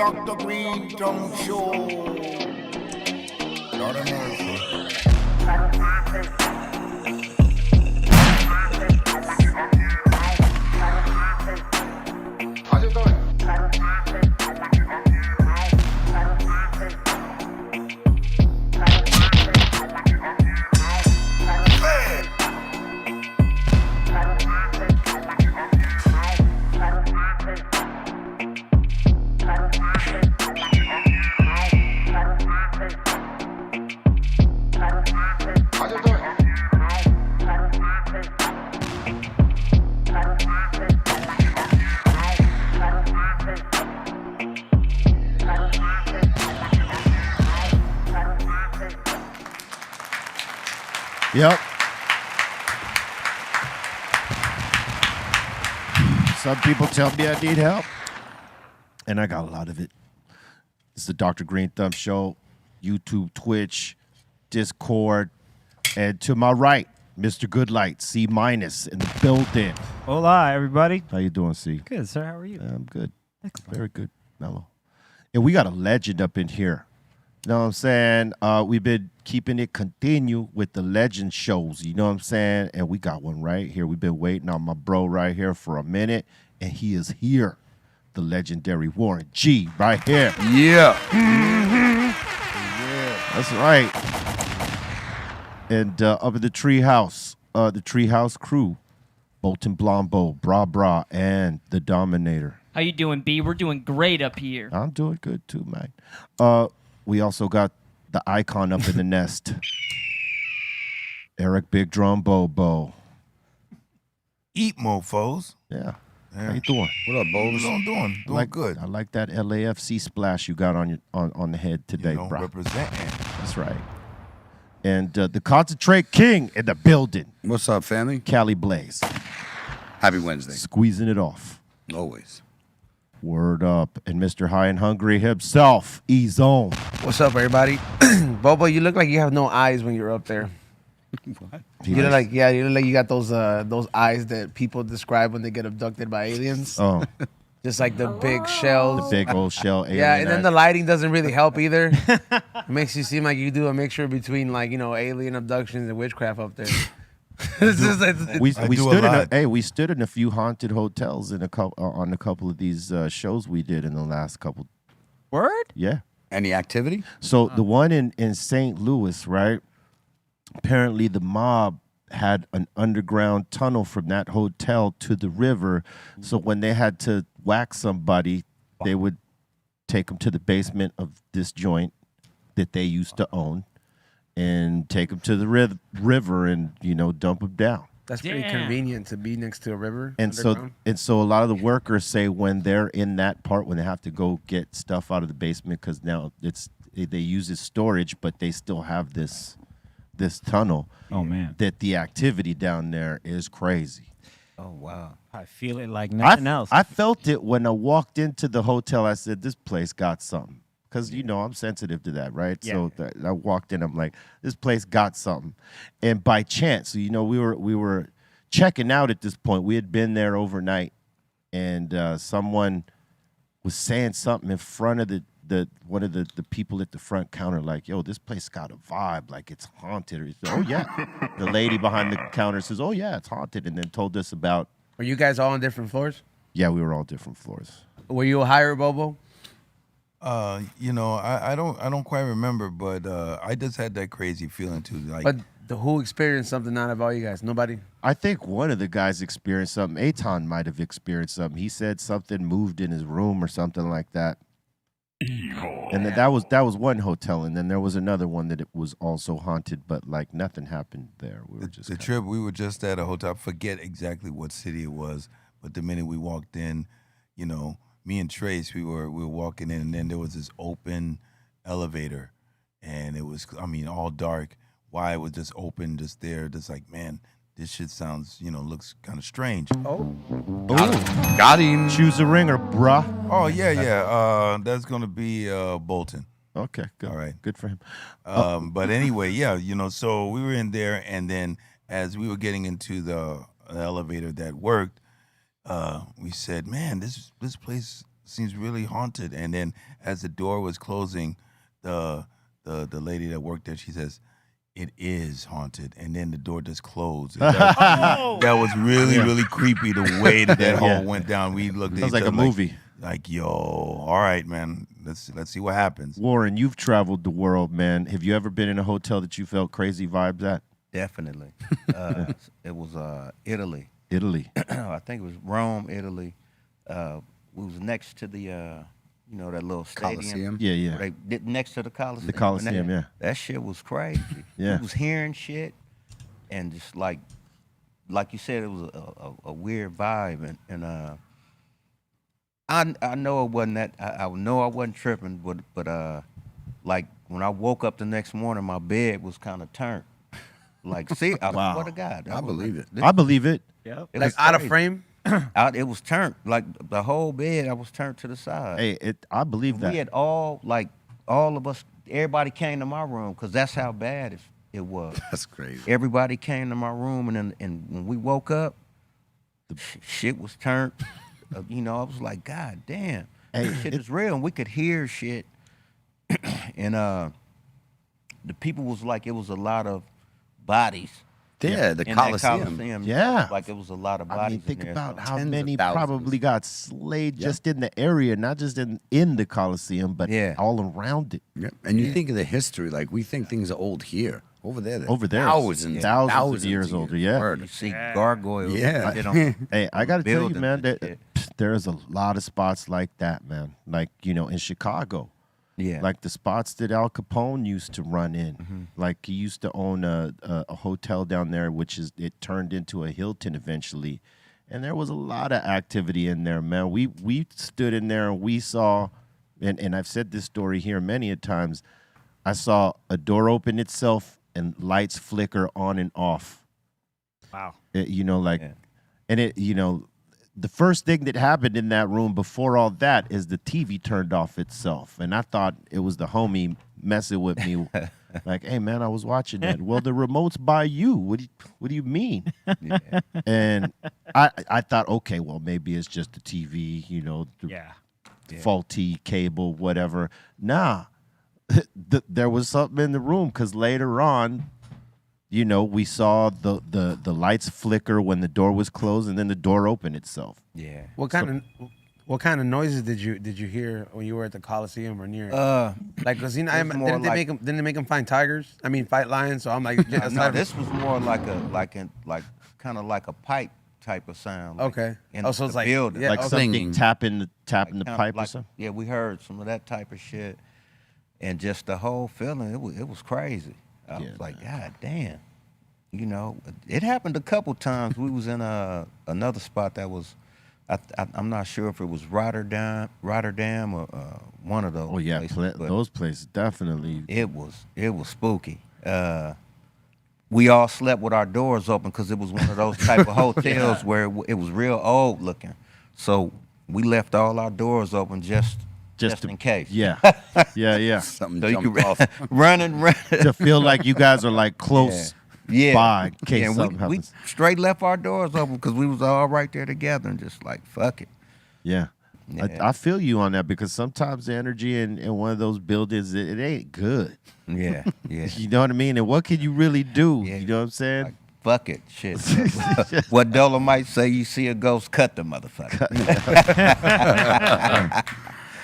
Dr. Greenthumb Show. Lord of mercy. How's it going? Yep. Some people tell me I need help, and I got a lot of it. It's the Dr. Greenthumb Show, YouTube, Twitch, Discord, and to my right, Mr. Goodlight, C- in the building. Hola, everybody. How you doing, C? Good, sir. How are you? I'm good. Excellent. Very good, Mellow. And we got a legend up in here. You know what I'm saying? We've been keeping it continue with the legend shows. You know what I'm saying? And we got one right here. We've been waiting on my bro right here for a minute, and he is here. The legendary Warren G right here. Yeah. Yeah. That's right. And up in the Treehouse crew, Bolton Blombo, Bra Bra, and the Dominator. How you doing, B? We're doing great up here. I'm doing good too, man. We also got the icon up in the nest. Eric Big Drum Bobo. Eat mofos. Yeah. How you doing? What up, Bobos? I'm doing good. I like that LAFC splash you got on the head today, bro. Representing. That's right. And the Concentrate King in the building. What's up, family? Cali Blaze. Happy Wednesday. Squeezing it off. Always. Word up. And Mr. High and Hungry himself, E-Zone. What's up, everybody? Bobo, you look like you have no eyes when you're up there. What? He You look likes- like you look like you got those eyes that people describe when they get abducted by aliens. Oh, Just like the big shells. the big old shell alien. Yeah, and then the eyes. lighting doesn't really help either. It makes you seem like you do a mixture between alien abductions and witchcraft up there. We I do a stood in lot. we stood in a few haunted hotels in on a couple of these shows we did in the last couple. Word? Yeah. Any activity? So the one in St. Louis, right? Apparently the mob had an underground tunnel from that hotel to the river. So when they had to whack somebody, they would take them to the basement of this joint that they used to own and take them to the river and, dump them down. That's pretty Damn. convenient to be next to a river. And so a lot of the workers say when they're in that part, when they have to go get stuff out of the basement, because now they use it as storage, but they still have this tunnel. Oh, man. That the activity down there is crazy. Oh wow. I feel it like nothing else. I felt it when I walked into the hotel. I said, "This place got something," because I'm sensitive to that, right? Yeah. So I walked in. I'm like, "This place got something," and by chance, we were checking out at this point. We had been there overnight, and someone was saying something in front of one of the people at the front counter, like, "Yo, this place got a vibe, like it's haunted." Or he said, "Oh yeah." The lady behind the counter says, "Oh yeah, it's haunted," and then told us about. Were you guys all on different floors? Yeah, we were all different floors. Were you a higher, Bobo? I don't quite remember, but I just had that crazy feeling too. Like, But who experienced something out of all you guys? Nobody? I think one of the guys experienced something. Aton might have experienced something. He said something moved in his room or something like that. And then that was one hotel, and then there was another one that it was also haunted, but like nothing happened there. We were just the trip, we were just at a hotel. I forget exactly what city it was, but the minute we walked in, me and Trace, we were walking in, and then there was this open elevator, and it was, all dark. Why it was just open, just there, just like, man, this shit sounds, looks kind of strange. Got him. choose a ringer, bruh. Oh yeah. That's gonna be Bolton. Okay, good. All right. Good for him. But anyway, yeah, so we were in there, and then as we were getting into the elevator that worked, we said, man, this place seems really haunted. And then as the door was closing, the lady that worked there, she says, it is haunted. And then the door just closed. And that was really, really creepy the way that hole went down. We looked at Sounds each like other a movie. Like, yo, all right, man. Let's see what happens. Warren, you've traveled the world, man. Have you ever been in a hotel that you felt crazy vibes at? Definitely. It was Italy. Italy. I think it was Rome, Italy. We was next to the, that little stadium. Coliseum. Yeah, yeah. They did next to the Coliseum. The Coliseum, And yeah. That shit was crazy. Yeah. We was hearing shit, and just like you said, it was a weird vibe, and I know it wasn't that. I know I wasn't tripping, but like when I woke up the next morning, my bed was kind of turned. Like, see, I swear to God, I believe it. I believe it. Yep. It Like was out of crazy. frame. It was turned, like the whole bed. I was turned to the side. Hey, I believe that. We had all of us. Everybody came to my room because that's how bad it was. That's crazy. Everybody came to my room, and when we woke up, the shit was turned. I was like, God damn, this shit is real. And we could hear shit, and the people was like, it was a lot of bodies. Yeah, the in that Coliseum. Yeah. like it was a lot of bodies. I mean, think in there, about so- how Tens of many thousands. probably got slayed just in the area, not just in the Coliseum, but Yeah. all around it. Yep. And you think of the history, like we think things are old here. Over there, they're Over there, thousands of years older. Yeah. Word. You see gargoyles. Yeah. Shit on Hey, I got to tell you, buildings man, and that shit. there's a lot of spots like that, man. Like, in Chicago. Yeah. Like the spots that Al Capone used to run in. Mm-hmm. Like he used to own a hotel down there, it turned into a Hilton eventually. And there was a lot of activity in there, man. We stood in there and we saw, and I've said this story here many a times, I saw a door open itself and lights flicker on and off. Wow. Yeah. And the first thing that happened in that room before all that is the TV turned off itself. And I thought it was the homie messing with me. Like, hey, man, I was watching that. Well, the remote's by you. What do you mean? Yeah. And I thought, okay, well, maybe it's just the TV, the Yeah. faulty cable, whatever. Nah, there was something in the room because later on, we saw the lights flicker when the door was closed, and then the door opened itself. Yeah. What kind of noises did you hear when you were at the Coliseum or near it? Like, cause it was more didn't they make them find tigers? I mean, fight lions. So I'm like, No, this was more like kind of like a pipe type of sound. Like Okay. In Oh, so it's the like- building. yeah, Like okay. something Singing. tapping the Kinda pipe or like- something. Yeah, we heard some of that type of shit, and just the whole feeling. It was crazy. I Yeah, was like, God damn. It happened a couple times. We was in another spot that was, I'm not sure if it was Rotterdam or one of those. Oh yeah, places, but those places definitely. it was spooky. We all slept with our doors open because it was one of those type of hotels where it was real old looking. So we left all our doors open just in case. Yeah, yeah. Something So you jumped could off. run. To feel like you guys are like close Yeah. by in case and something we happens. straight left our doors open because we was all right there together and just like, fuck it. Yeah. Yeah. I feel you on that because sometimes the energy in one of those buildings, it ain't good. Yeah, yeah. You know what I mean? And what can you really do? Yeah. You know what I'm saying? Like, fuck it, shit. What Dolomite say, you see a ghost, cut the motherfucker.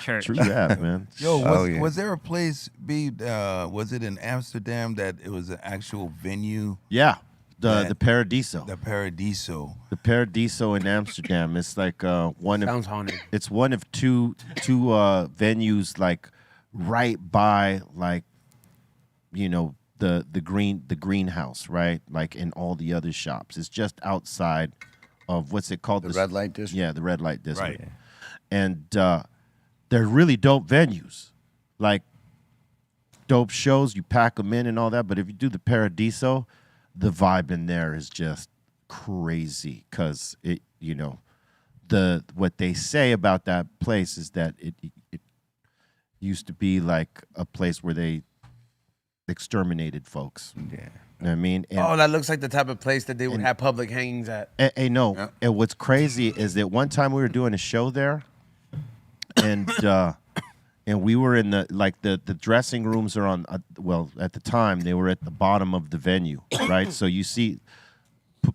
Church. True that, man. Yo, Oh, yeah. was there a place, was it in Amsterdam that it was an actual venue? Yeah. That- The Paradiso. The Paradiso. The Paradiso in Amsterdam. It's like one of sounds haunted. it's one of two venues like right by like the greenhouse, right? Like in all the other shops. It's just outside of what's it called? The red light district? Yeah, the red light district. Right. And they're really dope venues. Like dope shows, you pack them in and all that. But if you do the Paradiso, the vibe in there is just crazy because what they say about that place is that it used to be like a place where they exterminated folks. Yeah. You know what I mean? And, Oh, that looks like the type of place that they would have public hangings at. no. Yeah. And what's crazy is that one time we were doing a show there, and we were in the dressing rooms are on. Well, at the time they were at the bottom of the venue, right? So you see,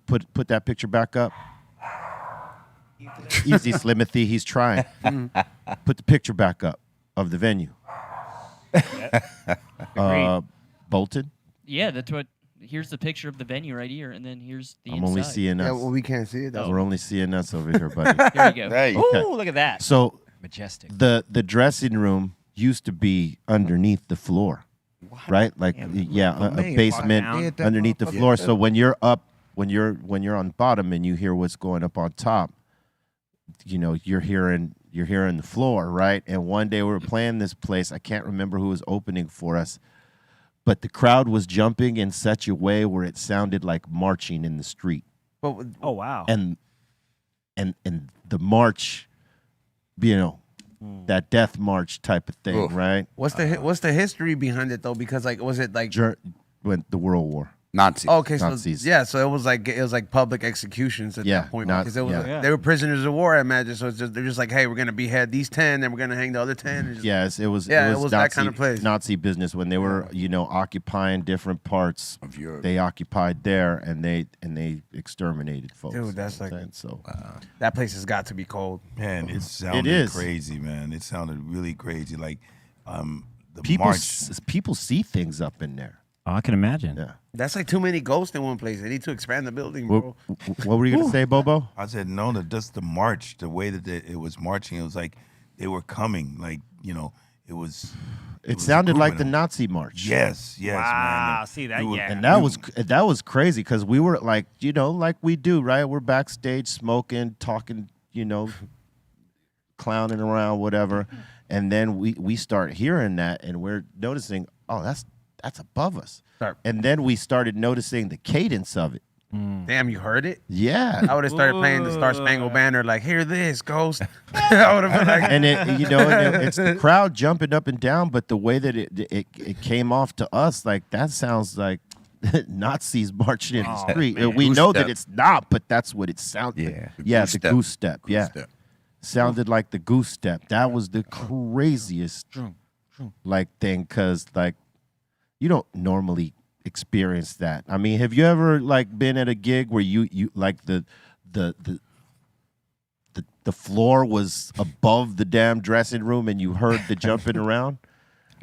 put that picture back up. Easy, Slimothy. He's trying. Put the picture back up of the venue. Bolton. Yeah, that's what. Here's the picture of the venue right here, and then here's the I'm inside. only seeing us. Yeah, well, we can't see it. We're only seeing us over here, buddy. There you go. Hey, Ooh, look at that. So Majestic. the dressing room used to be underneath the floor, right? Like a man, basement walk down. underneath the floor. So when you're up, when you're on bottom and you hear what's going up on top, you know you're hearing the floor, right? And one day we were playing this place. I can't remember who was opening for us, but the crowd was jumping in such a way where it sounded like marching in the street, But Oh wow. and the march, you know, that death march type of thing, Oof. right? what's the history behind it though? Because like, was it like? When the World War. Nazis. Okay, so Nazis. yeah, so it was like public executions at Yeah, that point not- because it was yeah. they were prisoners of war, I imagine. So they're just like, hey, we're gonna behead these 10, and we're gonna hang the other 10. And just, Yes, it was. Yeah, it it was was Nazi, that kind of place. Nazi business when they were, you know, occupying different parts Of Europe. They occupied there, and they exterminated folks. Dude, that's You know like- what I'm saying? so. that place has got to be cold. man, it sounded is. crazy, man. It sounded really crazy. Like the People march. people see things up in there. Oh, I can imagine. Yeah. That's like too many ghosts in one place. They need to expand the building, What, bro. what were you gonna say, Bobo? I said no, just the march, the way that it was marching. It was like they were coming. Like it was. It was sounded like grouping the them. Nazi march. Yes, Wow, man. see that? It was- Yeah. And that was crazy because we were like, you know, like we do, right? We're backstage smoking, talking, you know, clowning around, whatever. And then we start hearing that and we're noticing, oh, that's above us. Start. And then we started noticing the cadence of it. Damn, you heard it? Yeah. I would have started playing the Star Spangled Banner, like, hear this, ghost. I would have been like, And it, you know, it's the crowd jumping up and down, but the way that it came off to us, like that sounds like Nazis marching in the street. man. We Goose know step. that it's not, but that's what it sounded. Yeah, the yeah, goose the step. goose step. Yeah, step. sounded like the goose step. That was the craziest like thing, cause like you don't normally experience that. I mean, have you ever like been at a gig where you like the floor was above the damn dressing room and you heard the jumping around?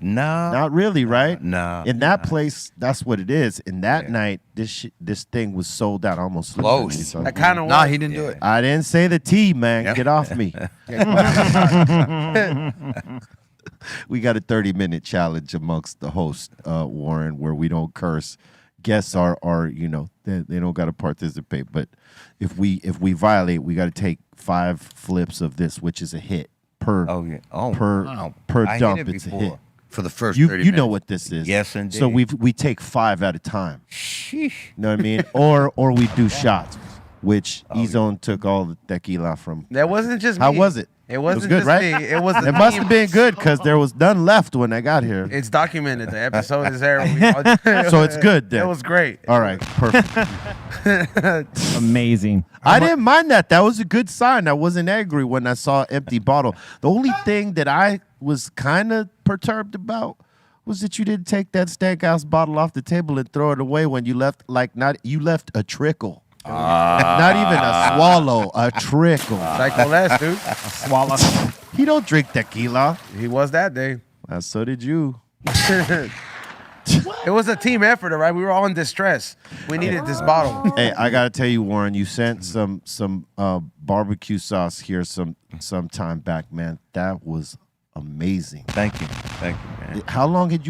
No. Not really, right? No. In that place, that's what it is. And that night, this thing was sold out almost. Close. I kind of Nah, he didn't do it. I didn't say the T, man. Yep. Get off me. We got a 30-minute challenge amongst the hosts, Warren, where we don't curse. Guests are you know, they don't got to participate. But if we violate, we got to take 5 flips of this, which is a hit per Oh yeah. Oh per wow. per I hit dump. it It's a before. hit. For the first You 30 know minutes. what this is. Yes, indeed. So we take 5 at a time. Sheesh. You know what I mean? or we do shots, which Ezone took all the tequila from. That wasn't just me. How was it? It wasn't good, just right? me. It was the It must team. have been good because there was none left when I got here. It's documented. The episode is there. So it's good then. It was great. All right, perfect. Amazing. I didn't mind that. That was a good sign. I wasn't angry when I saw an empty bottle. The only thing that I was kind of perturbed about was that you didn't take that steakhouse bottle off the table and throw it away when you left. You left a trickle. Not even a swallow, a trickle. Psycho Les, dude. Swallow. He don't drink tequila. He was that day. So did you. It was a team effort, all right? We were all in distress. We needed this bottle. Hey, I gotta tell you, Warren, you sent some barbecue sauce here some time back, man. That was amazing. Thank you. Thank you, man. How long had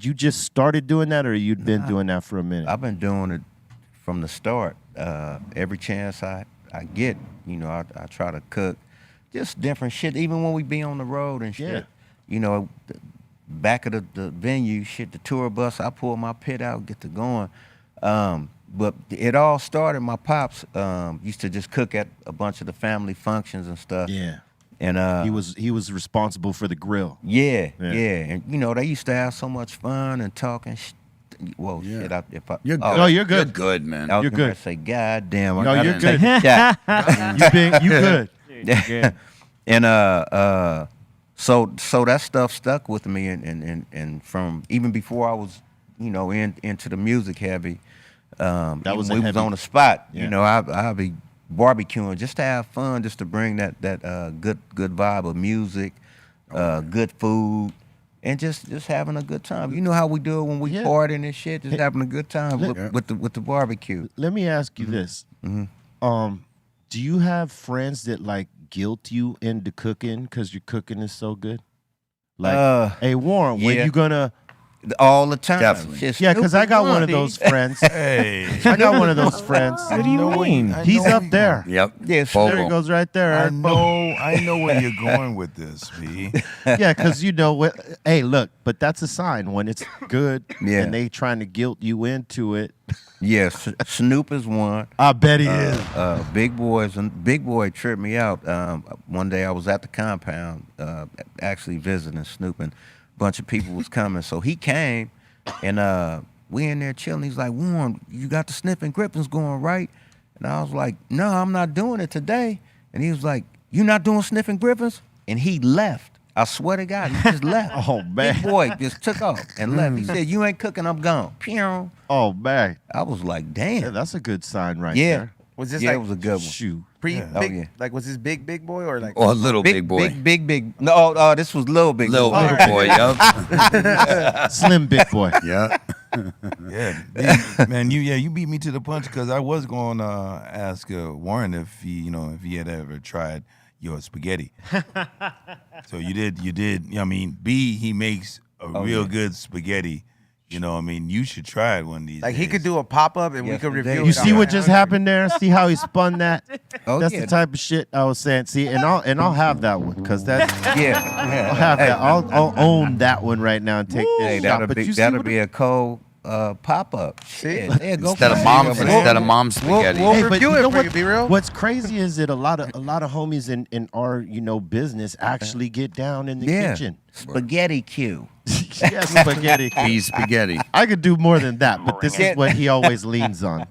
you just started doing that, or you'd been doing that for a minute? I've been doing it from the start. Every chance I get, you know, I try to cook just different shit. Even when we be on the road and shit, Yeah. you know, back of the venue, shit, the tour bus, I pull my pit out, get to going. But it all started, my pops used to just cook at a bunch of the family functions and stuff. Yeah. And He was responsible for the grill. yeah, Yeah. yeah. And you know, they used to have so much fun and talking well, Yeah. shit, if I, You're good. Oh, you're good. You're good, man. I was You're gonna good. say, God damn, I No, gotta you're take good. a shot. You good. Dude, good. And so that stuff stuck with me, and from even before I was, into the music heavy. That even was when a we was heavy- on the spot. Yeah. I'll be barbecuing just to have fun, just to bring that good vibe of music, good food, and just having a good time. You know how we do it when we Yeah. partying and shit, just having a good time with the barbecue. Let me ask you this. Do you have friends that like guilt you into cooking because your cooking is so good? Like, hey Warren, when yeah. you gonna? All the time. Definitely. Shit, Yeah, because I Snoop got is one of those friends. Hey, I got one of those friends. What do you mean? He's up there. Yep. Yeah, Bobo. There he goes right there. I Eric. know where you're going with this, B. Yeah, because you know what? Hey, look, but that's a sign when it's good Yeah. and they trying to guilt you into it. Yes, Snoop is one. I bet he is. Big Boy tripped me out. One day I was at the compound, actually visiting Snoop, and a bunch of people was coming. So he came, and we in there chilling. He's like, "Warren, you got the sniffing grippings going, right?" And I was like, "No, I'm not doing it today." And he was like, "You not doing sniffing grippings?" And he left. I swear to God, he just left. Oh, man. Big Boy just took off and left. He said, "You ain't cooking, I'm gone." Pew. Oh man, I was like, yeah, "Damn." that's a good sign right Yeah. there. Was this Yeah, it like was a good one. Shoot. pre Oh, big? yeah. Like was this big boy or like? Or little big boy. Big. No, this was little big. Little boy. big boy. Yep. Slim big boy. Yeah. Yeah, man, you beat me to the punch because I was going to ask Warren if he had ever tried your spaghetti. So you did. I mean, B, he makes a real good spaghetti. You should try it one of these Like he days. could do a pop up and we Yes, could we review did. it. You see on what just happened there? See how he spun that? Oh, That's yeah. the type of shit I was saying. See, and I'll have that one because that Yeah. I'll have that. I'll own that one right now and take Hey, this shot. that'll But be you see that'll what be a cold pop up. See? Yeah, go Instead for of it. mom's Go for it. instead of mom's spaghetti. we'll Hey, but review you it know for you, B-Real. What's crazy is that a lot of homies in our business actually get down in the Yeah. kitchen. Spaghetti Q. Yes, spaghetti. Be spaghetti. I could do more than that, but this is what he always leans on.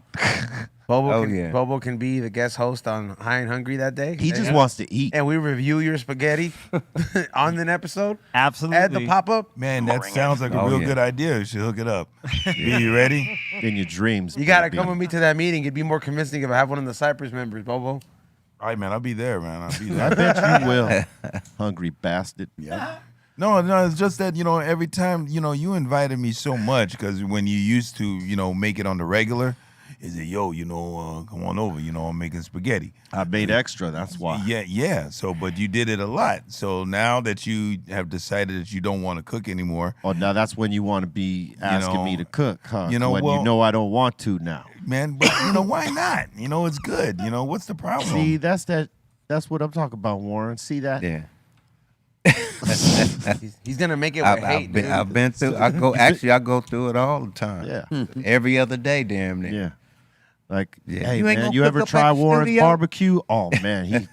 Bobo can be the guest host on High and Hungry that day. He just wants to eat. and we review your spaghetti on an episode. Absolutely. Add the pop up. Man, that sounds like a Oh, real yeah. good idea. You should hook it up. B, you ready? In your dreams. You gotta baby. come with me to that meeting. It'd be more convincing if I have one of the Cypress members, Bobo. All right, man. I'll be there, man. I'll be I there. bet you will. Hungry bastard. No, it's just that, every time, you invited me so much because when you used to, make it on the regular, is it, yo, come on over, I'm making spaghetti. I made extra, that's why. Yeah. So, but you did it a lot. So now that you have decided that you don't want to cook anymore, Oh, now that's when you want to be asking me to cook, huh? you know, when well- you know I don't want to now. man, but, why not? It's good. What's the problem? See, that's what I'm talking about, Warren. See that? Yeah. He's gonna make it with hate, dude. I've been through. I go through it all the time. Yeah. Every other day, damn near. Yeah. Like, Yeah. hey You ain't man, gonna you cook ever up try at the Warren's studio? barbecue? Oh man, he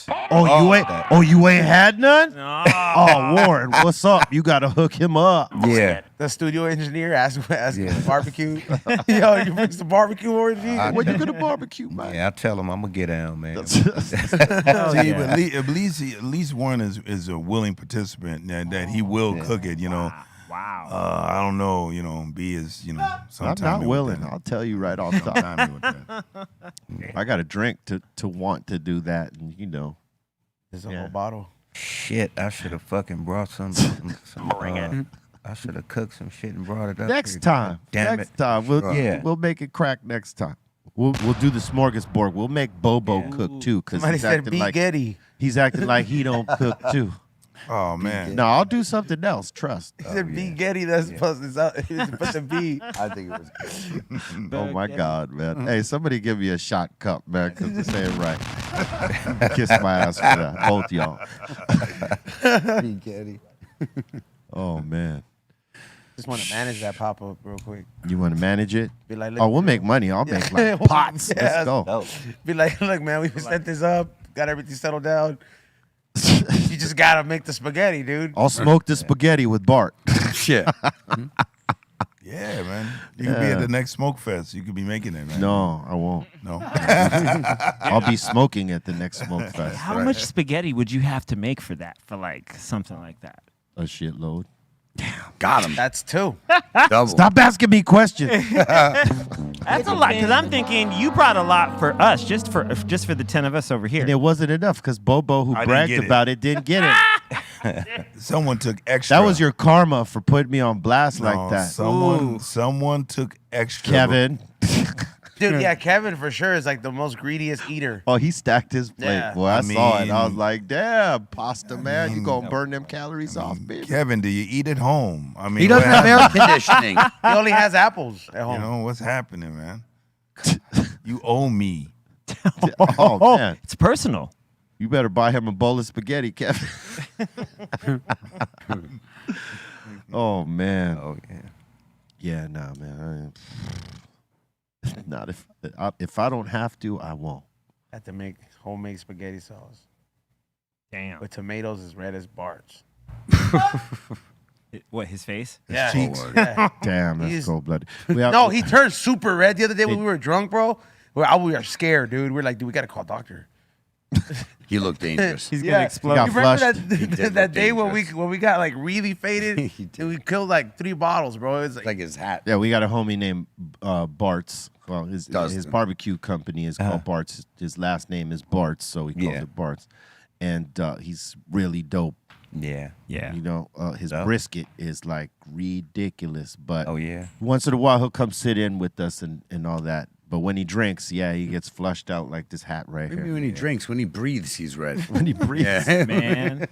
you ain't had none? Oh, Warren, what's up? You gotta hook him up. Yeah. The studio engineer asked Yeah. for barbecue. Yo, you fix the barbecue orgy? When you gonna barbecue, man? Yeah, I tell him I'm gonna get down, man. See, but at least Warren is a willing participant that he will cook it. Wow. I don't know. B is I'm sometime not with willing. that. I'll tell you right off top. Sometime with that. I got a drink to want to do that, and There's a Yeah. whole bottle. Shit, I should have fucking brought some I should have cooked some shit and brought it up. next here. time. Damn next it. time, Yeah. we'll make it crack next time. We'll do the smorgasbord. We'll make Bobo cook too, because Somebody he's said acting B like Getty. he's acting like he don't cook too. Oh man. No, I'll do something else. Trust. He said B Getty. That's supposed to put the B. I think it was good. Oh my God, man! Hey, somebody give me a shot cup, man, because this ain't right. Kiss my ass for that, both y'all. Oh man, Just want to manage that pop up real quick. you want to manage it? Be like, Oh, we'll make money. I'll make like pots. Yeah, Let's go. Be like, look, man, we set this up, got everything settled down. You just gotta make the spaghetti, dude. I'll smoke the spaghetti with Bart. Shit. Yeah, man. You could be at the next Smoke Fest. You could be making it, man. No, I won't. No. I'll be smoking at the next Smoke Fest. How much spaghetti would you have to make for that? For like something like that? A shitload. Got him. That's 2. Double. Stop asking me questions. That's a lot because I'm thinking you brought a lot for us, just for the 10 of us over here. And it wasn't enough because Bobo, who I didn't bragged get it. about it, didn't get it. Someone took extra. That was your karma for putting me on blast No, like that. Someone took extra. Kevin. Dude, yeah, Kevin for sure is like the most greediest eater. Oh, he stacked his plate. Yeah. Boy, I saw it. I was mean- like, damn, pasta, man. You going to burn them calories off, baby. Kevin, do you eat at home? I mean, He doesn't what have air happened? conditioning. He only has apples at You home. know, what's happening, man? You owe me. Oh, man. It's personal. You better buy him a bowl of spaghetti, Kevin. Oh, man. Oh yeah. Yeah, nah, man. Not if I don't have to, I won't. Have to make homemade spaghetti sauce Damn. with tomatoes as red as Bart's. What, his face? Yeah, cheeks. yeah. Damn, that's He's- cold blooded. No, he turned super red the other day when we were drunk, bro. We were scared, dude. We were like, dude, we gotta call a doctor. He looked dangerous. He's Yeah. gonna explode. got You remember flushed. that, He did that look day when dangerous. we got like really faded He did. and we killed like 3 bottles, bro. It was like, Like his hat. Yeah, we got a homie named Bart's. Well, his Dustin. barbecue company is called Bart's. His last name is Bart's, so he calls Yeah. it Bart's. And he's really dope. Yeah. Yeah. You know, his Dope. brisket is like ridiculous. But Oh yeah. once in a while, he'll come sit in with us and all that. But when he drinks, yeah, he gets flushed out like this hat right Maybe here. when he drinks, when he breathes, he's red. When he breathes. Yeah. Man.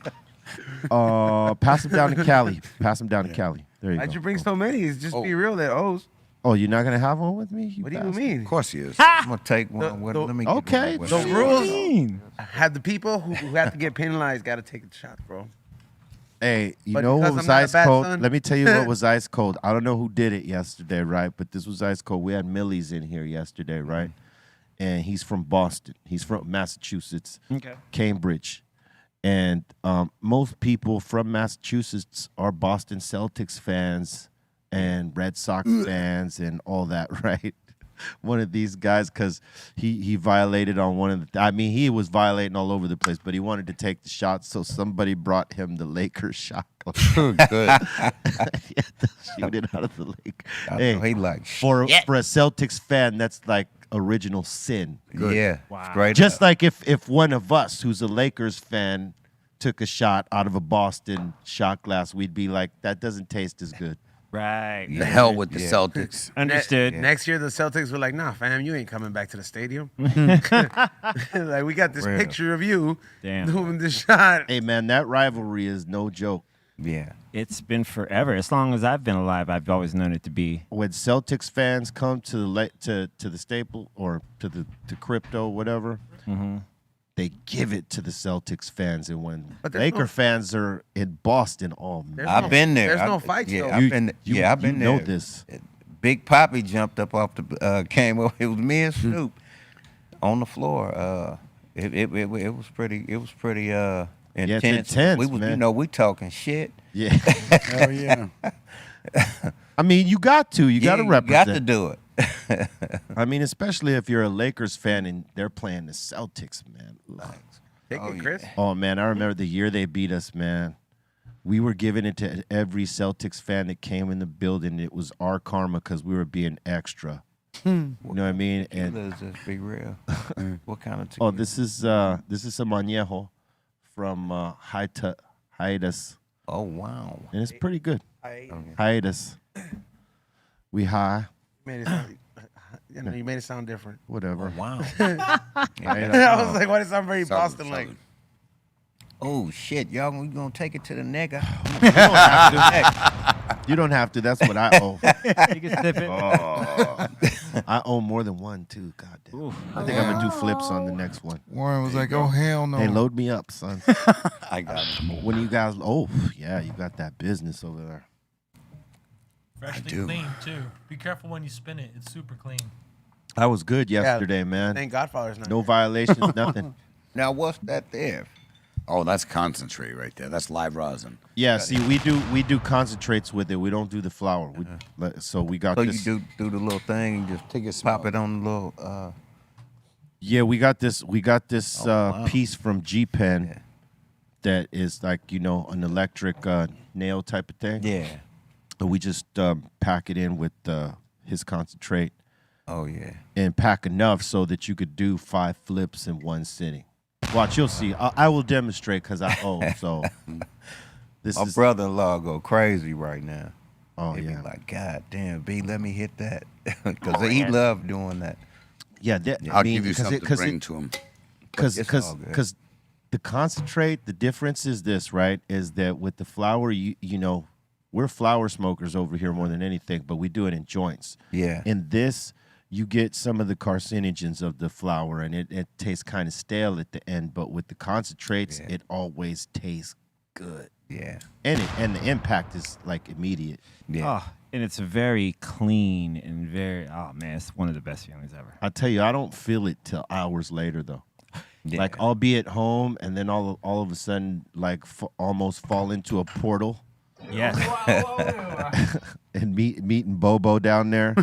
Pass him down to Cali. Pass him down to Cali. There you why'd go. you bring so many? It's just be real, that O's. Oh, you're not gonna have one with me? What do you bastard. mean? Of course he is. I'm gonna take one. What, the- let me okay, Get one. The What do you rules mean? have the people who have to get penalized got to take the shot, bro. Hey, you But know what because was I'm not a ice bad cold? son. Let me tell you what was ice cold. I don't know who did it yesterday, right? But this was ice cold. We had Millie's in here yesterday, right? And he's from Boston. He's from Massachusetts, Okay. Cambridge. And most people from Massachusetts are Boston Celtics fans and Red Sox fans and all that, right? One of these guys, because he violated on one of the. I mean, he was violating all over the place, but he wanted to take the shot, so somebody brought him the Lakers shot. Good. He had to shoot it out of the lake. I Hey, know he like for a Celtics fan, that's like original sin. Yeah. Wow. Straight Just up. like if one of us who's a Lakers fan took a shot out of a Boston shot glass, we'd be like, that doesn't taste as good. Right. The hell with the Yeah. Celtics. Understood. Next year, the Celtics were like, nah, fam, you ain't coming back to the stadium. Like, we got this Real. picture of you Damn. doing the shot. Hey man, that rivalry is no joke. Yeah. It's been forever. As long as I've been alive, I've always known it to be. When Celtics fans come to the Staple or to crypto, whatever, they give it to the Celtics fans, and when But there's Laker no- fans are in Boston, oh There's man, I've been there. There's no I- fights, yeah, though. I've been. Yeah, I've been you there. know this. Big Poppy jumped up off the came over. It was me and Snoop on the floor. It was pretty. It was pretty intense. it's intense, We was, man. you know, we talking shit. Yeah, Hell yeah. I mean, you got to Yeah, represent. got to do it. I mean, especially if you're a Lakers fan and they're playing the Celtics, man. Take it, Chris. Oh man, I remember the year they beat us, man. We were giving it to every Celtics fan that came in the building. It was our karma because we were being extra. You know what I mean? And Let's just be real. What kind of? oh, this is some añejo from hiatus, Oh wow. and it's pretty good. I Hiatus. We high, made it sound, you made it sound different. whatever. Wow. I was like, why does it sound very Boston like? Oh shit, y'all, we gonna take it to the nigga. You don't have to. That's what I owe. You can sip it. I owe more than one too. God damn. I think I'm gonna do flips on the next one. Warren was like, "Oh hell no!" Hey, load me up, son. I got it. When you guys, oh yeah, you got that business over there. Freshly do. clean too. Be careful when you spin it. It's super clean. I was good yesterday, man. Thank Godfather's not No here. violations, nothing. Now what's that there? Oh, that's concentrate right there. That's live rosin. Yeah, see, we do concentrates with it. We don't do the flour. So we got So this. you do the little thing and just Take a pop smell. it on the little. Yeah, we got this. We got this wow. piece from G Pen that is like an electric nail type of thing. Yeah. So we just pack it in with his concentrate Oh yeah. and pack enough so that you could do 5 flips in one sitting. Watch, you'll see. I will demonstrate because I owe. So this My is. brother-in-law go crazy right now. Oh He be yeah, like, God damn, B, let me hit that, because he loved doing that. yeah. I'll give you something to bring to him. Because It's all good. the concentrate, the difference is this, right? Is that with the flour, we're flour smokers over here more than anything, but we do it in joints. Yeah. In this, you get some of the carcinogens of the flour, and it tastes kind of stale at the end. But with the concentrates, it always tastes good, Yeah. and the impact is like immediate. Yeah. Oh, and it's very clean and very. Oh man, it's one of the best feelings ever. I tell you, I don't feel it till hours later though. Yeah. Like I'll be at home, and then all of a sudden, like almost fall into a portal. Yes. And meeting Bobo down there,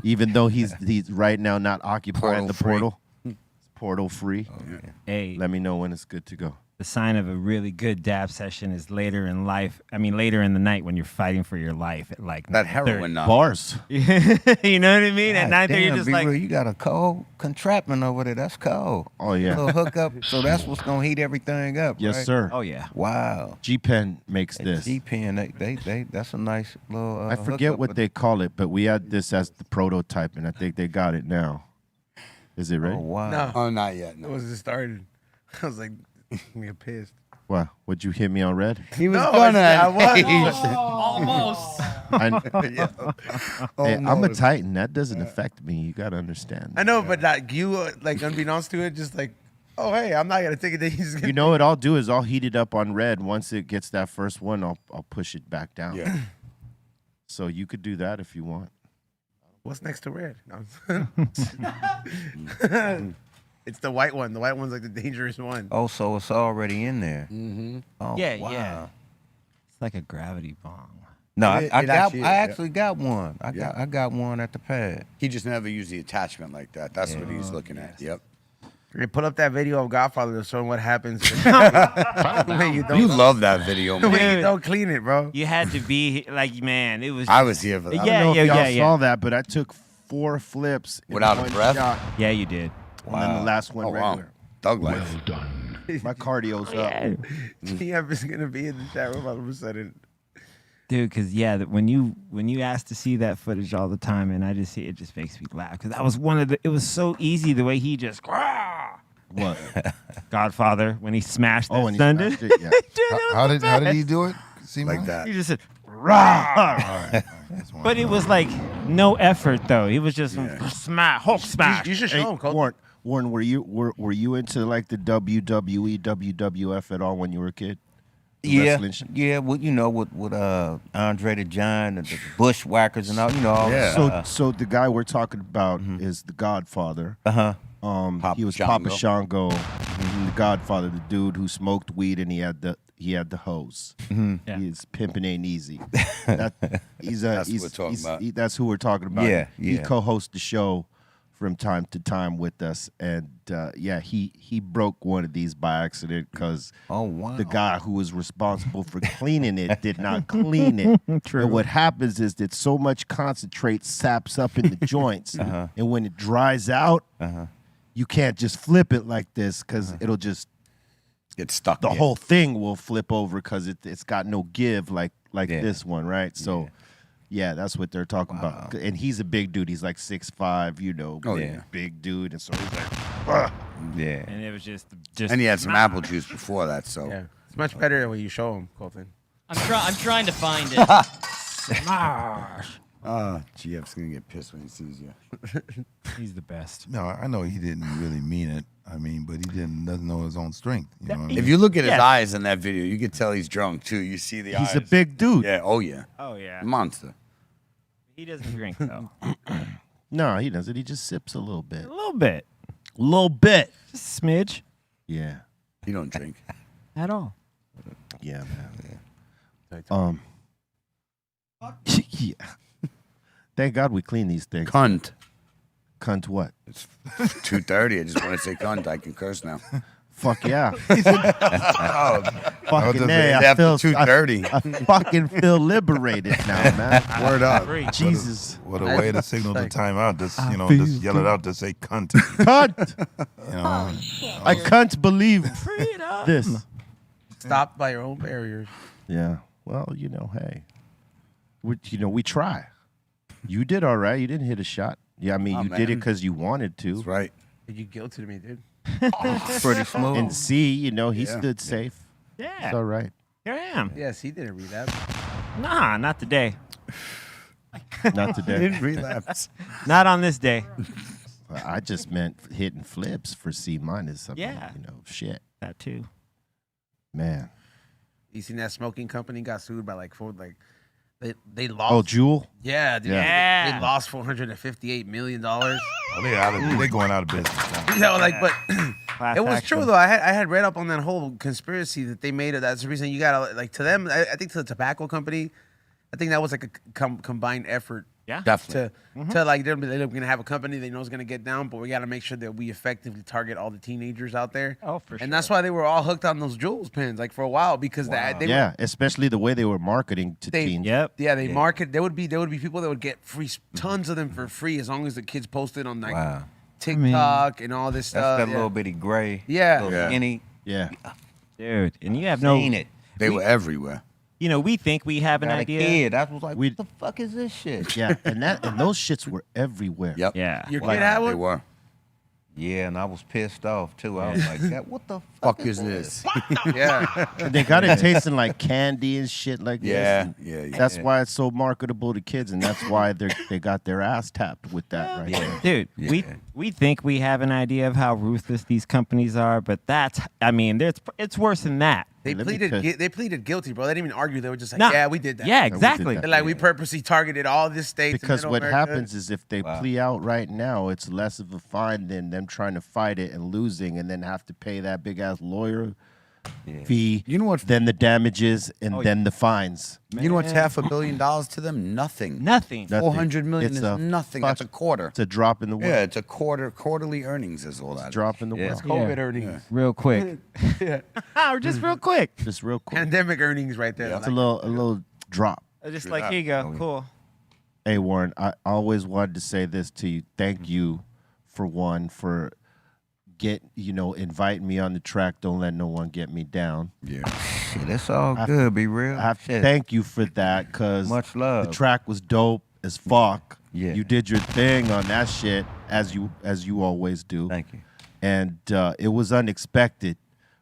even though he's right now not occupying the portal. It's portal free. Hey, Let me know when it's good to go. the sign of a really good dab session is later in life. I mean, later in the night when you're fighting for your life at like That heroin. Bars. you know what I mean? At God 9:30, you're damn, just B-Real, like, you got a cold contraption over there. That's cold. Oh yeah. Little hookup. So that's what's gonna heat everything up. Yes, right? sir. oh yeah. Wow. G Pen makes this. G-Pen, they that's a nice little. I forget hookup, what but- they call it, but we had this as the prototype, and I think they got it now. Is it ready? Oh wow. No, Oh, not yet. it No. wasn't started. I was like, get pissed. Wow. Would you hit me on red? He was No, gonna. I was. Almost. Hey, I'm a Titan. That doesn't affect me. You got to understand. I know, but like you, like unbeknownst to it, just like, oh hey, I'm not gonna take it. He's gonna. You know what I'll do is I'll heat it up on red. Once it gets that first one, I'll push it back down. Yeah. So you could do that if you want. What's next to red? No. It's the white one. The white one's like the dangerous one. Oh, so it's already in there. Mm-hmm. Oh, Yeah, wow. yeah. It's like a gravity bomb. No, It I actually is, yeah. actually got one. I got one at the pad. He just never used the attachment like that. That's what he's looking at. Yep. Hey, pull up that video of Godfather to show what happens when you don't. You love that video, man. when you don't clean it, bro. You had to be like, man, it was. I was here for that. I Yeah, don't know if y'all yeah. saw that, but I took 4 flips in Without a one breath? shot, Yeah, you did. and then the last one Oh, wow. regular. Thug life. My cardio's up. TF is gonna be in the chat room all of a sudden. Dude, because when you ask to see that footage all the time, and I just see it, just makes me laugh. Because that was one of the. It was so easy the way he just. What? Godfather when he smashed that Oh, and he thunder. smashed it, yeah. Dude, it was How the did he best. do it? See Like that. He just said, All "Rah!" right. That's one. But it was like no effort though. He was just Yeah. smash, Hulk smash. You should show Hey, him, Colt. Warren, were you into like the WWE, WWF at all when you were a kid? The Yeah, wrestling shit? yeah. With with Andre the Giant and the Bushwhackers and all. You know. All Yeah. So the guy we're talking about is the Godfather. Uh-huh. He was Shango. Papa Shango, the Godfather, the dude who smoked weed and he had the hose. Yeah. His pimping ain't easy. He's That's what we're talking about. That's who we're talking about. Yeah, He yeah. co-hosts the show from time to time with us, and he broke one of these by accident because Oh wow. the guy who was responsible for cleaning it did not clean it. True. And what happens is that so much concentrate saps up in the joints, and when it dries out, you can't just flip it like this because it'll just Get stuck. the whole thing will flip over because it's got no give like Yeah. this one, right? So. Yeah, that's what they're talking about. And he's a big dude. He's like 6'5", Oh, big, yeah. big dude. And so he's like, Yeah. And it was just And he had some apple juice before that, so. Yeah, it's much better when you show him, Colton. I'm trying to find it. smash. GF's gonna get pissed when he sees you. He's the best. No, I know he didn't really mean it. I mean, but he doesn't know his own strength. You know what I mean? If you look at his Yes. eyes in that video, you can tell he's drunk too. You see the eyes. he's a big dude. Yeah. Oh yeah. Oh yeah. Monster. He doesn't drink though. No, he doesn't. He just sips a little bit. A little bit. Little bit. Just a smidge. Yeah. He don't drink. at all. Yeah, man. Yeah. Yeah. Thank God we clean these things. Cunt. Cunt what? It's 2:30. I just want to say cunt. I can curse now. Fuck yeah. Oh, Fucking A, I after feel 2:30. I fucking feel liberated now, man. Word up. Jesus. What a way to signal the timeout. Just feel just yell it out to say cunt. Cunt. You know, I can't believe this. Stopped by your own barriers. Yeah. Well, hey. We try. You did all right. You didn't hit a shot. Yeah, I mean, Aw, you did it man. because you wanted to. That's right. You guilted me, dude. Pretty smooth. And C, he Yeah. stood safe. It's Yeah, all right. here I am. Yes, he didn't relapse. Nah, not today. Not today. Didn't relapse. Not on this day. I just meant hitting flips for C minus. Yeah. Shit. That too. Man. You seen that smoking company got sued by they lost. Oh, Jewel? Yeah, dude. Yeah. They lost $458 million. oh, they're going out of business now. But Class it was action. true though. I had read up on that whole conspiracy that they made. That's the reason you gotta to them. I think to the tobacco company, I think that was like a combined effort. Yeah. Definitely. To like they're gonna have a company they know is gonna get down, but we gotta make sure that we effectively target all the teenagers out there. Oh, for And that's why they were all hooked on those Jules pens like for a while because they Yeah, especially the way they were marketing to They- teens. Yep. Yeah, they market. There would be people that would get free, tons of them for free as long as the kids posted on like Wow. TikTok and all this That's stuff. that yeah. little bitty gray. Yeah. Little Yeah. skinny. Yeah. Dude, and you have no. Seen it. They were everywhere. We think we have an Got a idea. kid. I was like, We- what the fuck is this shit? Yeah. And those shits were everywhere. Yep. Yeah. Your Like, kid had They one. were. Yeah, and I was pissed off too. I was like, "God, what the Fuck is this? Yeah. And they got it tasting like candy and shit like Yeah. this. Yeah. That's why it's so marketable to kids, and that's why they got their ass tapped with that right there. Dude, we think we have an idea of how ruthless these companies are, but it's worse than that. They Let me pleaded. tell- They pleaded guilty, bro. They didn't even argue. They were just like, Nah. "Yeah, we did that." Yeah, we did exactly. that. They're like, we purposely targeted all this states. in Because Middle what America. happens is if they plea out right now, it's less of a fine than them trying to fight it and losing and then have to pay that big ass lawyer fee. You know what? Then the damages and then the fines. You know what's $500 million to them? Nothing. Nothing. Nothing. 400 million It's is a nothing. fuck- That's a quarter. It's a drop in the well. Yeah, it's a quarterly earnings is all that. Drop in the Yeah. well. COVID Yeah. earnings, Real quick. Or just real quick. Just real quick. pandemic earnings, right there. It's a little drop. Just like, here you go. Cool. Hey Warren, I always wanted to say this to you. Thank you for inviting me on the track. Don't let no one get me down. Yeah. Shit, it's all good. Be real. I have to Shit. thank you for that because Much love. the track was dope as fuck. Yeah. You did your thing on that shit as you always do. Thank you. And it was unexpected,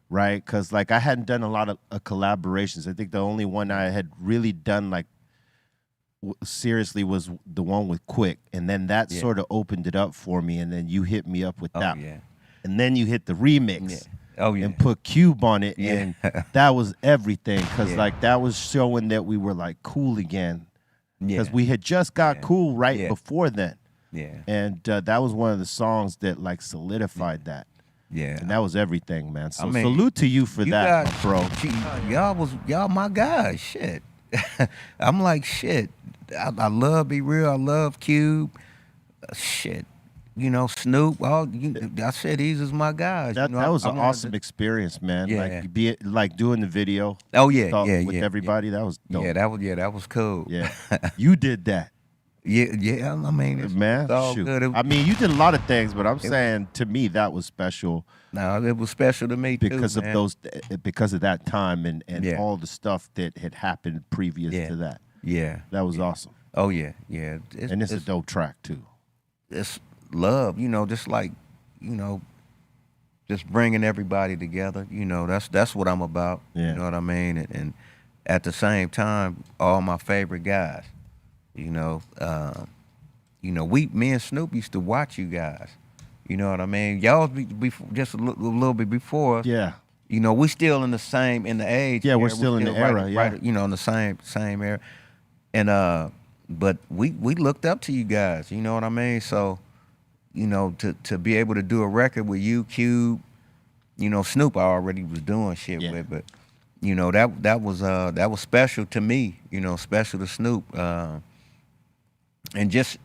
right? Because like I hadn't done a lot of collaborations. I think the only one I had really done like seriously was the one with Quick, and then that Yeah. sort of opened it up for me. And then you hit me up with Oh that, yeah. and then you hit the remix. Yeah. Oh yeah. And put Cube on it, Yeah. and that was everything. Cause Yeah. like that was showing that we were like cool again. Yeah. Cause we had just got Yeah. cool right Yeah. before then, Yeah. and that was one of the songs that like solidified that, Yeah. and that was everything, man. So I mean, salute to you for You that, got- my bro. Y'all my guys. Shit. I'm like shit. I love Be Real. I love Cube. Shit. Snoop. I said these is my guys. That that was an awesome experience, man. Yeah. Like be it like doing the video. Oh yeah, thought yeah, with yeah, everybody. That was dope. Yeah, that was cool. Yeah, you did that, yeah. I mean, it's man. all Shoot. good. I mean, you did a lot of things, but I'm saying to me that was special. No, it was special to me because too, of man. because of that time and Yeah. all the stuff that had happened previous Yeah. to that. Yeah. That was awesome. Oh yeah, yeah. And it's a dope track too. It's love, just like, just bringing everybody together. That's what I'm about. Yeah. You know what I mean? And at the same time, all my favorite guys. Me and Snoop used to watch you guys. You know what I mean? Y'all was just a little bit before us. Yeah. We still in the age. Yeah, we're era. still in the right- era, yeah. right, in the same era. And but we looked up to you guys. You know what I mean? So, to be able to do a record with you, Cube, You know, Snoop I already was doing shit Yeah. with, but you know that was special to me. You know, special to Snoop, and just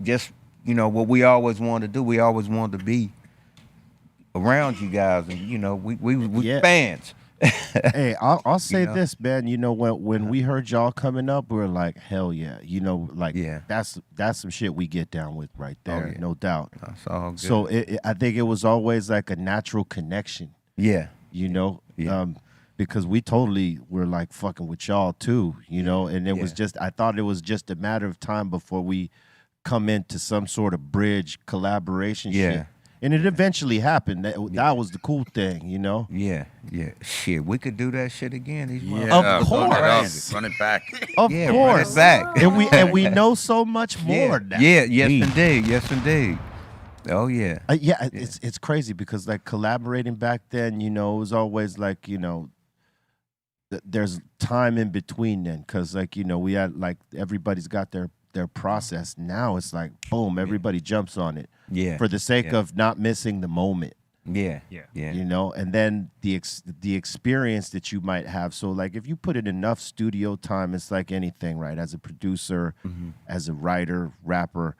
you know what we always wanted to do. We always wanted to be around you guys, and you know we Yeah. fans. Hey, I'll say know? this, man. You know, when we heard y'all coming up, we were like, hell yeah. You know, like Yeah. that's some shit we get down with right there, yeah. no doubt. That's all good. So I think it was always like a natural connection. yeah, You know, Yeah. because we totally were like fucking with y'all too. You know, and it was Yeah. just I thought it was just a matter of time before we come into some sort of bridge collaboration. Yeah. shit. And it eventually happened. That was the cool thing, you know. yeah. Shit, we could do that shit again. These Of run course. it up, run it back. Of Yeah, course. run it back. and we know so much more now. Yeah, yes indeed, yes indeed. Oh yeah. Yeah, it's crazy because like collaborating back then, you know, it was always like, you know, there's time in between then because like, you know, we had like everybody's got their process. Now it's like boom, everybody jumps on it Yeah. for the sake Yeah. of not missing the moment. Yeah. Yeah. Yeah. You know, and then the experience that you might have. So like if you put in enough studio time, it's like anything, right? As a producer, as a writer, rapper,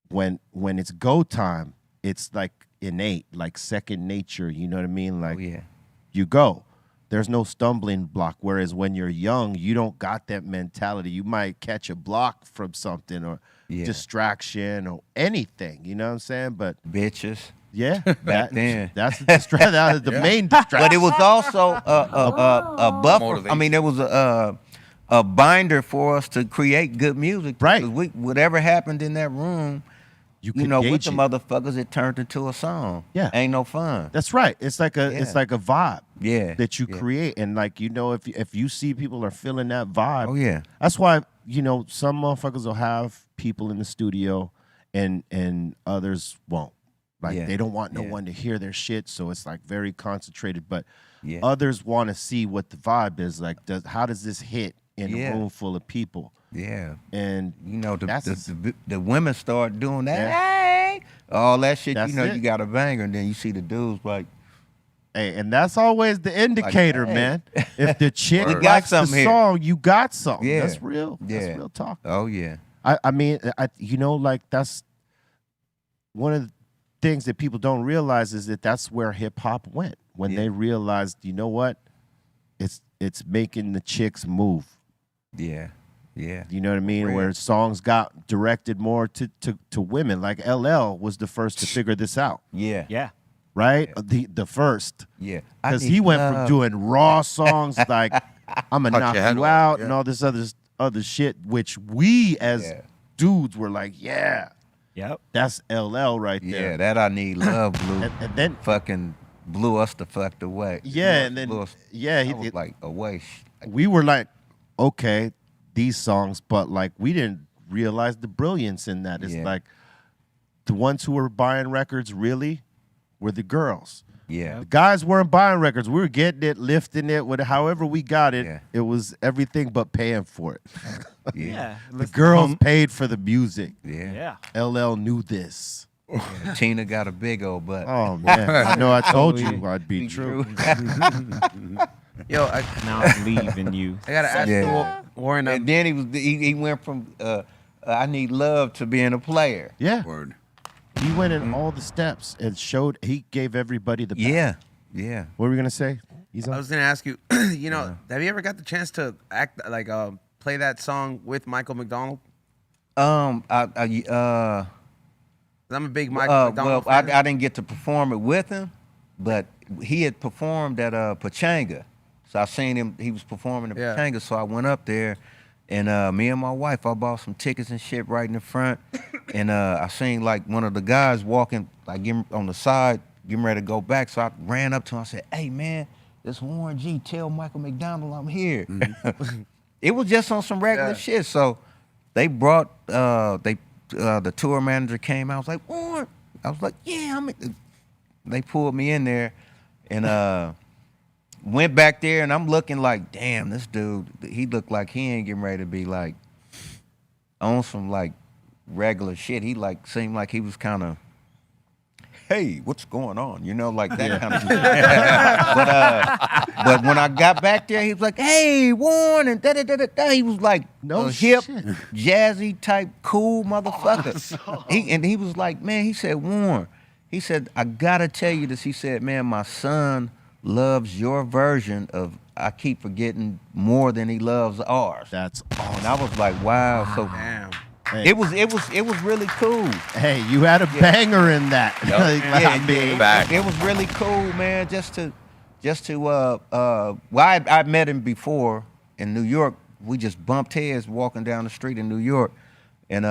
when it's go time, it's like innate, like second nature. You know what I mean? Like Oh yeah. you go. There's no stumbling block. Whereas when you're young, you don't got that mentality. You might catch a block from something or Yeah. distraction or anything. You know what I'm saying? But Bitches. yeah, then. that's the main distraction. But it was also a buffer. I Motivation. mean, there was a binder for us to create good music. Right. 'Cause whatever happened in that room, You you could know, with gauge the it. motherfuckers, it turned into a song. Yeah. Ain't no fun. That's right. It's like a Yeah. vibe Yeah. that you Yeah. create, and like you know, if you see people are feeling that vibe, Oh yeah. that's why you know some motherfuckers will have people in the studio, and others won't. Like Yeah. they don't want no Yeah. one to hear their shit, so it's like very concentrated. But Yeah. others want to see what the vibe is like. How does this hit in Yeah. a room full of people? Yeah. And You know, That's the women start doing that. Yeah. Hey, all that shit. That's you know, it. you got a banger, and then you see the dudes like, hey, and that's always the indicator, hey. man. If the chick We got likes the something here. song, you got something. Yeah. That's real. That's Yeah. real talk. oh yeah, I mean, you know, like that's one of the things that people don't realize is that that's where hip hop went when they realized, you know what, it's making the chicks move. yeah, yeah. You know what I mean? Real. Where songs got directed more to women. Like LL was the first to figure this out, Yeah. Yeah. right? The first. Yeah. Because he went from doing raw songs like I'm gonna Cut knock your head you off, out yeah. and all this other shit, which we as Yeah. dudes were like, yeah, Yep. that's LL right Yeah, there. that I Need Love blew And then fucking blew us the fuck away. yeah, and then Blew us, yeah, I was like away. we were like, okay, these songs, but like we didn't realize the brilliance in that. It's Yeah. like the ones who were buying records really were the girls. Yeah. The guys weren't buying records. We were getting it, lifting it, however we got it. Yeah. It was everything but paying for it. Yeah. The girls paid for the music. Yeah. Yeah. LL knew this. Tina got a big old butt. Oh man, I know. I told you I'd be true. Yo, Now I believe in you. I gotta ask Yeah. you, Warren. And then he went from I Need Love to being a player. Yeah, Word. he went in all the steps and showed. He gave everybody the. Yeah. Yeah. What were we gonna say? He's I on. was gonna ask you. You know, have you ever got the chance to act like play that song with Michael McDonald? I 'Cause I'm a big Michael McDonald well, fan. I didn't get to perform it with him, but he had performed at Pachanga. So I seen him, he was performing at Yeah. Pachanga, so I went up there, and me and my wife, I bought some tickets and shit right in the front, and I seen like one of the guys walking, like on the side, getting ready to go back, so I ran up to him, I said, hey man, this Warren G, tell Michael McDonald I'm here. It was just on some regular shit, so they brought, the tour manager came out, I was like, Warren, I was like, yeah, they pulled me in there, and went back there, and I'm looking like, damn, this dude, he looked like he ain't getting ready to be like on some like regular shit. He like seemed like he was kind of hey, what's going on? You know, like that kind of shit. But when I got back there, he was like, hey, Warren, and da-da-da-da-da. He was like No a hip, shit. jazzy type, cool motherfucker. He was like, man, he said, Warren, he said, I gotta tell you this. He said, man, my son loves your version of I Keep Forgetting more than he loves ours. That's And awesome. I was like, wow. So Damn. Hey. it was really cool. Hey, you had a banger in that. Like, Yeah, I mean, it was really cool, man. Well, I met him before in New York. We just bumped heads walking down the street in New York, and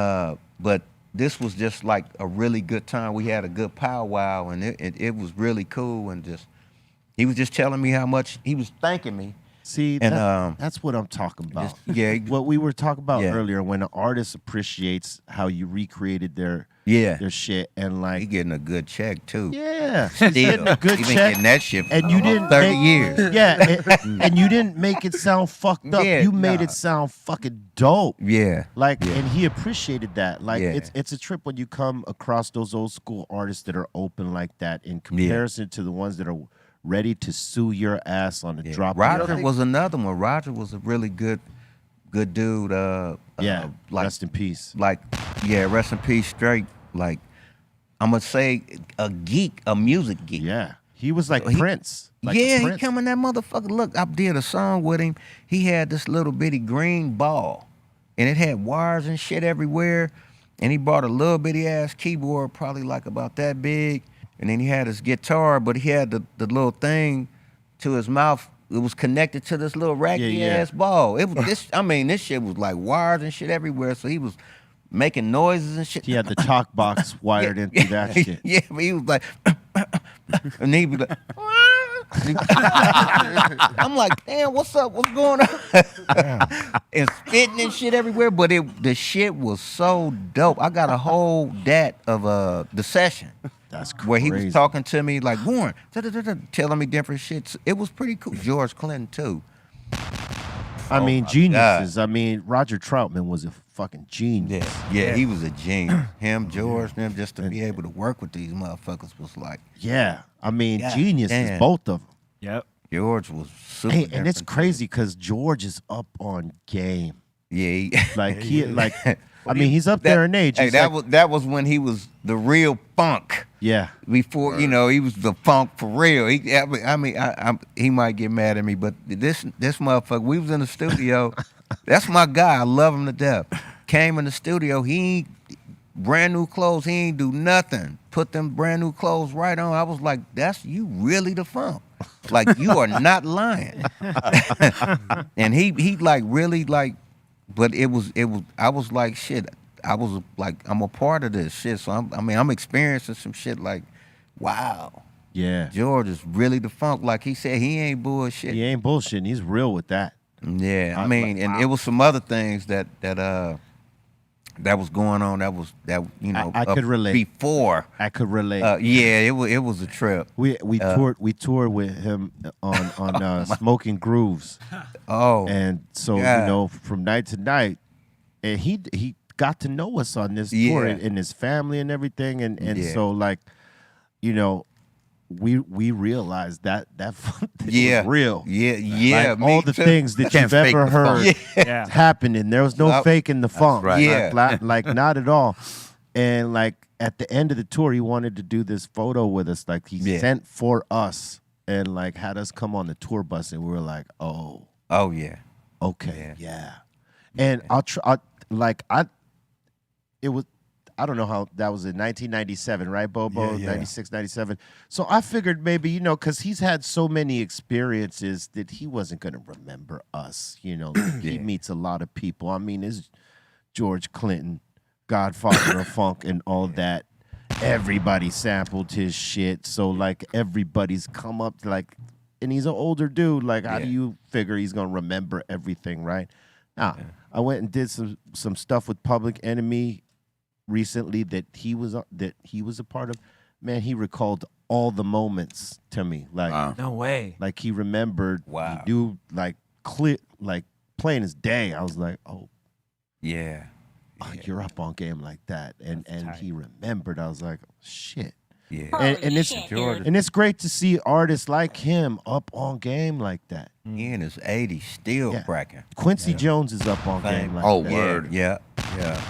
but this was just like a really good time. We had a good powwow, and it was really cool. And just he was just telling me how much he was thanking me. see, And, that's what I'm talking about. yeah, What we were talking about Yeah. earlier, when an artist appreciates how you recreated their shit, and he like, getting a good check too. yeah, Still, getting a good he been check, getting that shit for and you almost didn't 30 make- years. yeah, and you didn't make it sound fucked up. Yeah, You made nah. it sound fucking dope. Yeah, Like, yeah. and he appreciated that. Like, Yeah. it's a trip when you come across those old school artists that are open like that in comparison to the ones that are ready to sue your ass on the Yeah. drop. of Roger your- was another one. Roger was a really good dude. yeah, like rest in peace. rest in peace. Straight, like I'm gonna say a geek, a music geek. Yeah, he was like He- Prince. Like a yeah, he Prince. come in that motherfucker. Look, I did a song with him. He had this little bitty green ball, and it had wires and shit everywhere. And he brought a little bitty ass keyboard, probably like about that big. And then he had his guitar, but he had the little thing to his mouth. It was connected to this little raggedy Yeah, yeah. ass ball. It was this. I mean, this shit was like wires and shit everywhere. So he was making noises and shit. He had the talk box wired into that shit. Yeah, but he was like, and he'd be like, I'm like, damn, what's up? What's going on? And spitting and shit everywhere. But the shit was so dope. I got a whole dat of the session. That's Where he crazy. was talking to me like Warren, telling me different shit. It was pretty cool. George Clinton too. I mean, my geniuses. I mean, Roger Troutman was a fucking genius. Yeah, he was a genius. Him, George, them, just to be able to work with these motherfuckers was like, Yeah, I mean, God geniuses, damn. both of them. Yep. George was super. Hey, and it's different. crazy because George is up on game. Yeah, he, Like he, like, I mean, he's up there in age. Hey, He's that like- was when he was the real funk. yeah. Before he was the funk for real. He might get mad at me, but this motherfucker. We was in the studio. That's my guy. I love him to death. Came in the studio. He ain't brand new clothes. He ain't do nothing. Put them brand new clothes right on. I was like, that's you really the funk. Like you are not lying. And he like really like, but it was I was like shit. I was like I'm a part of this shit. So I'm experiencing some shit like, wow. Yeah. George is really the funk. Like he said, he ain't bullshit. He ain't bullshitting. He's real with that. Yeah, I mean, and it was some other things that was going on. I could relate. Before. I could relate. Yeah, it was a trip. we toured with him on Smoking Grooves, Oh, and so Yeah. from night to night, and he got to know us on this tour Yeah. and his family and everything, and Yeah. so like, we realized that fun thing yeah, was real. yeah. Like, me all the too. things that Can't you've fake ever the heard funk. Yeah. happening. There was no Nope. faking the funk. right. Yeah. Like not at all. And like at the end of the tour, he wanted to do this photo with us. Like he Yeah. sent for us and like had us come on the tour bus, and we were like, oh, Oh yeah. okay, yeah. And it was. I don't know how that was in 1997, right, Bobo? Yeah. 96, 97. So I figured maybe, because he's had so many experiences that he wasn't going to remember us. He meets a lot of people. I mean, it's George Clinton, Godfather of Funk, and all that. Everybody sampled his shit. So, like, everybody's come up, like, and he's an older dude. Like, how do you figure he's going to remember everything, right? Now, I went and did some stuff with Public Enemy recently that he was a part of. Man, he recalled all the moments to me. Like, Wow. No way. like he remembered. Wow. He knew like clear, like plain as day. I was like, oh, Yeah. you're up on game like that, and he remembered. I was like, shit. Yeah. And it's Jordan. and it's great to see artists like him up on game like that. He in his 80s still Yeah. cracking. Quincy Jones is up on Same. game like Oh, that. word. Yeah. Yeah.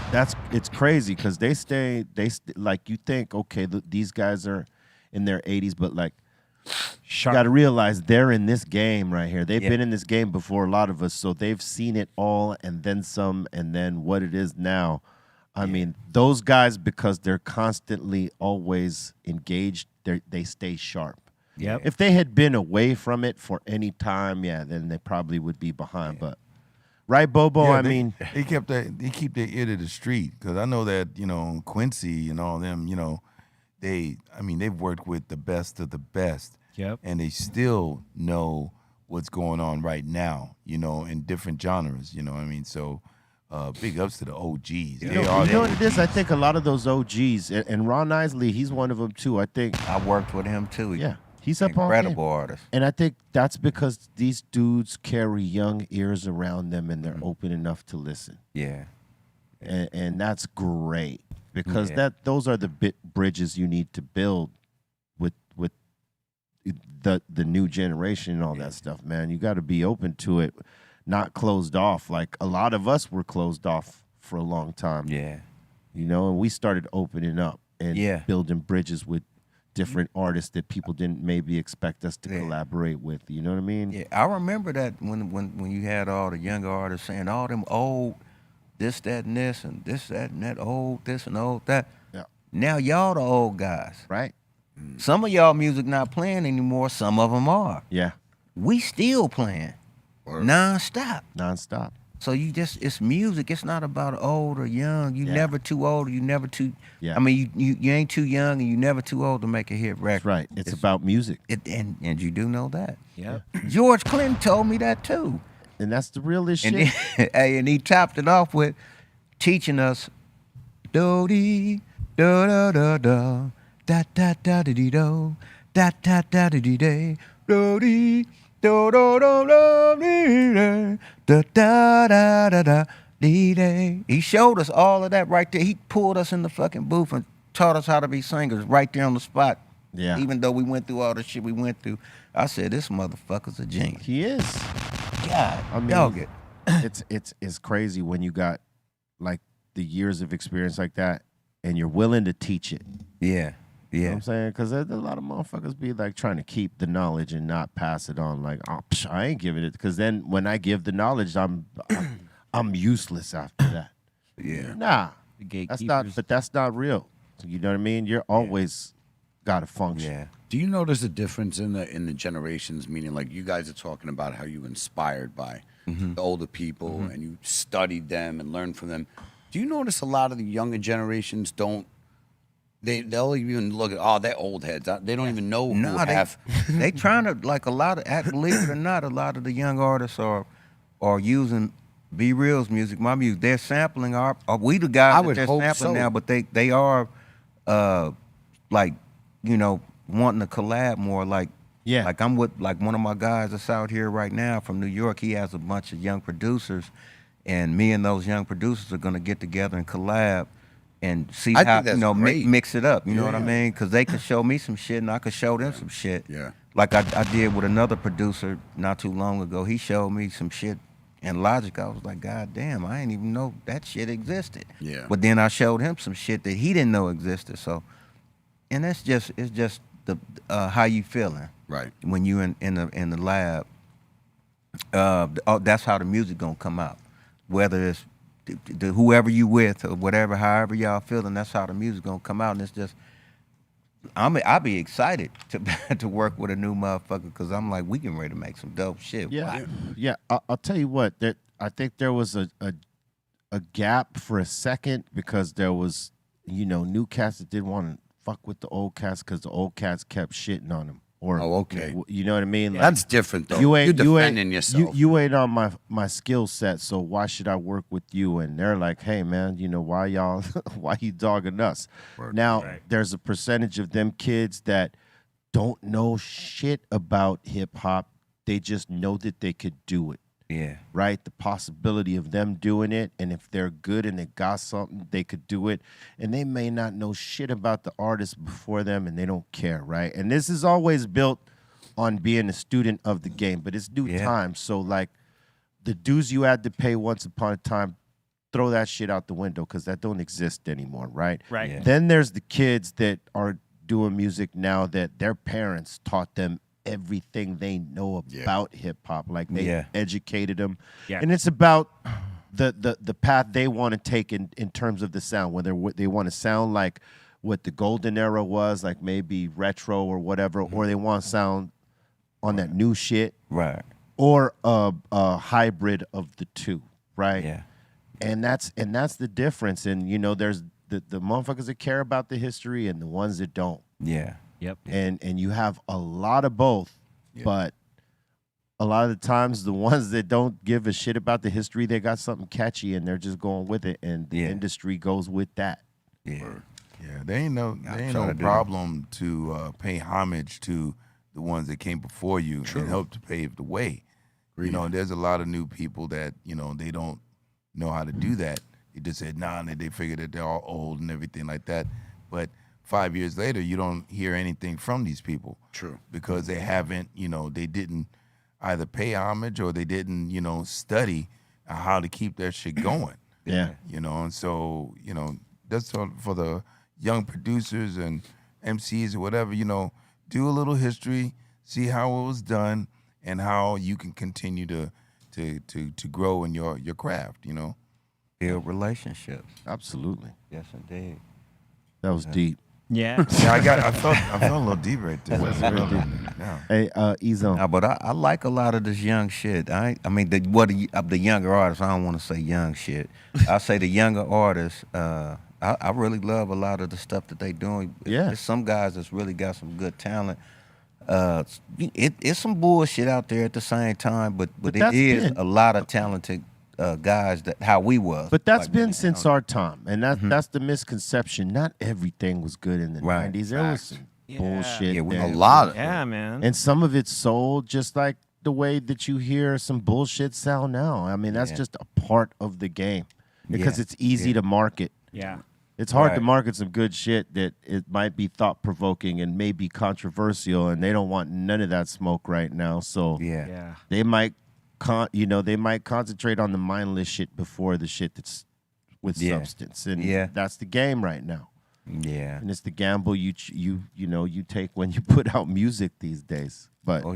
It's crazy because like you think, okay, these guys are in their 80s, but like you got to realize they're in this game right here. They've been in this game before a lot of us, so they've seen it all and then some, and then what it is now. I mean, those guys, because they're constantly always engaged, they stay sharp. Yep. If they had been away from it for any time, then they probably would be behind. But right, Bobo? Yeah, I they- mean, they keep their ear to the street because I know that Quincy and all them, they've worked with the best of the best. Yep. And they still know what's going on right now, in different genres. You know what I mean? So big ups to the OGs. you know what it is? I think a lot of those OGs, and Ron Isley, he's one of them too. I think, I worked with him too. he's up on Incredible game. artist. And I think that's because these dudes carry young ears around them and they're open enough to listen. Yeah. And that's great because Yeah. those are the bridges you need to build with the new generation and all that stuff, man. You got to be open to it, not closed off. Like a lot of us were closed off for a long time. Yeah. And we started opening up and building bridges with different artists that people didn't maybe expect us to collaborate with. You know what I mean? Yeah, I remember that when you had all the younger artists saying all them old this, that, and this, and this, that, and that, old this and old that. Yeah. Now y'all the old guys. Right? Some of y'all music not playing anymore. Some of them are. Yeah. We still playing non-stop. Nonstop. So it's music. It's not about old or young. You never too old. You never too. Yeah. I mean, you ain't too young and you never too old to make a hit record. That's right. It's about music. And you do know that. Yep. George Clinton told me that too. And that's the realest And shit. and he topped it off with teaching us do dee da da da da da da da dee do da da da dee day do dee do do do do dee da da da da da dee day. He showed us all of that right there. He pulled us in the fucking booth and taught us how to be singers right there on the spot. Yeah. Even though we went through all the shit we went through, I said this motherfucker's a genius. He is. God, I mean, dog it. it's crazy when you got like the years of experience like that and you're willing to teach it. Yeah, You know yeah. what I'm saying? Because a lot of motherfuckers be like trying to keep the knowledge and not pass it on. Like, oh, I ain't giving it. Because then when I give the knowledge, I'm useless after that. Yeah. Nah, The that's not real. You know what I mean? You're always got to function. Yeah. Do you notice a difference in the generations? Meaning, like you guys are talking about how you inspired by the older people and you studied them and learned from them. Do you notice a lot of the younger generations don't? They'll even look at they're old heads. They don't even know who No, have. they trying to like a lot of believe it or not, a lot of the young artists are using Be Real's music, my music. They're sampling we the guys I that would they're hope sampling so. now, but they are like wanting to collab more. Like I'm with like one of my guys that's out here right now from New York. He has a bunch of young producers, and me and those young producers are gonna get together and collab. And see I how think that's great. mix it up, you know what I Yeah. mean? Because they could show me some shit and I could show them some shit. Yeah. Like I did with another producer not too long ago. He showed me some shit in Logic. I was like, God damn, I didn't even know that shit existed. Yeah. But then I showed him some shit that he didn't know existed. So, and it's just the how you feeling Right. when you in the lab. That's how the music gonna come out, whether it's whoever you with or whatever, however y'all feeling, that's how the music gonna come out. And it's just, I'll be excited to work with a new motherfucker because I'm like, we getting ready to make some dope shit. Yeah. Yeah. I'll tell you what, I think there was a gap for a second because there was, new cats that didn't want to fuck with the old cats because the old cats kept shitting on them. Or, okay. You know what I mean? Like, That's different though. you're defending yourself. You ain't on my skill set, so why should I work with you? And they're like, hey man, why y'all why you dogging us? Now there's a percentage of them kids that don't know shit about hip hop. They just know that they could do it. Yeah. right? The possibility of them doing it, and if they're good and they got something, they could do it. And they may not know shit about the artist before them, and they don't care, right? And this is always built on being a student of the game, but it's new time. So, like, the dues you had to pay once upon a time, throw that shit out the window because that don't exist anymore, right? Right. Yeah. Then there's the kids that are doing music now that their parents taught them everything they know about hip hop. Like they educated them. Yeah. And it's about the path they want to take in terms of the sound, whether they want to sound like what the golden era was, like maybe retro or whatever, or they want to sound on that new shit. Right. Or a hybrid of the two, right? Yeah. And that's the difference. And you know, there's the motherfuckers that care about the history and the ones that don't. Yeah. Yep. And you have a lot of both, but a lot of the times the ones that don't give a shit about the history, they got something catchy and they're just going with it, and the industry goes with that. Yeah. Yeah, there ain't no problem to pay homage to the ones that came before you and help to pave the way. You know, there's a lot of new people that, you know, they don't know how to do that. They just said, nah, and they figure that they're all old and everything like that. But 5 years later, you don't hear anything from these people. True. Because they haven't, you know, they didn't either pay homage or they didn't, you know, study how to keep their shit going. Yeah. You know, and so, you know, that's for the young producers and MCs or whatever, you know, do a little history, see how it was done, and how you can continue to grow in your craft, you know. Build relationships. Absolutely. Yes, indeed. That was deep. Yeah. Yeah, I felt a little deep right there. Yeah. Hey, Ezo. Nah, but I like a lot of this young shit. I mean, the younger artists. I don't want to say young shit. I say the younger artists. I really love a lot of the stuff that they doing. Yeah. There's some guys that's really got some good talent. It's some bullshit out there at the same time, but it is a lot of talented guys that how we was. But that's been since our time, and that's the misconception. Not everything was good in the 90s. There was some bullshit. Yeah, there. A lot of Yeah, man. And some of it's sold just like the way that you hear some bullshit sound now. I mean, that's just a part of the game because it's easy to market. Yeah. It's hard to market some good shit that it might be thought-provoking and may be controversial, and they don't want none of that smoke right now. So Yeah. they might, they might concentrate on the mindless shit before the shit that's with substance, and that's the game right now. Yeah. And it's the gamble you take when you put out music these days. But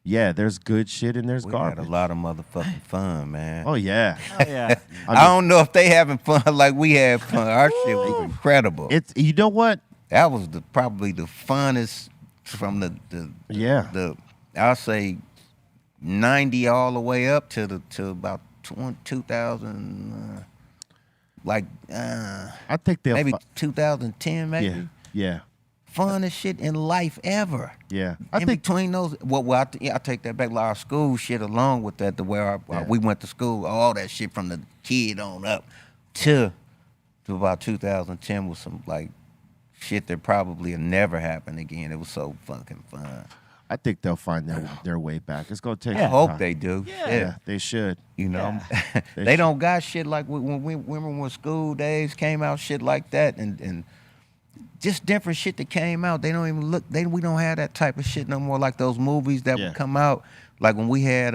yeah, there's good shit and there's garbage. Had a lot of motherfucking fun, man. Oh yeah. Oh, yeah. I don't know if they having fun like we had fun. Our shit was incredible. It's you know what? That was probably the funnest from the I'll say 90 all the way up to about 2000 I think they'll maybe 2010 maybe. Yeah. Funnest shit in life ever. Yeah. In between those, I take that back. Like our school shit along with that, the way we went to school, all that shit from the kid on up to about 2010 was some like shit that probably will never happen again. It was so fucking fun. I think they'll find their way back. It's gonna take. I hope they do. Yeah, they should. You know, they don't got shit like when school days came out, shit like that, and just different shit that came out. They don't even look. We don't have that type of shit no more. Like those movies that would come out, like when we had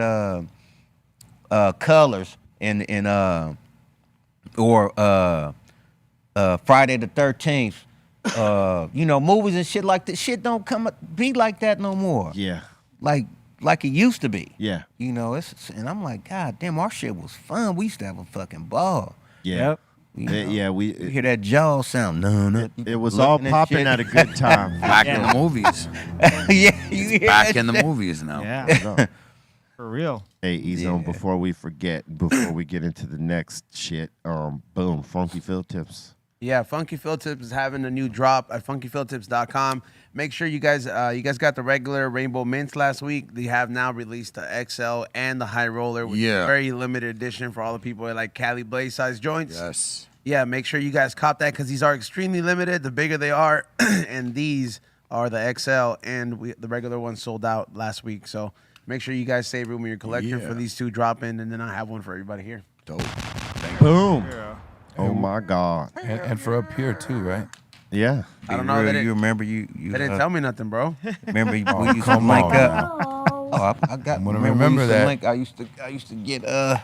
Colors and Friday the 13th. Movies and shit like that. Shit don't be like that no more. Yeah. Like it used to be. Yeah. You know, and I'm like, God damn, our shit was fun. We used to have a fucking ball. Yeah. You know? We you hear that jaw sound. It was all popping at a good time. Back in the movies. Yeah, you hear Back that in the shit? movies now. Yeah. For real. Hey, Ezo, before we forget, before we get into the next shit, boom, Funky Phil Tips. Yeah, Funky Phil Tips is having a new drop at funkyphiltips.com. Make sure you guys got the regular Rainbow Mints last week. They have now released the XL and the High Roller, which is a very limited edition for all the people that like Cali Blaze size joints. Yes. Yeah, make sure you guys cop that because these are extremely limited. The bigger they are, and these are the XL, and the regular one sold out last week. So Make sure you guys save room in your collector Yeah. for these two drop in, and then I have one for everybody here. Dope. Boom. Oh my God. And for up here too, right? Yeah. I don't know. They You didn't, remember you they didn't tell me nothing, bro. remember we Oh, used to come link on up. now. Oh, I got. I'm gonna we remember used to that. link- I used to get the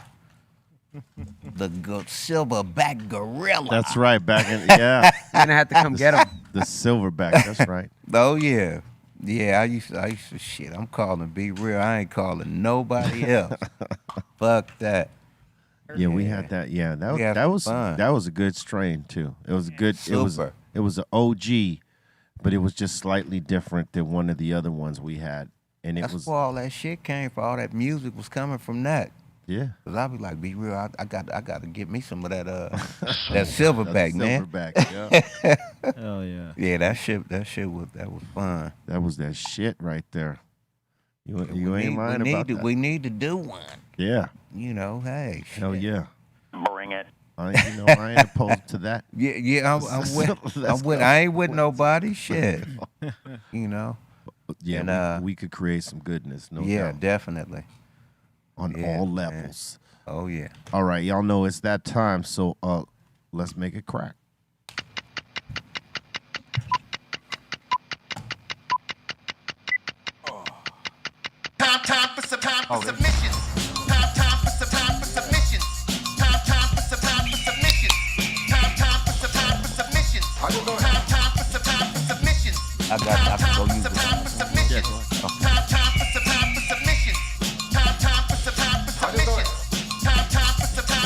silverback gorilla. That's right. Back in, yeah. You're gonna have to come get them. The silverback. That's right. Oh yeah. Yeah, I used to shit. I'm calling Be Real. I ain't calling nobody else. Fuck that. Yeah, we had that. Yeah, We had that was fun. that was a good strain too. It was a good. Super. It was an OG, but it was just slightly different than one of the other ones we had, and it That's was where all that shit came from. All that music was coming from that. yeah. Cause I be like, Be Real. I got to get me some of that that silverback, man. Silverback. Yeah. Hell yeah. Yeah, that shit was fun. That was that shit right there. You we ain't need, lying we about need that. To, we need to do one. Yeah. You know, hey. Hell shit. yeah. Bring it. I ain't opposed to that. Yeah, I'm with. Let's go. I ain't with nobody. Shit. You know. Yeah, And, we could create some goodness. No Yeah, doubt. definitely. On Yeah, all man. levels. Oh yeah. All right, y'all know it's that time, so let's make it crack. Time for submissions. Time for submissions. Time for submissions. Time for submissions. Time for submissions. I can go use it. Time for submissions. Time for submissions. Time for submissions. Time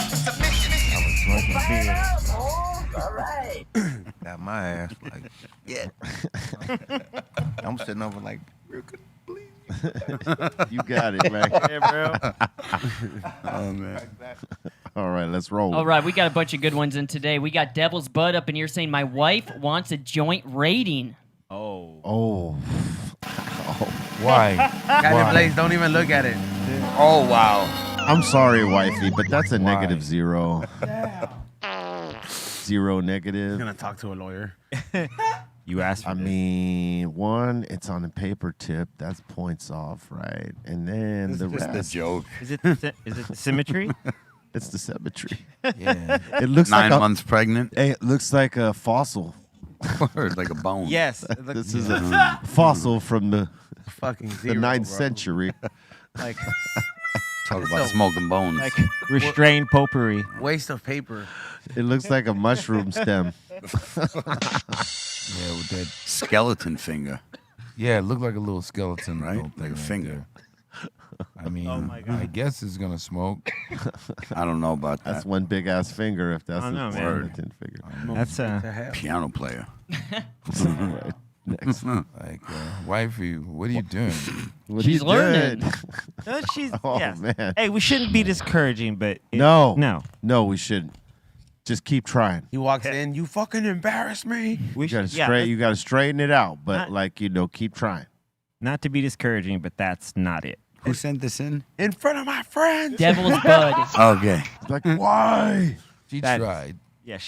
for submissions. I was drinking beer. Got my ass like, yeah. I'm sitting over like, real good. You got it, man. Oh man. All right, let's roll. All right, we got a bunch of good ones in today. We got Devil's Bud up in here saying, my wife wants a joint rating. Oh. Why? Captain Blaze, don't even look at it. Oh wow. I'm sorry, wifey, but that's a Why? negative 0. 0 I'm negative. gonna talk to a lawyer. You asked for I this. mean, one, it's on a paper tip. That's points off, right? And then the Just a rest, joke. Is it the symmetry? it's the symmetry. Yeah. It looks 9 like months pregnant. Hey, it looks like a fossil. Or like a bone. Yes. This is a fossil from the Fucking the zero, 9th bro. century. like Talk about smoking bones. like restrained potpourri. Waste of paper. It looks like a mushroom stem. Yeah, with that. Skeleton finger. Yeah, it looked like a little skeleton, Right? little Like a thing finger. there. I mean, my God. I guess it's gonna smoke. I don't know about that. That's one big ass finger if that's I a know, man. skeleton figure. That's To hell. Piano player. Right. Next. Like, wifey, what are you doing? What She's he learning. did. she's Oh, yeah. man. Hey, we shouldn't be discouraging, but No. no. We shouldn't. Just keep trying. He walks in. You fucking embarrass me. We You gotta should, yeah, straight. You gotta straighten it out. But Not- keep trying. not to be discouraging, but that's not it. Who sent this in? In front of my friends. Devil's Bud. Okay. Like why? She That- tried. Yeah,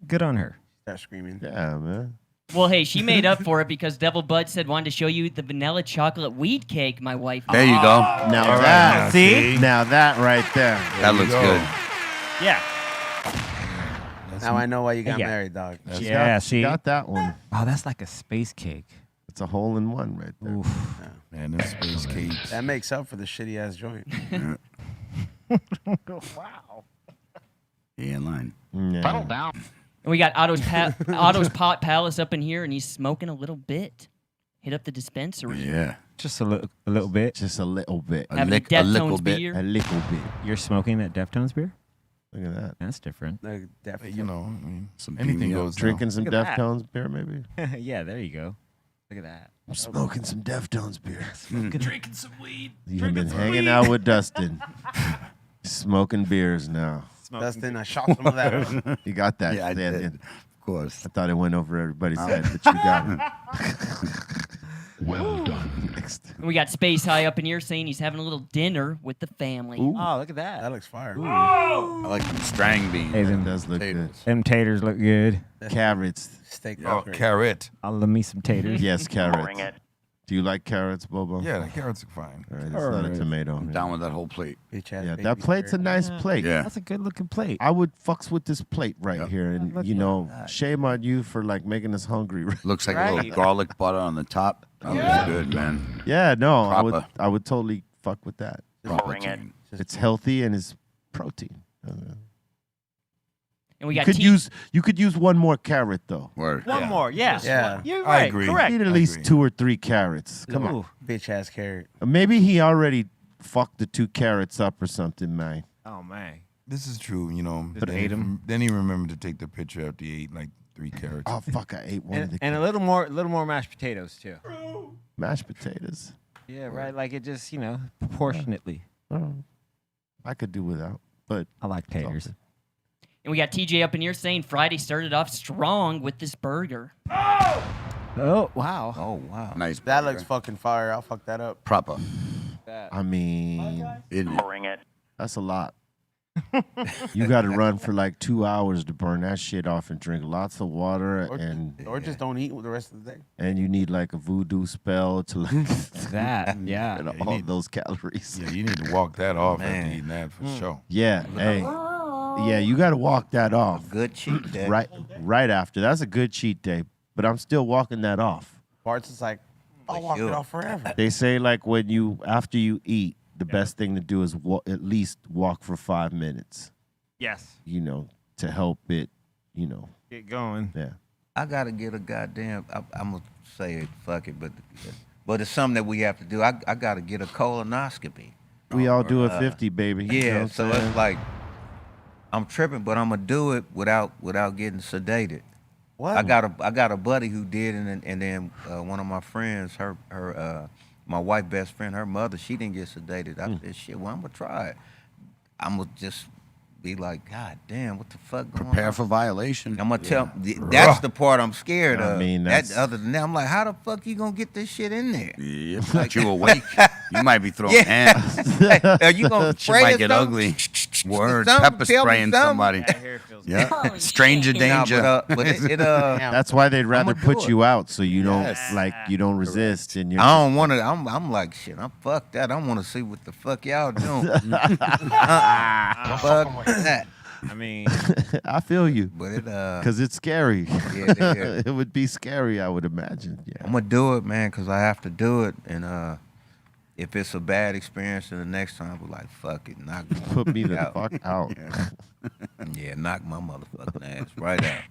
good on her. Start screaming. Yeah, man. Well, hey, she made up for it because Devil Bud said wanted to show you the vanilla chocolate wheat cake my wife There you go. Now All right, that. now, See? Now that right there. That you looks go. good. Yeah. Now I know why you got Yeah. married, dog. That's Yeah, She see? got that one. Oh, that's like a space cake. It's a hole in one right there. Oof. Man, them space cakes. That makes up for the shitty ass joint. Yeah, in line. Yeah. And we got Otto's Pot Palace up in here, and he's smoking a little bit. Hit up the dispensary. Yeah. Just a little bit. Just a little bit. A Having lick- a little Deftones bit. beer. A little bit. You're smoking that Deftones beer? Look at that. That's different. Like, definitely. You know, I mean, Some anything PBR. goes. now. Drinking some Look at that. Deftones beer, maybe? Yeah, there you go. Look at that. I'm smoking some Deftones beer. Drinking some weed. You have been hanging out with Dustin. Smoking beers now. Dustin, I shot some of that. You got that. Yeah, I Stan. did. Of course. I thought it went over everybody's head, but you got it. Well done. Next. And we got Space High up in here saying he's having a little dinner with the family. Oh, look at That that. looks fire. I like them strang beans. Hey, That them, does look good. Potatoes. them taters look good. Carrots. Steak. Oh, great. carrot. I'll love me some taters. Yes, Bring carrots. it. Do you like carrots, Bobo? Yeah, the carrots are fine. All right, it's not a tomato. I'm down with that whole plate. Yeah, that plate's a nice plate. Yeah. That's a good looking plate. I would fucks with this plate right here, and you know, shame on you for like making us hungry. Looks like a little garlic butter on the top. That was good, man. Yeah, no, Proper. I would totally fuck with that. Proper chicken. It's healthy and it's protein. And we You got could use one more carrot though. Word. One more, yeah. Yeah. You're I right. agree. Correct. Need at I least agree. 2 or 3 carrots. Come on. Bitch ass carrot. Maybe he already fucked the 2 carrots up or something, man. Oh man. This is true, you know. Just ate 'em. Then he remembered to take the picture after he ate like 3 carrots. Oh fuck! I ate one of the And a little more mashed potatoes too. mashed potatoes. Yeah, right. Like it just, proportionately. Oh, I could do without, but I like taters. And we got TJ up in here saying Friday started off strong with this burger. Oh wow. Oh wow. Nice. That burger. looks fucking fire. I'll fuck that up. proper. I mean, Isn't it? that's a lot. You got to run for like 2 hours to burn that shit off and drink lots of water Or just don't eat the rest of the day. and you need like a voodoo spell to like That, yeah. and all those calories. Yeah, you need to walk that off Man. after eating that for sure. Yeah, hey, yeah, you got to walk that off Good cheat day. right after. That's a good cheat day, but I'm still walking that off. Bart's is like, I'll walk it sure. off forever. They say like after you eat, the best thing to do is at least walk for 5 minutes. Yes. You know, to help it. You know, Get going. yeah. I gotta get a goddamn. I'm gonna say it. Fuck it, but it's something that we have to do. I gotta get a colonoscopy. We all do a 50, baby. You know Yeah, what so I'm saying? it's like I'm tripping, but I'm gonna do it without getting sedated. What? I got a buddy who did, and then one of my friends, my wife's best friend, her mother, she didn't get sedated. I said, shit, well, I'm gonna try it. I'm gonna just be like, God damn, what the fuck going Prepare on? for violation. I'm gonna tell. That's the part I'm scared I of. mean, that, that's- other than that, I'm like, how the fuck you gonna get this shit in there? Yeah, but you awake. You might be throwing Yeah. hands. Are you gonna Shit spray might or get something? ugly. Word. Something, Pepper tell me spraying something. somebody. Yeah. Holy Stranger shit. Nah, danger. but it That's why they'd rather I'ma do put it. you out so you don't Yes. you don't resist and you're I don't want to. I'm like shit. I'm fuck that. I want to see what the fuck y'all doing. Fuck that. I mean, I feel you But it because it's scary. yeah, yeah. It would be scary, I would imagine. Yeah. I'm gonna do it, man, because I have to do it. And if it's a bad experience, then the next time I'll be like, fuck it, knock me Put me the out. fuck out. Yeah, knock my motherfucking ass right out.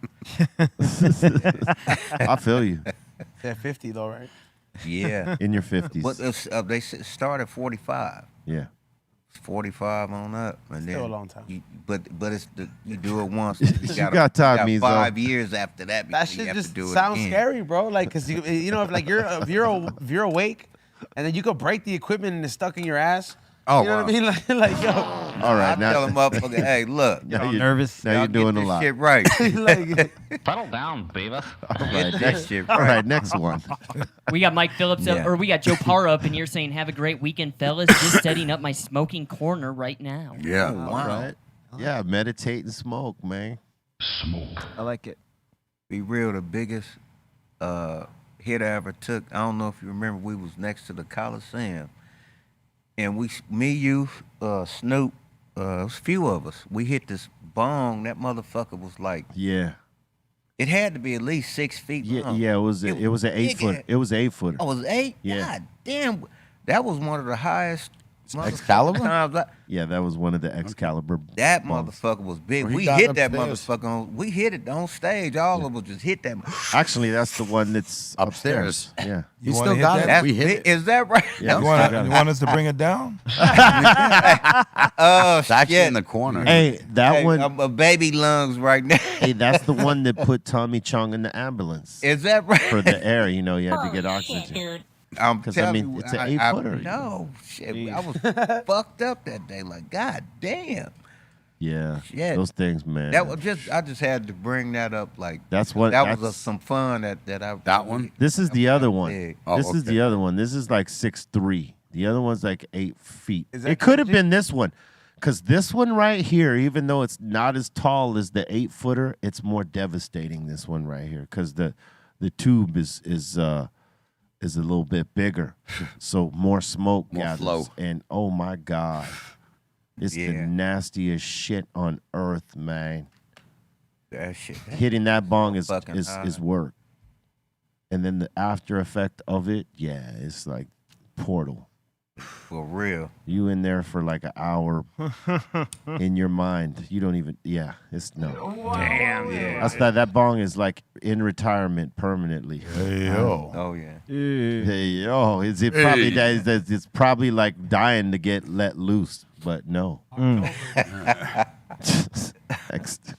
I feel you. They're 50 though, right? Yeah. In your 50s. But they start at 45. Yeah. 45 on up, and Still then a long time. but you do it once. You got time, Mizo. 5 years after that. That before you shit have just to do sounds it again. scary, bro. Like, cause you know, if you're awake, and then you go break the equipment and it's stuck in your ass. Oh, you know what I wow. mean? Like yo, All right. I tell them, motherfucker, hey, look, now all you're nervous. Now y'all you're get doing a this lot. shit right. like Settle down, Beavis. All Get right. that Next, shit all right. right. Next one. We got Mike Phillips up, Yeah. or we got Joe Parra up in here saying, "Have a great weekend, fellas. Just setting up my smoking corner right now." Yeah. All right. Yeah. Meditate and smoke, man. I like it. Be real, the biggest hit I ever took. I don't know if you remember. We was next to the Coliseum, and you, Snoop, it was a few of us. We hit this bong. That motherfucker was like, Yeah. it had to be at least 6 feet Yeah. long. Yeah. It was an big 8 foot. ass. It was an 8 footer. Oh, it was 8? Yeah. God damn. That was one of the highest Excalibur? times Yeah. That was one of the Excalibur. That bongs. motherfucker was big. Well, he We got hit that upstairs. motherfucker on. We hit it on stage. All of us just hit that. Actually, that's the one that's Upstairs. Yeah. You wanna still hit got that? it. That's We hit big. it. Is that right? Yeah. You want us to bring it down? Oh It's actually shit. in the corner. Hey, that Hey, one. I'm a baby lungs right now. Hey, that's the one that put Tommy Chong in the ambulance Is that right? for the air. You know, you had to get Holy shit, oxygen. dude. I'm 'Cause, I telling mean, you, it's an 8-footer. No shit. I was fucked up that day. Like, god damn. Yeah, Shit. those things, man. That was just. I just had to bring that up. Like, That's what. that that's, was some fun that I. That one? This is the other one. big. Oh, This is okay. the other one. This is like 6'3". The other one's like 8 feet. Is that It could have legit? been this one, because this one right here, even though it's not as tall as the 8-footer, it's more devastating. This one right here, because the tube is is a little bit bigger, so more smoke More gathers. flow. And oh my God, it's the Yeah. nastiest shit on earth, man. That shit. Hitting that bong is fucking hot. work. And then the after effect of it, yeah, it's like Portal. For real. You in there for like an hour in your mind. You don't even, it's no. Damn. Yeah. That bong is like in retirement permanently. Hey, yo. Oh yeah. Hey, yo, it's probably like dying to get let loose, but no. Next.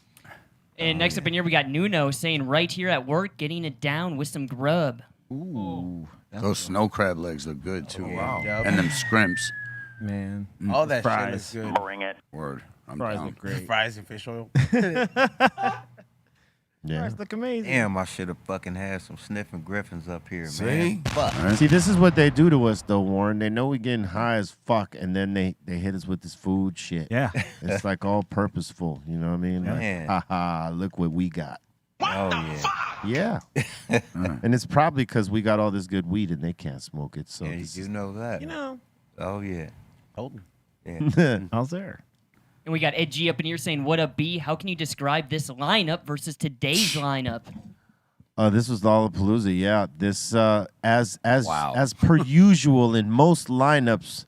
And next up in here, we got Nuno saying right here at work, getting it down with some grub. Ooh. Those snow crab legs look good too. wow. Yep. And them scrimps. Man. All that Fries. shit looks Bring it. Word. I'm Fries down. look great. good. Fries and fish oil. Yeah. Fries look amazing. Damn, I should have fucking had some sniffing griffins up here, See? man. Fuck. Right? See, this is what they do to us, though, Warren. They know we getting high as fuck, and then they hit us with this food shit. Yeah. It's like all purposeful. You know what I mean? Like, Man. haha, look what we got. Oh yeah. Yeah. And it's probably because we got all this good weed and they can't smoke it. So Yeah, this you is- know that. You know. Oh yeah. Holden. Yeah. How's there? And we got Ed G up in here saying, what up, B? How can you describe this lineup versus today's lineup? This was Lollapalooza, yeah. This as Wow. per usual in most lineups,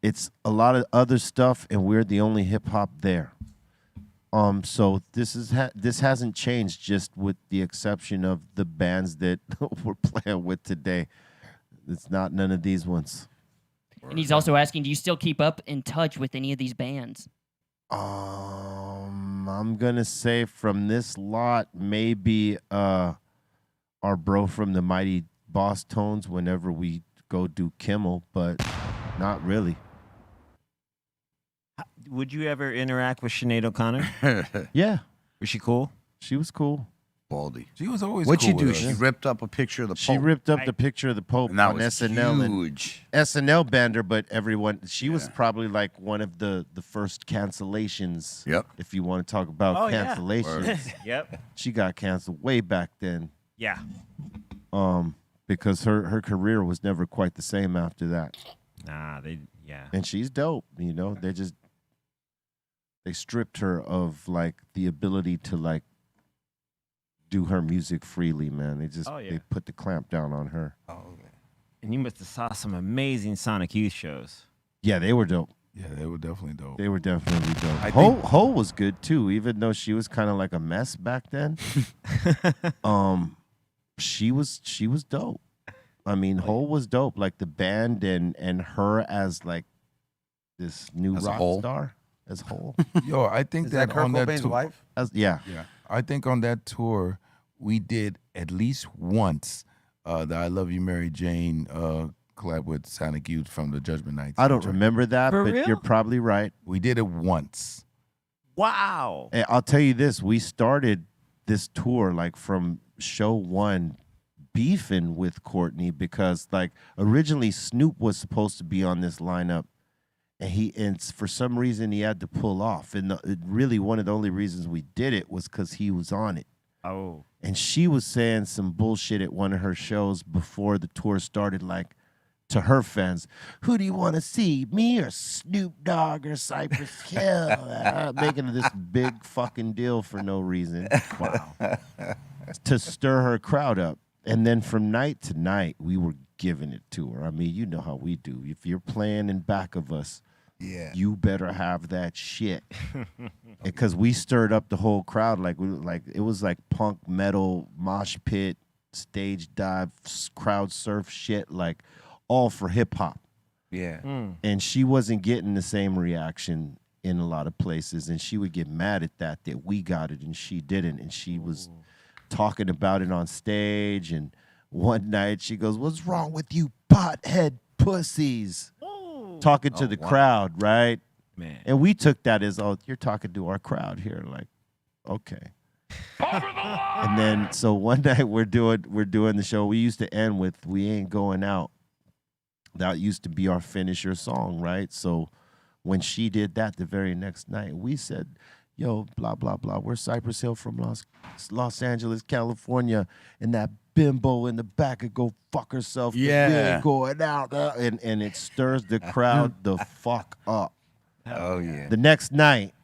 it's a lot of other stuff, and we're the only hip hop there. So this hasn't changed, just with the exception of the bands that we're playing with today. It's not none of these ones. And he's also asking, do you still keep up in touch with any of these bands? I'm gonna say from this lot, maybe our bro from the Mighty Boss Tones whenever we go do Kimmel, but not really. Would you ever interact with Sinead O'Connor? Yeah, Was she cool? she was cool. Baldy. She was always What'd cool she do? with She us. ripped up a picture of the She Pope. ripped up the picture of the Pope and that on was SNL and huge. SNL banner, but everyone, she was probably like one of the first cancellations. Yep. If you want to talk about Oh, yeah. cancellations, Yep. she got canceled way back then. Yeah. Because her career was never quite the same after that. Nah, yeah. And she's dope, you know. They stripped her of like the ability to like do her music freely, man. They put the clamp down on her. Oh yeah. And you must have saw some amazing Sonic Youth shows. Yeah, they were dope. Yeah, they were definitely dope. They were definitely dope. I Ho think- Ho was good too, even though she was kind of like a mess back then. She was dope. I mean, Ho was dope. Like the band and her as like this new As a rock whole? star as whole. Yo, I think Is that Kurt on that Cobain's tour, wife? Yeah. Yeah, I think on that tour we did at least once the "I Love You, Mary Jane" collab with Sonic Youth from the Judgment Night. I don't soundtrack. remember that, For but real? you're probably right. We did it once. Wow. And I'll tell you this: we started this tour like from show one, beefing with Courtney because like originally Snoop was supposed to be on this lineup, and for some reason he had to pull off. And really, one of the only reasons we did it was because he was on it. Oh. And she was saying some bullshit at one of her shows before the tour started, like to her fans, who do you want to see, me or Snoop Dogg or Cypress Hill? Making this big fucking deal for no reason. Wow. To stir her crowd up. And then from night to night, we were giving it to her. I mean, you know how we do. If you're playing in back of us, Yeah. you better have that shit. Because we stirred up the whole crowd. It was like punk metal, mosh pit, stage dive, crowd surf shit, like all for hip hop. Yeah. And she wasn't getting the same reaction in a lot of places. And she would get mad at that we got it and she didn't. And she was talking about it on stage. And one night she goes, "What's wrong with you pothead pussies?" Talking to the crowd, right? Man. And we took that as, "Oh, you're talking to our crowd here." Like, okay. And then so one night we're doing the show. We used to end with "We Ain't Going Out." That used to be our finisher song, right? So when she did that the very next night, we said, "Yo, blah blah blah. We're Cypress Hill from Los Angeles, California, and that bimbo in the back and go fuck herself. 'Cause we Yeah. ain't going out. And it stirs the crowd the fuck up. Oh yeah. The next night,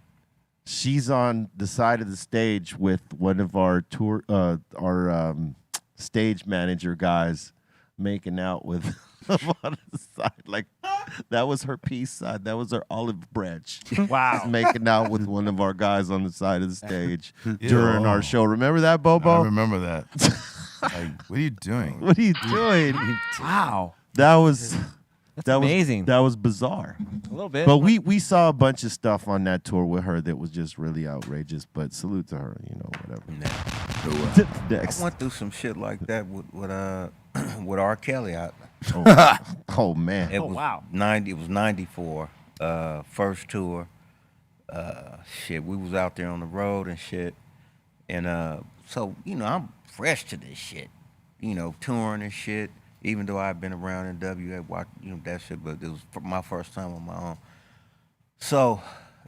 she's on the side of the stage with one of our stage manager guys making out with him on the side. Like, that was her peace side. That was her olive branch. Wow. She's making out with one of our guys on the side of the stage during our show. Remember that, Bobo? I remember that. Like, what are you doing? What are you doing? Wow. That was amazing. That was bizarre. A little bit. But we saw a bunch of stuff on that tour with her that was just really outrageous. But salute to her, whatever. Next. I went through some shit like that with with R. Kelly. Oh man. It was wow. 90. It was 94. First tour. Shit, we was out there on the road and shit, and so I'm fresh to this shit, touring and shit. Even though I've been around NWA, watching that shit, but it was my first time on my own. So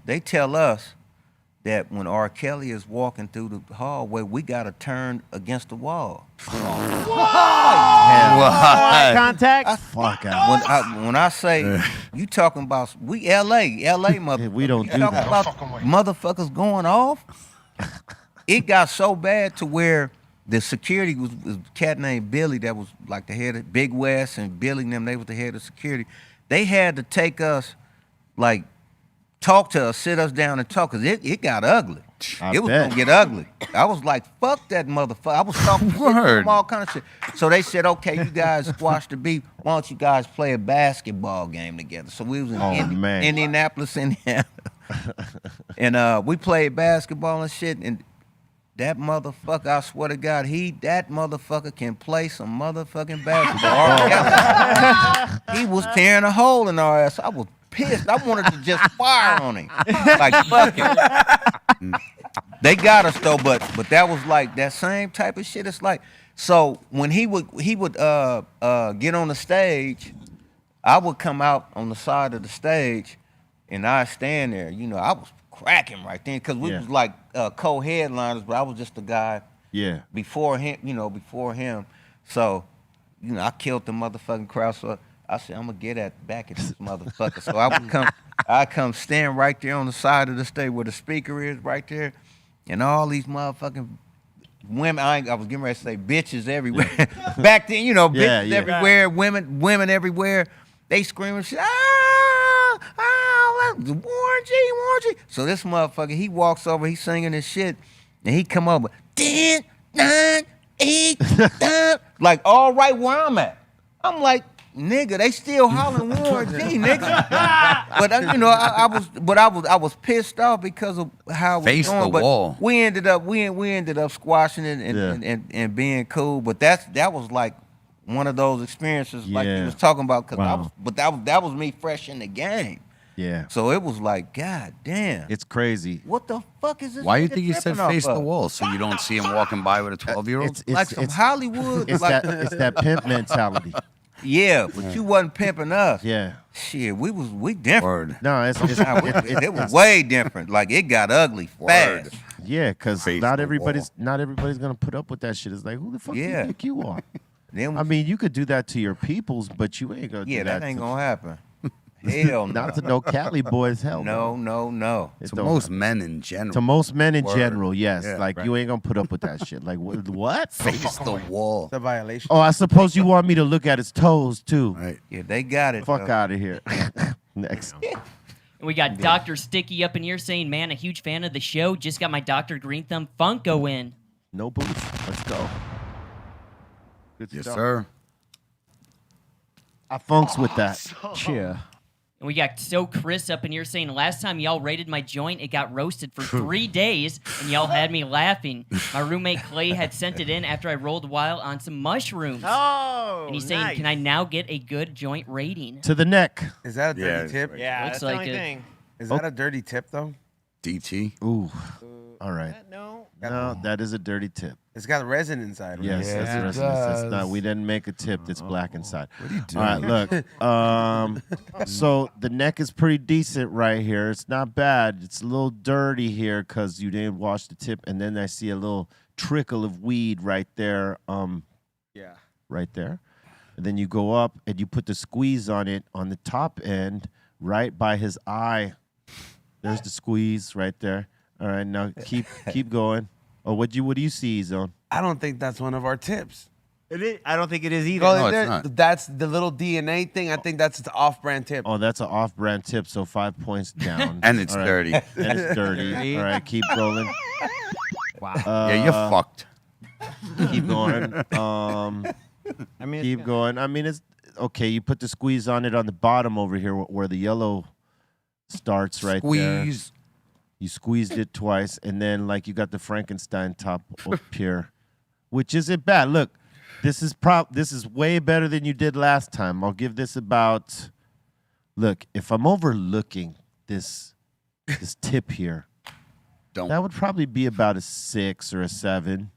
they tell us that when R. Kelly is walking through the hallway, we gotta turn against the wall. Eye contact. Fuck out. When I say you talking about LA mother, We don't you do talking that. about motherfuckers going off. It got so bad to where the security was a cat named Billy that was like the head of Big West, and Billy and them, they was the head of security. They had to take us, like, talk to us, sit us down and talk, because it got ugly. I It was bet. gonna get ugly. I was like, fuck that motherfucker. I was talking shit to them, all kind of shit. So they said, okay, you guys squash the beef. Why don't you guys play a basketball game together? So we was in man. Indianapolis, Indiana. And we played basketball and shit. And that motherfucker, I swear to God, that motherfucker can play some motherfucking basketball. He was tearing a hole in our ass. I was pissed. I wanted to just fire on him. Like, fuck him. They got us though, but that was like that same type of shit. It's like, so when he would get on the stage, I would come out on the side of the stage, and I stand there. I was cracking right then because we was like co-headliners, but I was just the guy before him. So, I killed the motherfucking crowd. So I said, I'm gonna get back at this motherfucker. So I come stand right there on the side of the stage where the speaker is right there, and all these motherfucking women. I was getting ready to say bitches everywhere. Back then, bitches everywhere, women everywhere. They screaming shit. Warren G. So this motherfucker, he walks over, he's singing this shit, and he come over, 10, 9, 8, 9, like all right where I'm at. I'm like, nigga, they still hollering Warren G, nigga. But I was pissed off because of how it was Face going. the But wall. we ended up squashing it and being cool. But that was like one of those experiences like you was talking about. That was me fresh in the game. Yeah. So it was like, God damn. It's crazy. What the fuck is this? Why do you nigga think you said tripping off face the of? wall so you don't see him walking by with a 12-year-old? Like some Hollywood. It's like, that pimp mentality. yeah, but you wasn't pimping us. Yeah. Shit, we different. Word. No, It was way different. Like it got ugly fast. Yeah, because Face not the everybody's gonna put up with that shit. It's like, who the fuck do you Yeah. think you are? Then, I mean, you could do that to your peoples, but you ain't gonna do yeah, that. that ain't to, gonna happen. Hell no. not to no Cali boys. Hell No. It To don't most happen. men in general. To most men in Word. general, yes. Yeah, like right. you ain't gonna put up with that shit. Like what? Face the wall. It's a violation. Oh, I suppose you want me to look at his toes too. Right. Yeah, they got it. Fuck though. out of here. Next. And we got Dr. Sticky up in here saying, man, a huge fan of the show. Just got my Dr. Greenthumb Funko in. No boots. Let's go. Good Yes, stuff. sir. I funks with that. Cheer. And we got So Chris up in here saying, last time y'all raided my joint, it got roasted for 3 days, and y'all had me laughing. My roommate Clay had sent it in after I rolled a while on some mushrooms. Oh, And he's saying, can I now get a good joint rating? To the neck. Is that a dirty tip? Yeah, Looks that's the like only it. thing. Is that a dirty tip though? DT. Ooh. All right. No. No, that is a dirty tip. It's got resin inside. Right? Yes, Yeah, that's the it rest of this. That's not. does. We didn't make a tip that's black inside. What are you All doing? right, look. So the neck is pretty decent right here. It's not bad. It's a little dirty here because you didn't wash the tip, and then I see a little trickle of weed right there. right there. And then you go up and you put the squeeze on it on the top end, right by his eye. There's the squeeze right there. All right, now keep going. Oh, what do you see, Zone? I don't think that's one of our tips. I don't think it is either. No, it's not. That's the little DNA thing. I think that's the off-brand tip. Oh, that's an off-brand tip, so 5 points down. And it's All right. dirty. And it's dirty. All right, keep rolling. Wow. Yeah, you're fucked. Keep going. I mean, Keep going. I mean, it's okay. You put the squeeze on it on the bottom over here where the yellow starts right there. Squeeze. You squeezed it twice, and then like you got the Frankenstein top up here, which isn't bad. Look, this is way better than you did last time. I'll give this about. Look, if I'm overlooking this tip here, Don't. that would probably be about a 6 or a 7.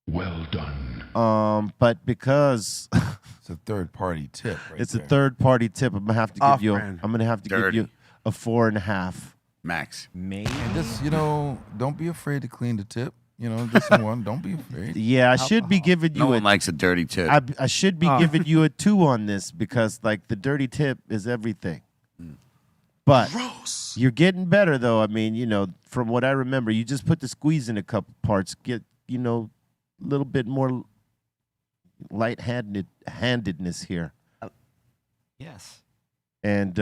Well done. But because It's a third-party tip. Right it's there. a third-party tip, I'm gonna have to give you. Off-brand. I'm gonna have to Dirty. give you a 4.5. Max. maybe. And just don't be afraid to clean the tip. Just one. Don't be afraid. Yeah, I should be giving you No a. one likes a dirty tip. I should be giving you a 2 on this because like the dirty tip is everything. But you're getting better though. I mean, from what I remember, you just put the squeeze in a couple parts, get a little bit more handedness here, Yes. and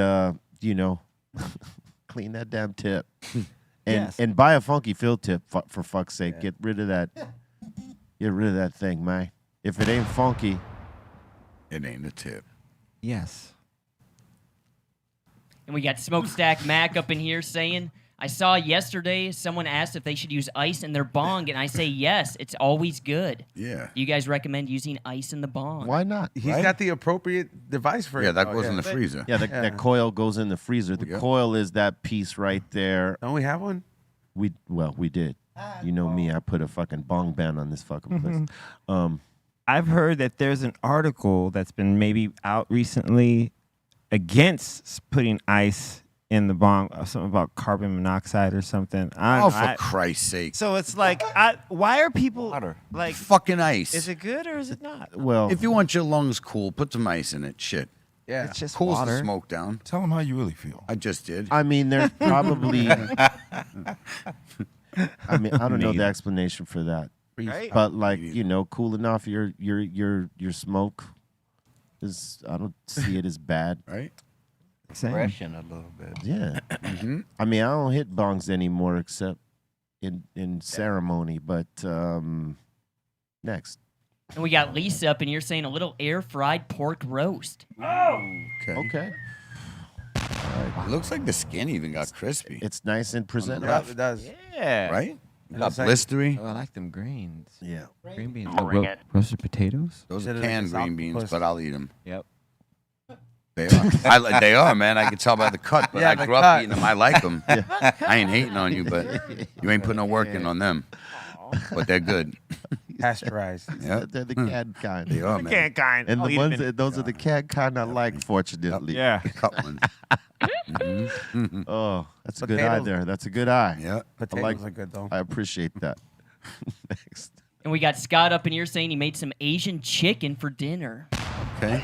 clean that damn tip, Yes. and buy a funky fill tip for fuck's sake. Get rid of that. Get rid of that thing, man. If it ain't funky, It ain't a tip. Yes. And we got Smokestack Mac up in here saying, I saw yesterday someone asked if they should use ice in their bong, and I say yes, it's always good. Yeah. Do you guys recommend using ice in the bong? why not? He's got the appropriate device for it. Yeah, that though, goes in the freezer. Yeah, that coil goes in the freezer. The Yep. coil is that piece right there. Don't we have one? We did. You know me, I put a fucking bong ban on this fucking place. I've heard that there's an article that's been maybe out recently against putting ice in the bong, something about carbon monoxide or something. I Oh, don't know. for Christ's sake. So it's like, why are people like, Fucking ice. is it good or is it not? Well, If you want your lungs cool, put some ice in it. Shit. Yeah. It's just Cools water. the smoke down. Tell them how you really feel. I just did. I mean, there's probably. I mean, I don't know the explanation for that, Right? but like cooling off your smoke is. I don't see it as bad. Right? Same. Freshen a little bit. Yeah. I mean, I don't hit bongs anymore except in ceremony. But next. And we got Lisa up in here saying a little air fried pork roast. Okay. Okay. It looks like the skin even got crispy. It's nice and presentable. Yeah, it does. Yeah. Right? It got It's like- blistery. Oh, I like them greens. Yeah. Green beans. Roasted potatoes? Those Should've are like canned a green beans, octopus. but I'll eat them. Yep. They are. They are, man. I can tell by the cut, but Yeah, I the grew up cut. eating them. I like them. I ain't hating on you, but you ain't putting no work in on them. But they're good. Pasteurized. Yep. They're the canned kind. They are, man. kind. And the ones those are the canned kind I like, fortunately. Yeah. Cut ones. Oh, that's a good eye Potatoes. there. That's a good eye. Yeah. Potatoes are good though. I appreciate that. Next. And we got Scott up in here saying he made some Asian chicken for dinner. Okay.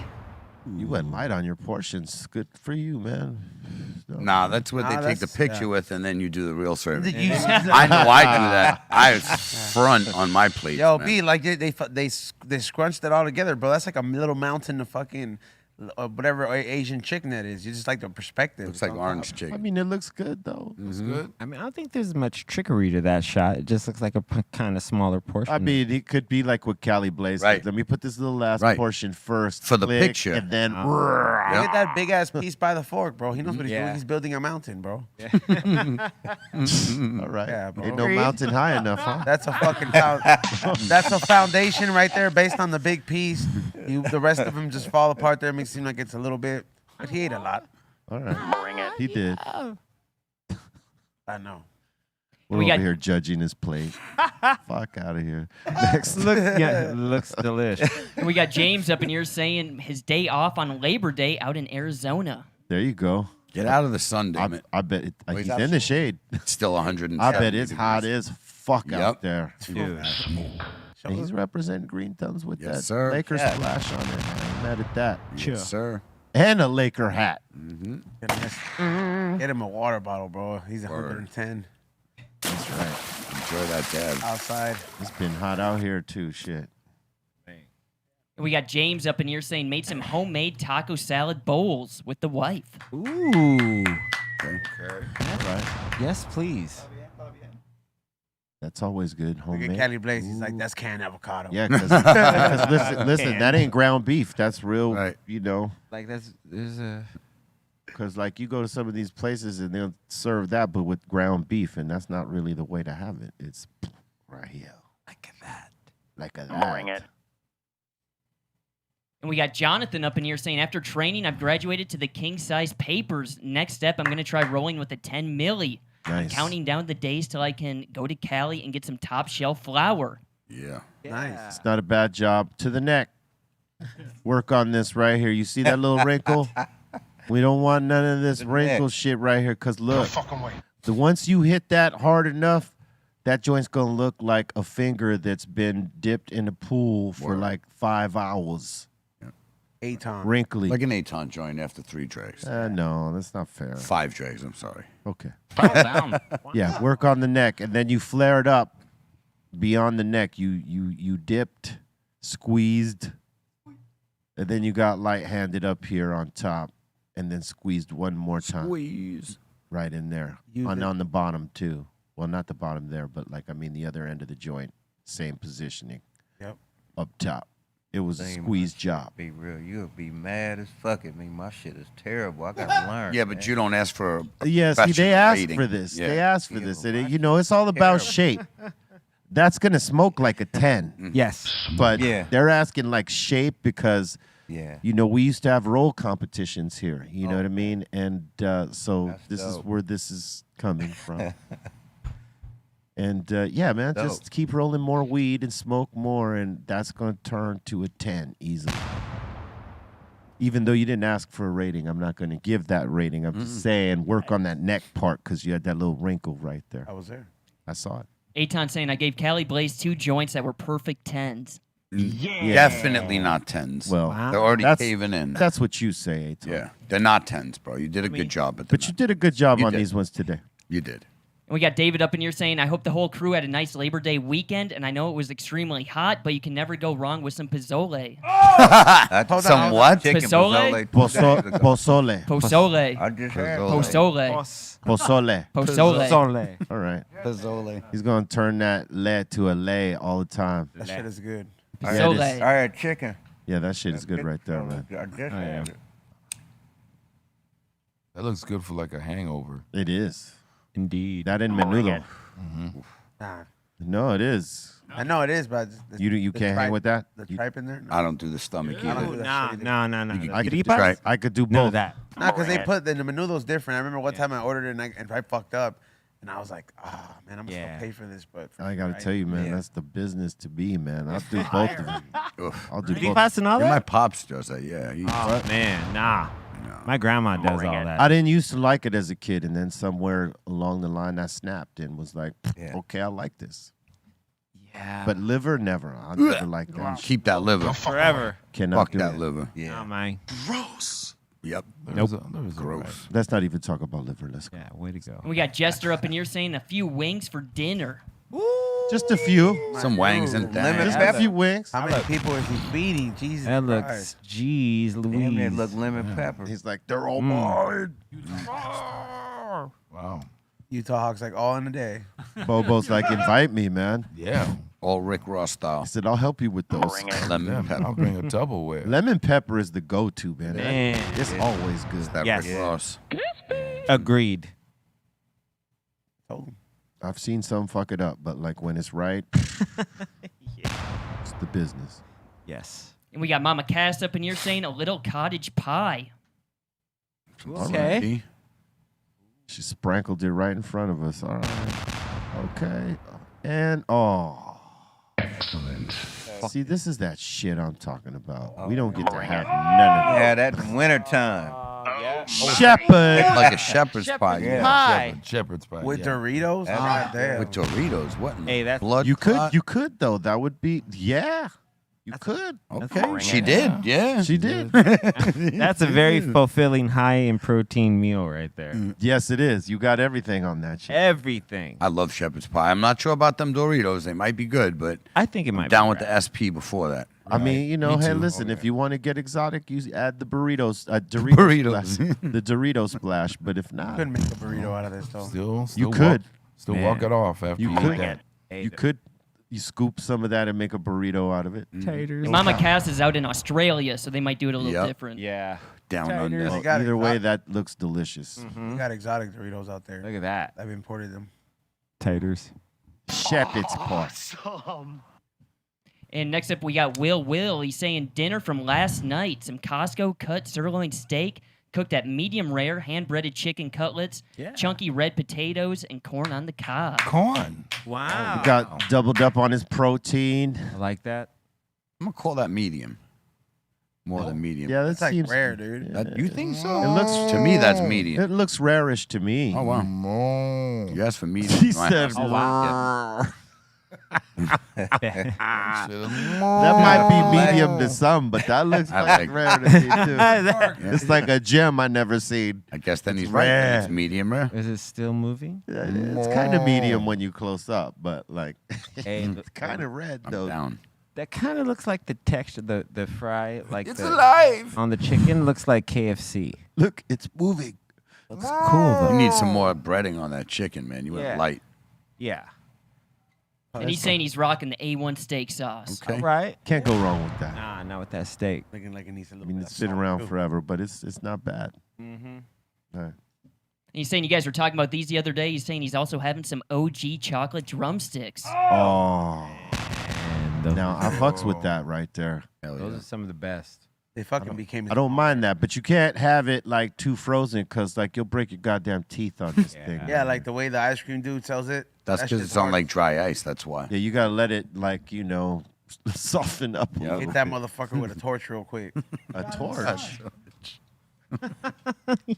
You went light on your portions. Good for you, man. Nah, that's what they Nah, take the that's- picture yeah. with, and then you do the real service. You- I know I do that. I front on my plate. Yo, man. B, like they scrunched it all together, bro. That's like a little mountain of fucking whatever Asian chicken that is. You just like the perspective. Looks like on orange top. I chicken. mean, it looks good though. It's good. I mean, I don't think there's much trickery to that shot. It just looks like a kind of smaller portion. I mean, it could be like what Cali Blaze. Right. Let me put this little last Right. portion first For the click, picture. and then. Look at that big ass piece by the fork, bro. He knows what he's Yeah. doing. He's building a mountain, bro. All right. Yeah, bro. Ain't no mountain high enough, huh? That's a fucking that's a foundation right there based on the big piece. The rest of them just fall apart there. Makes it seem like it's a little bit, but he ate a lot. All right. He did. I know. We're We over got- here judging his plate. Fuck out of here. Next. it looks delicious. And we got James up in here saying his day off on Labor Day out in Arizona. There you go. Get out of the sun, damn it. I bet Wait, he's that's- in the shade. It's still 100. I bet it's hot as fuck out Yep. there. Dude. And he's representing Green Thumbs with Yes, that sir. Lakers Yeah. splash on it. I ain't mad at that. Yes, sir. And a Laker hat. Get him a water bottle, bro. He's 110 That's right. Enjoy that dab. outside. It's been hot out here too. Shit. We got James up in here saying made some homemade taco salad bowls with the wife. Ooh. Okay. All right. Yes, please. That's always good. Look at Homemade. Cali Blaze. He's like, that's canned avocado. Yeah, because listen, that ain't ground beef. That's real. Right. You know, Like there's a because like you go to some of these places and they'll serve that, but with ground beef, and that's not really the way to have it. It's right here, like that. like a that. Bring it. And we got Jonathan up in here saying, after training, I've graduated to the king size papers. Next step, I'm going to try rolling with a 10 milli. I'm Nice. counting down the days till I can go to Cali and get some top shelf flour. Yeah. Nice. It's not a bad job. To the neck. Work on this right here. You see that little wrinkle? We don't want none of this wrinkle shit right here. Cause look, once you hit that hard enough, that joint's gonna look like a finger that's been dipped in a pool for like 5 hours. 8 times. Wrinkly. Like an 8-ton joint after 3 drags. No, that's not fair. 5 drags, I'm sorry. Okay. Down. Yeah, work on the neck, and then you flare it up beyond the neck. You dipped, squeezed, and then you got light-handed up here on top, and then squeezed one more time. Squeeze. Right in there. On the bottom too. Well, not the bottom there, but like the other end of the joint. Same positioning. Yep. Up top. It was a squeeze job. Be real, you'll be mad as fuck at me. My shit is terrible. I gotta learn. Yeah, but you don't ask for a Yeah, see, they professional asked rating. for this. Yeah. They asked for this. And it's all about shape. That's gonna smoke like a 10. Yes. But Yeah. they're asking like shape because Yeah. we used to have roll competitions here. You know what I mean? And so That's this is dope. where this is coming from. And yeah, man, just keep rolling more weed and smoke more, and that's going to turn to a 10 easily. Even though you didn't ask for a rating, I'm not going to give that rating. I'm just saying work on that neck part because you had that little wrinkle right there. I was there. I saw it. Aton saying, I gave Cali Blaze 2 joints that were perfect 10s. Definitely not 10s. Well, they're already that's- caving in. That's what you say, Aton. Yeah, they're not 10s, bro. You did a good job, But you did a good job You on did. these ones today. You did. And we got David up in here saying, I hope the whole crew had a nice Labor Day weekend, and I know it was extremely hot, but you can never go wrong with some pozole. Some what? Chicken Pozole? Pozole. Pozole. I just had Pozole. Pozole. Pozole. All right. Pozole. He's going to turn that le to a lay all the time. That shit is good. Pozole. I had chicken. Yeah, that shit is good right there, man. I just had it. That looks good for like a hangover. It is. Indeed. That in menudo. Nah. No, it is. I know it is, but You can't hang with that? The tripe in there? I don't do the stomach I don't either. do that Nah, shit either. no. I could, Tripas? I could do both. None of that. Nah, because they put the menudo's different. I remember one time I ordered it and I fucked up, and I was like, "Ah, man, I'm just gonna pay for this." But I got to tell you, man, that's the business to be, man. I'll do both of them. I'll do both. Tripas and all Yeah, my that? pops does that. Yeah. He, Oh, man, nah. My grandma does all that. I didn't used to like it as a kid, and then somewhere along the line I snapped and was like, okay, I like this. Yeah. But liver, never. I never like that. keep that liver. Forever. Cannot Fuck do that it. liver. Yeah. Oh, my. Yep. Gross. Let's not even talk about liver. Let's go. Yeah, way to go. And we got Jester up in here saying a few wings for dinner. Just a few. Some wangs and Lemon Just pepper. a few wings. how many people is he feeding? Jesus That looks, Christ. jeez, Damn, Louise. that look lemon pepper. He's like, they're all mine. Wow. Utah Hawks like all in a day. Bobo's like, invite me, man. Yeah. All Rick Ross style. I said, I'll help you with those. Lemon I'll pepper. bring a Tupperware. Lemon pepper is the go-to, man. Man. It's always good. That Yes. Rick Ross. Agreed. Told him. I've seen some fuck it up, but like when it's right, it's the business. Yes. And we got Mama Cass up in here saying a little cottage pie. Okay. She sprinkled it right in front of us. All right. Okay. And Excellent. see, this is that shit I'm talking about. We don't get to have none of Yeah, that's wintertime. Shepherd. Like a shepherd's pie. Yeah. Pie. Shepherd's pie. With yeah. Doritos? That's God damn. With Doritos. What? in the Hey, that's- blood You clot? could though. That would be you could. Okay. She did. Yeah. She did. That's a very fulfilling, high in protein meal right there. Yes, it is. You got everything on that shit. Everything. I love shepherd's pie. I'm not sure about them Doritos. They might be good, but I think it might down be with the SP before that. I mean, you know, Me hey, too. listen, if you want to get exotic, you add the Doritos Burritos. splash, the Dorito splash. But if not, Couldn't make a burrito out of this though. Still you could. Still walk it off after You you could. eat that. You could. You scoop some of that and make a burrito out of it. Taters. Mama Cass is out in Australia, so they might do it a little Yep. different. Yeah. Down under. Well, got either it. way, that looks delicious. We got exotic Doritos out there. Look at that. I've imported them. Taters. Shepherd's pie. And next up, we got Will. He's saying dinner from last night. Some Costco cut sirloin steak, cooked at medium rare, hand-breaded chicken cutlets, chunky red potatoes, and corn on the cob. Corn. Wow. Got doubled up on his protein. I like that. I'm going to call that medium. More than medium. Yeah, that It's like seems rare, dude. You think so? It looks To me, that's medium. It looks rarish to me. Oh, wow. Mm. You asked for medium. He No, I said, have to- "Rrrr." Shit. That might be medium to some, but that looks I like like- rare to me too. It's like a gem I never seen. I guess then he's right. rare. It's medium rare. Is it still moving? It's kind of medium when you close up, but like Hey, it's kind of red I'm though. down. that kind of looks like the texture, the fry, like It's the, alive. on the chicken looks like KFC. Look, it's moving. Looks cool You though. need some more breading on that chicken, man. You went Yeah. light. Yeah. And he's saying he's rocking the A1 steak sauce. Okay. All right. Can't go wrong with that. Nah, not with that steak. Looking like it needs a I little mean, bit it's of been salt, around too. forever, but it's not bad. Mm-hmm. All right. And he's saying you guys were talking about these the other day. He's saying he's also having some OG chocolate drumsticks. Oh, And those, now I fucks with that right there. Hell those yeah. are some of the best. They fucking became. I don't mind that, but you can't have it like too frozen because like you'll break your goddamn teeth on this thing. Yeah, like the way the ice cream dude sells it. That's that because shit's it's on hard. like dry ice. That's why. Yeah, you gotta let it like soften up a little Hit that bit. motherfucker with a torch real quick. A torch.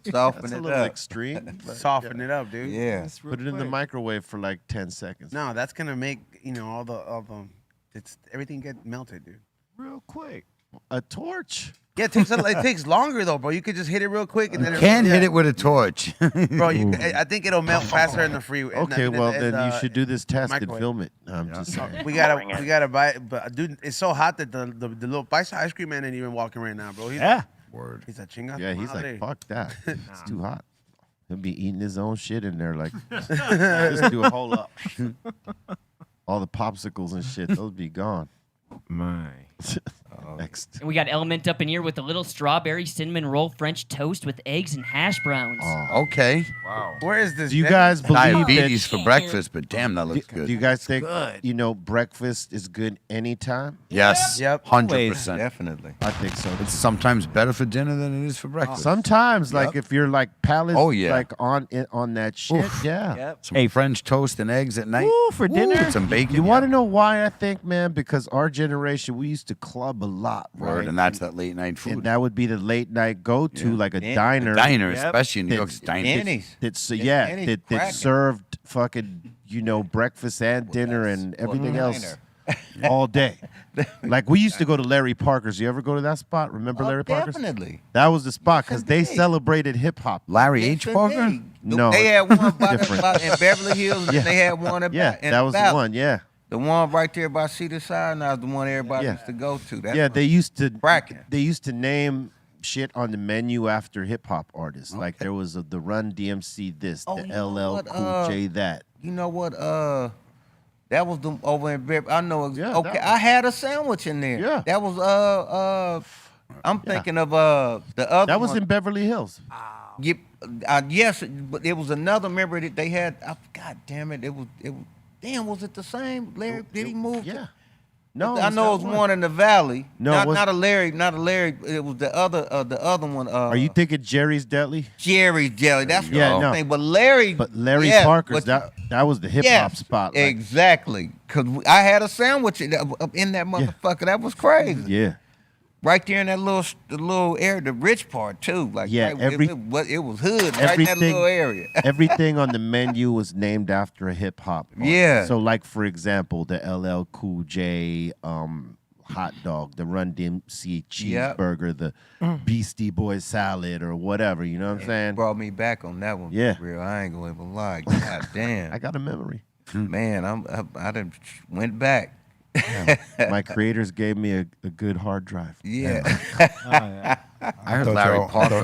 Soften That's a it little up. extreme. but Soften it up, dude. Yeah. Put it in the microwave for like 10 seconds. No, that's gonna make all the it's everything get melted, dude. Real quick. A torch. Yeah, it takes longer though, bro. You could just hit it real quick and then Can't hit it with a torch. bro. I think it'll melt faster in the free. Okay, well then you should do this test and microwave. film it. I'm just saying. We gotta buy it, but dude, it's so hot that the little Paisa ice cream man ain't even walking right now, bro. Word. He's a chinga. Yeah, he's like, madre. fuck that. It's too hot. He'll be eating his own shit in there, like just do a whole up. All the popsicles and shit, those be gone. My. Next. And we got Element up in here with a little strawberry cinnamon roll French toast with eggs and hash browns. Okay. Where is this? Do you Denny? guys believe Diabetes that? for breakfast, but damn, that looks good. Do you guys think breakfast is good anytime? Yes. Yep. 100%. Definitely. I think so. It's sometimes better for dinner than it is for breakfast. Sometimes, like Yep. if you're like palate, Oh, yeah. like on that shit, yeah. Yep. Some French toast and eggs at night. Ooh, for dinner? With some bacon. You want to know why I think, man? Because our generation, we used to club a lot, Word, right? and that's that late night And food. that would be the late night go to, Yeah. like a Yeah. diner. Diner, Yep. especially in New York's That- diner. Denny's. That's Yeah, that Denny's cracking. served fucking breakfast and dinner and everything else Diner. all day. Like we used to go to Larry Parker's. You ever go to that spot? Remember Larry Parker's? Definitely. That was the spot because they Today. celebrated hip hop. Larry H. Parker? No, They had one by different. in Beverly Hills, and Yeah. they had one in Yeah, in that was the Valley. one. Yeah, The one right there by Cedar Sinai is the one everybody Yeah. used to go to. That yeah. was They used to cracking. They used to name shit on the menu after hip hop artists. Like there was the Run DMC this, Oh, the you know LL what, Cool J that. You know what? That was the over in Beverly. I know. Yeah, Okay, that I had a sandwich in there. Yeah. That was I'm thinking of the other. That was one. in Beverly Hills. Yep, yes, but it was another member that they had. God damn it! It was. Damn, was it the same? Larry, did he move? Yeah. No, I know it that was one in the valley. No, not, it was- not a Larry. Not a Larry. It was the other one. Are you thinking Jerry's Deli? Jerry's Jelly? That's what Yeah, I was no. thinking. But Larry. But Larry yeah, Parker's but- that was the hip hop spot. Like, Exactly. Cause I had a sandwich in that motherfucker. That was crazy. yeah. right there in that little area, the rich part too. Like Yeah, right, it was hood right in that little area. Everything on the menu was named after a hip hop artist. Yeah. So, like for example, the LL Cool J hot dog, the Run DMC cheeseburger, the Beastie Boys salad, or whatever. You know what I'm saying? Brought me back on that one. Yeah. For real. I ain't gonna even lie. God damn. I got a memory. Man, I done went back. My creators gave me a good hard drive. Yeah. I heard Larry Parker.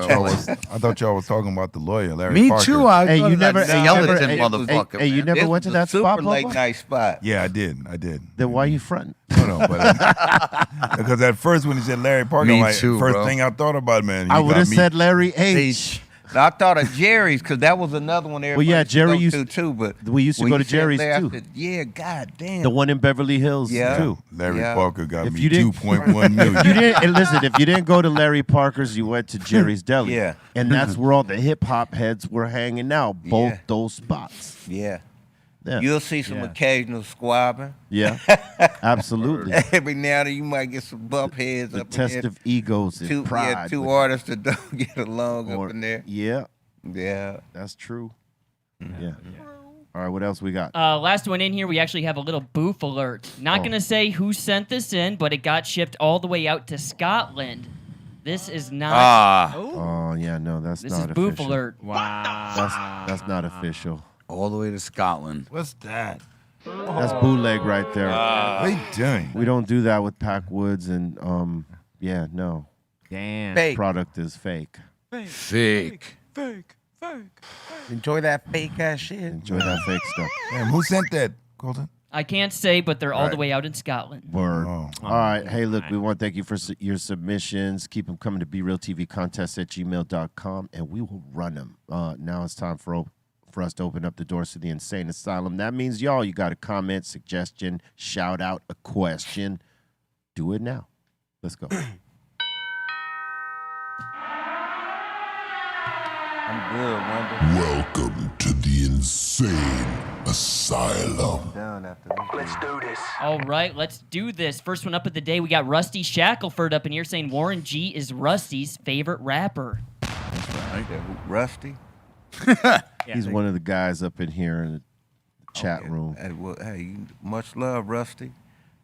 I thought y'all was talking about the lawyer, Larry Me Parker. too. I Hey, thought you it was never, that hey, skeleton hey, motherfucker. hey, you man. never went to that spot, super late Papa? night spot. Yeah, I did. Then why you fronting? No, but because at first when he said Larry Parker, Me I'm like, too, first bro. thing I thought about, man. I you would got have me- said Larry H. Now, I thought of Jerry's because that was another one. Well, yeah, Jerry used used to too, but we used to when go you to said Jerry's Larry, I too. said, yeah, god damn. The one in Beverly Hills Yeah. too. Larry Yeah. Parker got If me you didn't- 2.1 million. You didn't and listen. If you didn't go to Larry Parker's, you went to Jerry's Deli. Yeah. and that's where all the hip hop heads were hanging out. Both Yeah. those spots. Yeah. Yeah, You'll see some occasional squabbing. yeah, absolutely. Every now and then you might get some bump heads The up in test there. of egos and pride. Two with- artists that don't get along or- up in there. Yeah, Yeah. that's true. Yeah. All right, what else we got? Last one in here, we actually have a little boof alert. Not going to say who sent this in, but it got shipped all the way out to Scotland. This is not. Oh yeah, no, that's This not is boof official. alert. Wow. That's not official. All the way to Scotland. What's that? That's bootleg right there. What are you doing? We don't do that with Packwoods, and yeah, no, Damn. Fake. product is fake. Fake. Enjoy that fake ass shit. Enjoy that fake stuff. Damn, who sent that, Colton? I can't say, but they're all the Right. way out in Scotland. Word. Oh. All right. Hey, look, we want to thank you for your submissions. Keep them coming to BeRealTVContest@gmail.com, and we will run them. Now it's time for us to open up the doors to the Insane Asylum. That means, y'all, you got a comment, suggestion, shout out, a question. Do it now. Let's go. I'm good, Wonder. Welcome to the Insane Asylum. Done after this. Let's do this. All right, let's do this. First one up of the day, we got Rusty Shackelford up in here saying Warren G is Rusty's favorite rapper. Rusty. He's one of the guys up in here in the chat room. Hey, well, hey, much love, Rusty.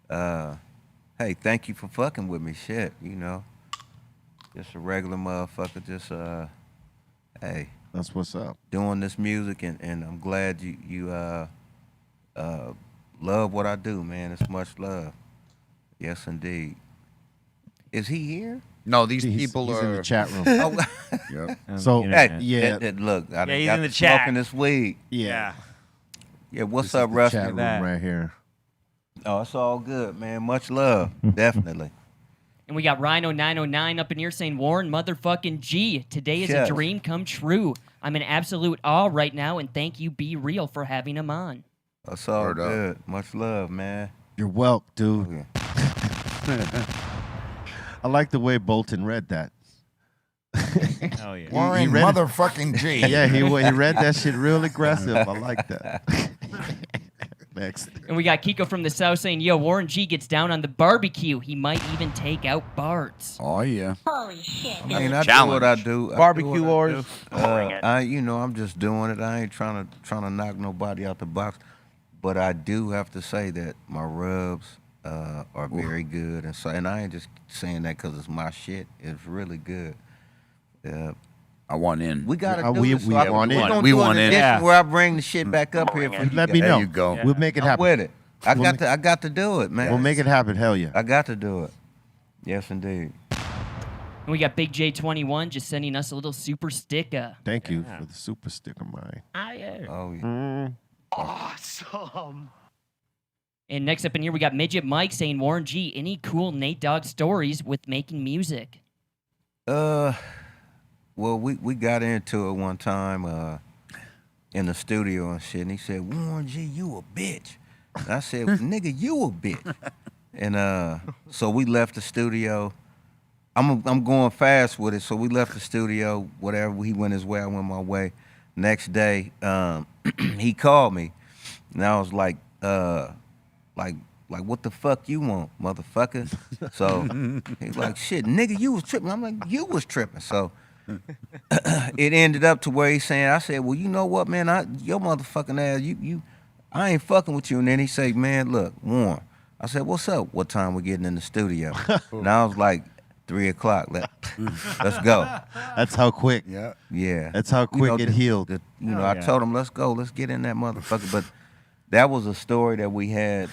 Hey, thank you for fucking with me. Shit, you know, just a regular motherfucker. Just hey, That's what's up. doing this music, and I'm glad you love what I do, man. It's much love. Yes, indeed. Is he here? No, these He's people in are the chat room. Oh, Yep. So, internet. yeah, look, I Yeah, he's got in the to chat. smoking this weed. yeah. Yeah, what's This is up, the Rusty? chat room that. right here. Oh, it's all good, man. Much love, definitely. And we got Rhino909 up in here saying Warren motherfucking G. Today is Yes. a dream come true. I'm in absolute awe right now, and thank you, Be Real, for having him on. It's all Word up. good. Much love, man. You're welcome, dude. Okay. I like the way Bolton read that. Hell yeah. Warren read it. motherfucking G. Yeah, he read that shit real aggressive. I like that. Next. And we got Kiko from the South saying, yo, Warren G gets down on the barbecue. He might even take out Bart's. Oh yeah. I mean, I do Challenge. what I do. I Barbecue do what I wars. do. I'm just doing it. I ain't trying to knock nobody out the box, but I do have to say that my rubs are very good, and I ain't just saying that because it's my shit. It's really good. I want in. We gotta do we this. So I- want in. We're gonna We do want an in. edition Yeah. where I bring the shit back up here for you Let me guys. know. There you go. We'll make it I'm happen. with it. I We'll got to do it, man. We'll make it happen. Hell yeah. I got to do it. Yes, indeed. And we got Big J21 just sending us a little super sticker. Thank you for the super sticker, mine. Oh yeah. Awesome. And next up in here, we got Midget Mike saying, Warren G, any cool Nate Dogg stories with making music? Well, we got into it one time in the studio and shit, and he said, Warren G, you a bitch. And I said, nigga, you a bitch. And so we left the studio. I'm going fast with it, so we left the studio, whatever. He went his way, I went my way. Next day, he called me, and I was like Like, what the fuck you want, motherfucker? So he's like, shit, nigga, you was tripping. I'm like, you was tripping. So it ended up to where he's saying, I said, well, you know what, man, your motherfucking ass, I ain't fucking with you. And then he say, man, look, Warren. I said, what's up? What time we getting in the studio? And I was like, 3 o'clock. Let's go. That's how quick. Yeah. That's how quick it healed. I told him, let's go. Let's get in that motherfucker. But that was a story that we had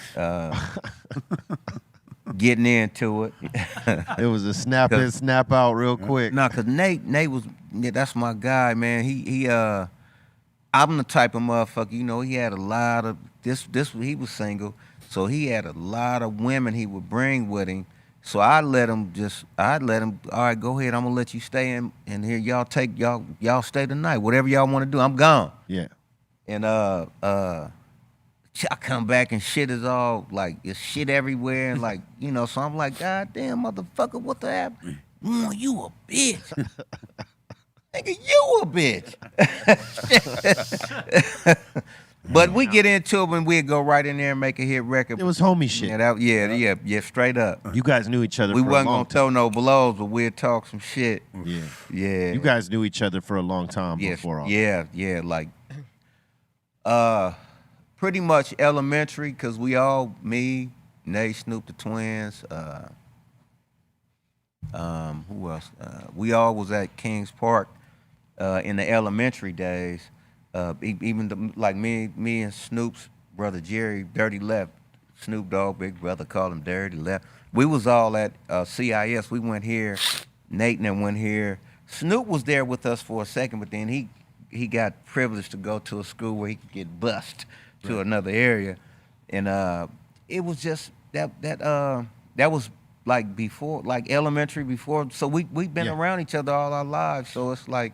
getting into it. It was a snap in, snap out real quick. No, because Nate was, that's my guy, man. I'm the type of motherfucker, he had a lot of, he was single, so he had a lot of women he would bring with him. So I'd let him, all right, go ahead, I'm gonna let you stay in here, y'all stay tonight. Whatever y'all wanna do, I'm gone. Yeah. And I come back and shit is all like, it's shit everywhere, and like, so I'm like, God damn, motherfucker, what the hell? You a bitch. Nigga, you a bitch. But we get into it when we go right in there and make a hit record. It was homie shit. Yeah, straight up. You guys knew each other We for a wasn't long gonna throw no blows, but we'd talk some shit. Yeah. Yeah. You guys knew each other for a long time before all Yeah, like pretty much elementary, because we all, me, Nate, Snoop the twins, who else? We all was at Kings Park in the elementary days. Even like me and Snoop's brother Jerry, Dirty Left, Snoop Dogg, big brother, called him Dirty Left. We was all at CIS. We went here. Nate and them went here. Snoop was there with us for a second, but then he got privileged to go to a school where he could get bused to another area, and it was just that was like before, like elementary before. So we've been around each other all our lives. So it's like,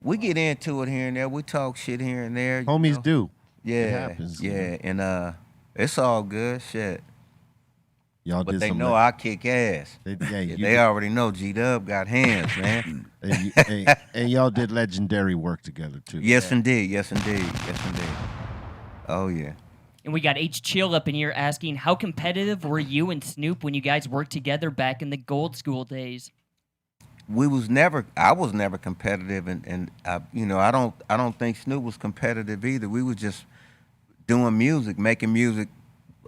we get into it here and there. We talk shit here and there. Homies do. Yeah, It happens. yeah, and it's all good shit. Y'all But did they some know I kick ass. They already know G-Dub got hands, man. and y'all did legendary work together too. Yes, indeed. Oh yeah. And we got H Chill up in here asking, how competitive were you and Snoop when you guys worked together back in the Gold School days? I was never competitive, and I don't think Snoop was competitive either. We was just doing music, making music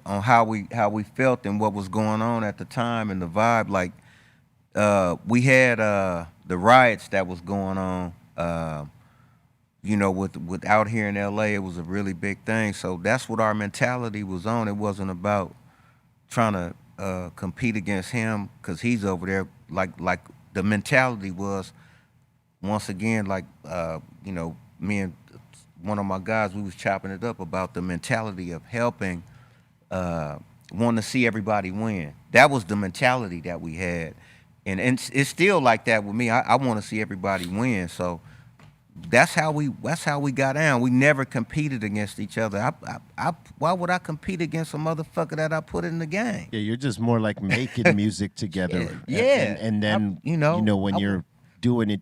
on how we felt and what was going on at the time and the vibe. Like we had the riots that was going on, with out here in LA, it was a really big thing. So that's what our mentality was on. It wasn't about trying to compete against him because he's over there. Like the mentality was, once again, like me and one of my guys, we was chopping it up about the mentality of helping, wanting to see everybody win. That was the mentality that we had, and it's still like that with me. I want to see everybody win. So that's how we got down. We never competed against each other. Why would I compete against a motherfucker that I put in the game? Yeah, you're just more like making music together. Yeah. And then when you're doing it,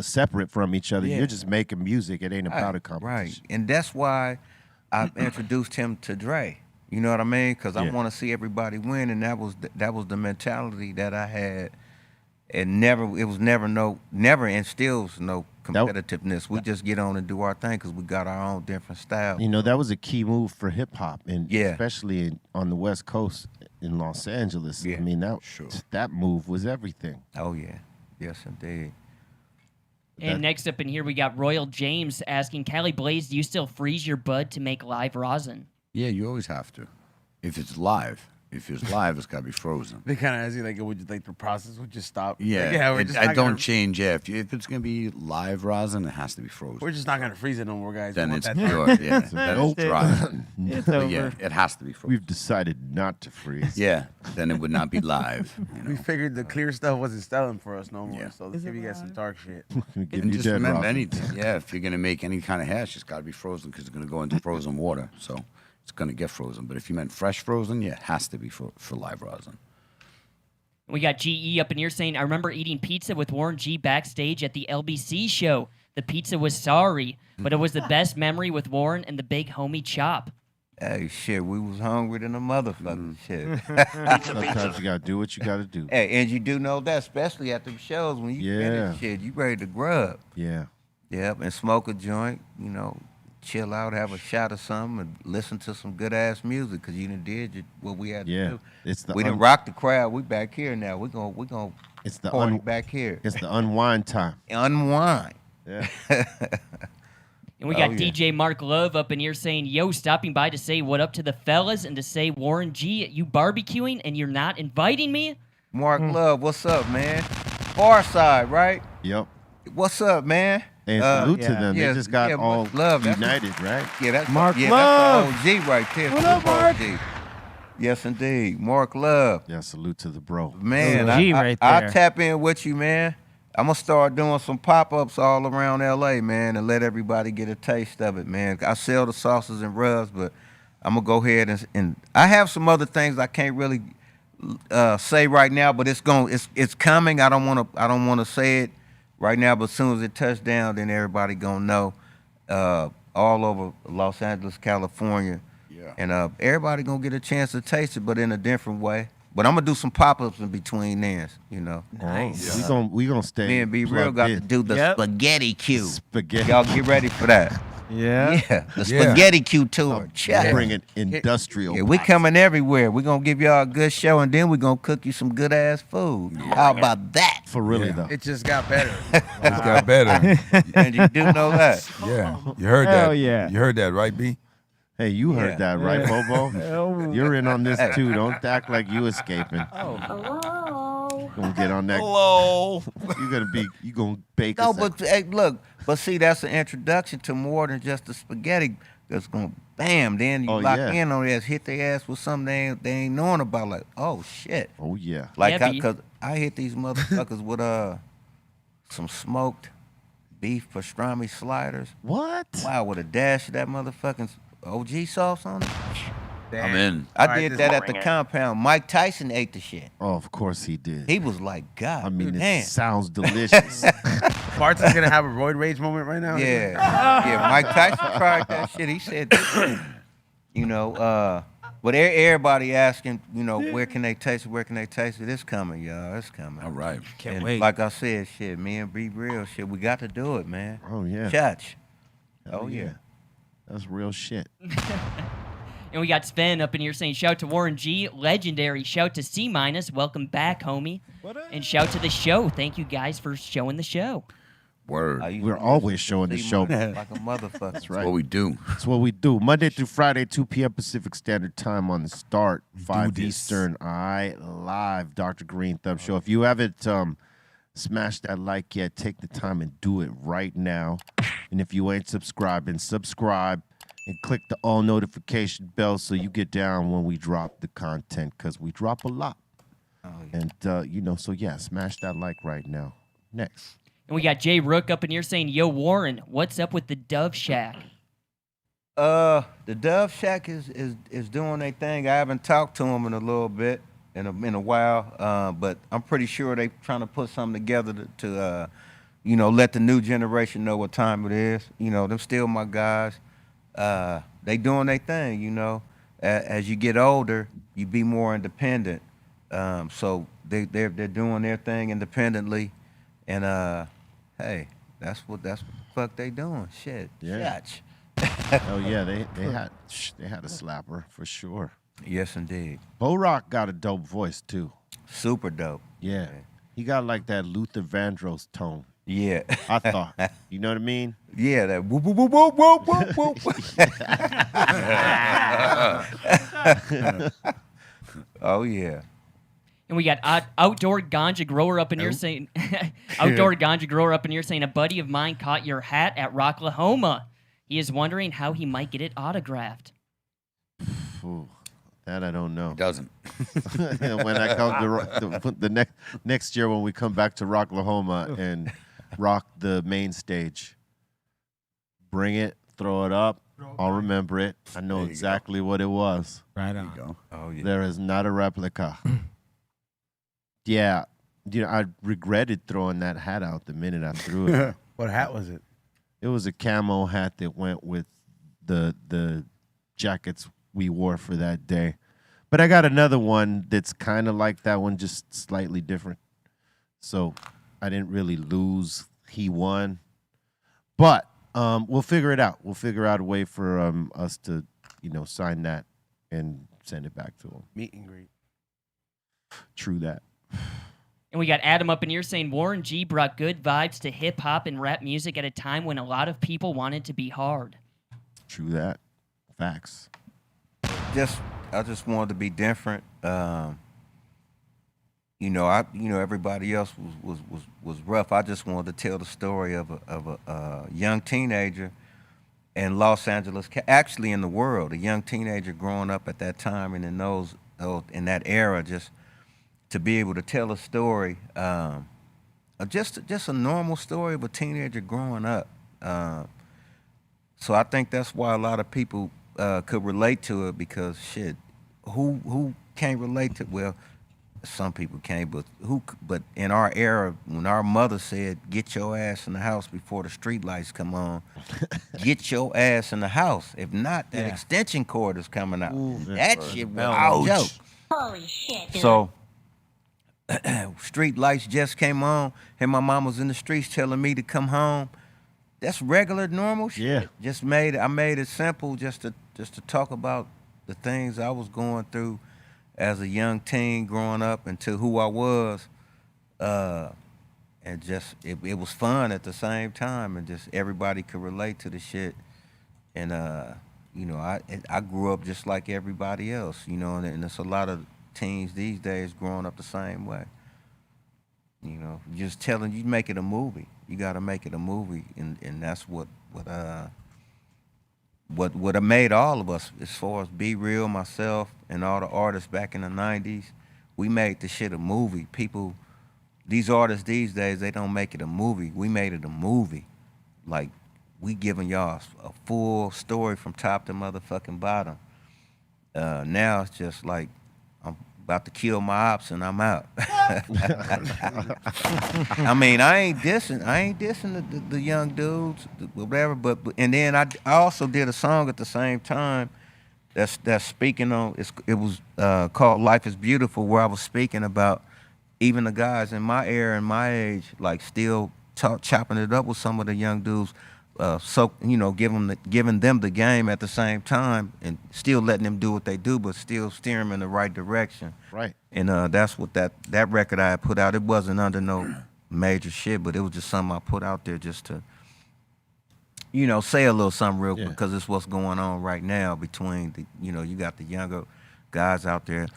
separate from each other, you're just making music. It ain't about a competition. Right. And that's why I introduced him to Dre. You know what I mean? Because I want to see everybody win, and that was the mentality that I had. And never instills no competitiveness. We just get on and do our thing because we got our own different style. That was a key move for hip hop, and Yeah. especially on the West Coast in Los Angeles. Yeah, I mean, sure. that move was everything. Oh yeah, yes indeed. And next up in here, we got Royal James asking, Cali Blaze, do you still freeze your bud to make live rosin? Yeah, you always have to. If it's live. If it's live, it's got to be frozen. They kind of ask you, like, would you like the process would just stop? Yeah, we're just I not don't gonna- change. Yeah, if it's gonna be live rosin, it has to be frozen. We're just not gonna freeze it no more, guys. We Then want it's that pure. Yeah, then it's dry. It's But over. yeah, it has to be frozen. We've decided not to freeze. Yeah, then it would not be live. We figured the clear stuff wasn't selling for us no more, Yeah. so let's give you guys some dark shit. Give And you just dead remember rosin. anything. Yeah, if you're gonna make any kind of hash, it's got to be frozen because it's gonna go into frozen water, so it's gonna get frozen. But if you meant fresh frozen, yeah, it has to be for live rosin. We got GE up in here saying, I remember eating pizza with Warren G backstage at the LBC show. The pizza was sorry, but it was the best memory with Warren and the big homie Chop. Hey, shit, we was hungry than a motherfucker. Shit. Sometimes you gotta do what you gotta do. Hey, and you do know that, especially at the shows when you finish shit, you ready to grub. Yeah. Yep, and smoke a joint, you know, chill out, have a shot of something, and listen to some good ass music, cause you done did what we had to do. It's the we done rock the crowd. We back here now. We gonna it's the party back here. It's the unwind time. Unwind. Yeah. And we got DJ Mark Love up in here saying, yo, stopping by to say what up to the fellas and to say, Warren G, you barbecuing and you're not inviting me? Mark Love, what's up, man? Far side, right? Yep. What's up, man? And salute to them. They just got all love. united, right? Yeah, that's Mark Love. That's the OG right there. What up, Mark? OG. Yes, indeed. Mark Love. Yeah, salute to the bro. Man, OG right there. I'll tap in with you, man. I'm going to start doing some pop-ups all around L.A., man, and let everybody get a taste of it, man. I sell the sauces and rubs, but I'm going to go ahead and I have some other things I can't really say right now, but it's coming. I don't want to say it right now, but as soon as it touches down, then everybody going to know all over Los Angeles, California. Yeah. And everybody going to get a chance to taste it, but in a different way. But I'm gonna do some pop-ups in between then, you know. Nice. We gonna stay. Me and Be Real got to do the spaghetti queue. Spaghetti. Y'all get ready for that. Yeah. Yeah, the spaghetti queue tour. Check. Bring it industrial. Yeah, we coming everywhere. We're gonna give y'all a good show, and then we're gonna cook you some good ass food. How about that? For really though. It just got better. It's got better. And you do know that. Yeah, you heard Hell that. yeah. You heard that, right, B? Hey, you heard that, right, Bobo? You're in on this too. Don't act like you escaping. Hello. Gonna get on that. Hello. You gonna bake No, us but hey, look, but see, that's an introduction to more than just the spaghetti. That's gonna bam. Then you lock in on their ass, hit their ass with something they ain't knowing about. Like, oh shit. Oh yeah. Like, Yeah, because I hit these motherfuckers with some smoked beef pastrami sliders. What? Wow, with a dash of that motherfucking OG sauce on it. I'm in. I did that at the compound. Mike Tyson ate the shit. Oh, of course he did. He was like, God, I mean, damn. it sounds delicious. Bart's is gonna have a roid rage moment right now. Yeah, Mike Tyson tried that shit. He said, you know, but everybody asking, you know, where can they taste it? Where can they taste it? It's coming, y'all. It's coming. All right. Can't wait. Like I said, shit, me and Be Real, shit, we got to do it, man. Oh yeah. Church. Oh yeah. That's real shit. And we got Sven up in here saying, shout to Warren G, legendary. Shout to C-, welcome back, homie. And shout to the show. Thank you guys for showing the show. Word. We're always showing the show. Like a motherfucker. That's right. That's what we do. That's what we do. Monday through Friday, 2 p.m. Pacific Standard Time on the start, 5 this. Eastern. All right, live, Dr. Greenthumb Show. If you haven't smashed that like yet, take the time and do it right now. And if you ain't subscribing, subscribe and click the all notification bell so you get down when we drop the content, because we drop a lot. Oh, yeah. And, you know, so yeah, smash that like right now. Next. And we got Jay Rook up in here saying, yo, Warren, what's up with the Dove Shack? The Dove Shack is doing their thing. I haven't talked to them in a little bit, in a while, but I'm pretty sure they trying to put something together to you know, let the new generation know what time it is. You know, them still my guys. They doing their thing, you know. As you get older, you be more independent. So they're doing their thing independently, and hey, that's what the fuck they doing. Shit. Yeah. Shit. Oh yeah, they had a slapper for sure. Yes, indeed. Bo Rock got a dope voice too. Super dope. Yeah, he got like that Luther Vandross tone. Yeah. I thought. You know what I mean? Yeah, that whoop whoop whoop whoop whoop whoop whoop. Oh yeah. And we got outdoor ganja grower up in here saying, outdoor ganja grower up in here saying, a buddy of mine caught your hat at Rocklahoma. He is wondering how he might get it autographed. Ooh, that I don't know. Doesn't. When I come to the next year when we come back to Rocklahoma and rock the main stage, bring it, throw it up. I'll remember it. I know exactly what it was. Right on. Go. Oh yeah. There is not a replica. Yeah, you know, I regretted throwing that hat out the minute I threw it. What hat was it? It was a camo hat that went with the jackets we wore for that day. But I got another one that's kind of like that one, just slightly different. So I didn't really lose. He won. But we'll figure it out. We'll figure out a way for us to, sign that and send it back to him. Meet and greet. True that. And we got Adam up in here saying Warren G brought good vibes to hip hop and rap music at a time when a lot of people wanted to be hard. True that. Facts. I just wanted to be different. Everybody else was rough. I just wanted to tell the story of a young teenager in Los Angeles, actually in the world, a young teenager growing up at that time and in that era, just to be able to tell a story, just a normal story of a teenager growing up. So I think that's why a lot of people could relate to it, because shit, who can't relate to? Well, some people can't, but in our era, when our mother said, "Get your ass in the house before the street lights come on," get your ass in the house. If not, that extension cord is coming out. Ooh, that shit was a joke. Holy shit, dude. So, street lights just came on, and my mom was in the streets telling me to come home. That's regular, normal shit. Yeah. I made it simple just to talk about the things I was going through as a young teen growing up into who I was. And just it was fun at the same time, and just everybody could relate to the shit. And I grew up just like everybody else, and there's a lot of teens these days growing up the same way. Just telling you, make it a movie. You got to make it a movie, and that's what made all of us, as far as Be Real, myself, and all the artists back in the '90s. We made the shit a movie. People, these artists these days, they don't make it a movie. We made it a movie. Like, we giving y'all a full story from top to motherfucking bottom. Now it's just like, I'm about to kill my ops and I'm out. I mean, I ain't dissing the young dudes, whatever. But and then I also did a song at the same time that's speaking on. It was called "Life Is Beautiful," where I was speaking about even the guys in my era and my age, like still chopping it up with some of the young dudes. Giving them the game at the same time, and still letting them do what they do, but still steer them in the right direction. Right. And that's what that record I had put out. It wasn't under no major shit, but it was just something I put out there just to, say a little something real quick, because it's what's going on right now between the, you got the younger guys out there.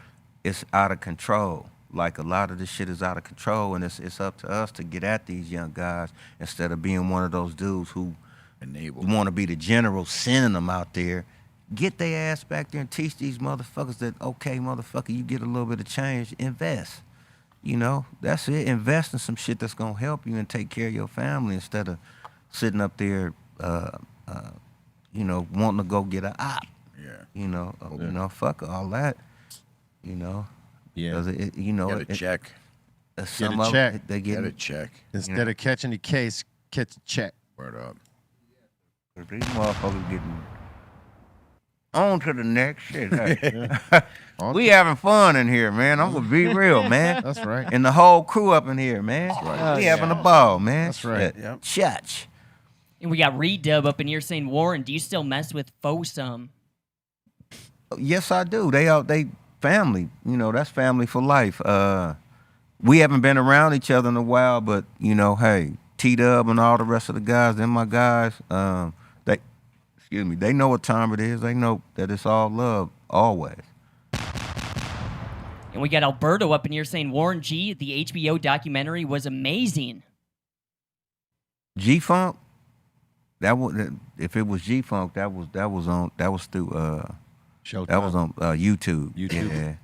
It's out of control. Like, a lot of this shit is out of control, and it's up to us to get at these young guys instead of being one of those dudes who want to be the general, sending them out there. Get their ass back there and teach these motherfuckers that, okay, motherfucker, you get a little bit of change, invest. That's it. Invest in some shit that's going to help you and take care of your family, instead of sitting up there, wanting to go get an op. Yeah. Fuck all that. Yeah. Get a check. Some Get a of check. They Get a check. Instead of catching the case, catch a check. Word up. These motherfuckers getting on to the next shit. Hey. We having fun in here, man. I'm gonna be real, man. That's right. And the whole crew up in here, man. That's right. We having a ball, man. That's right. Yep. Church. And we got Redub up in here saying, Warren, do you still mess with Fosum? Yes, I do. They family. That's family for life. We haven't been around each other in a while, but hey, T-Dub and all the rest of the guys, they're my guys. They know what time it is. They know that it's all love, always. And we got Alberto up in here saying, Warren G, the HBO documentary was amazing. G-Funk? If it was G-Funk, that was through Showtime. That was on YouTube. YouTube. Yeah.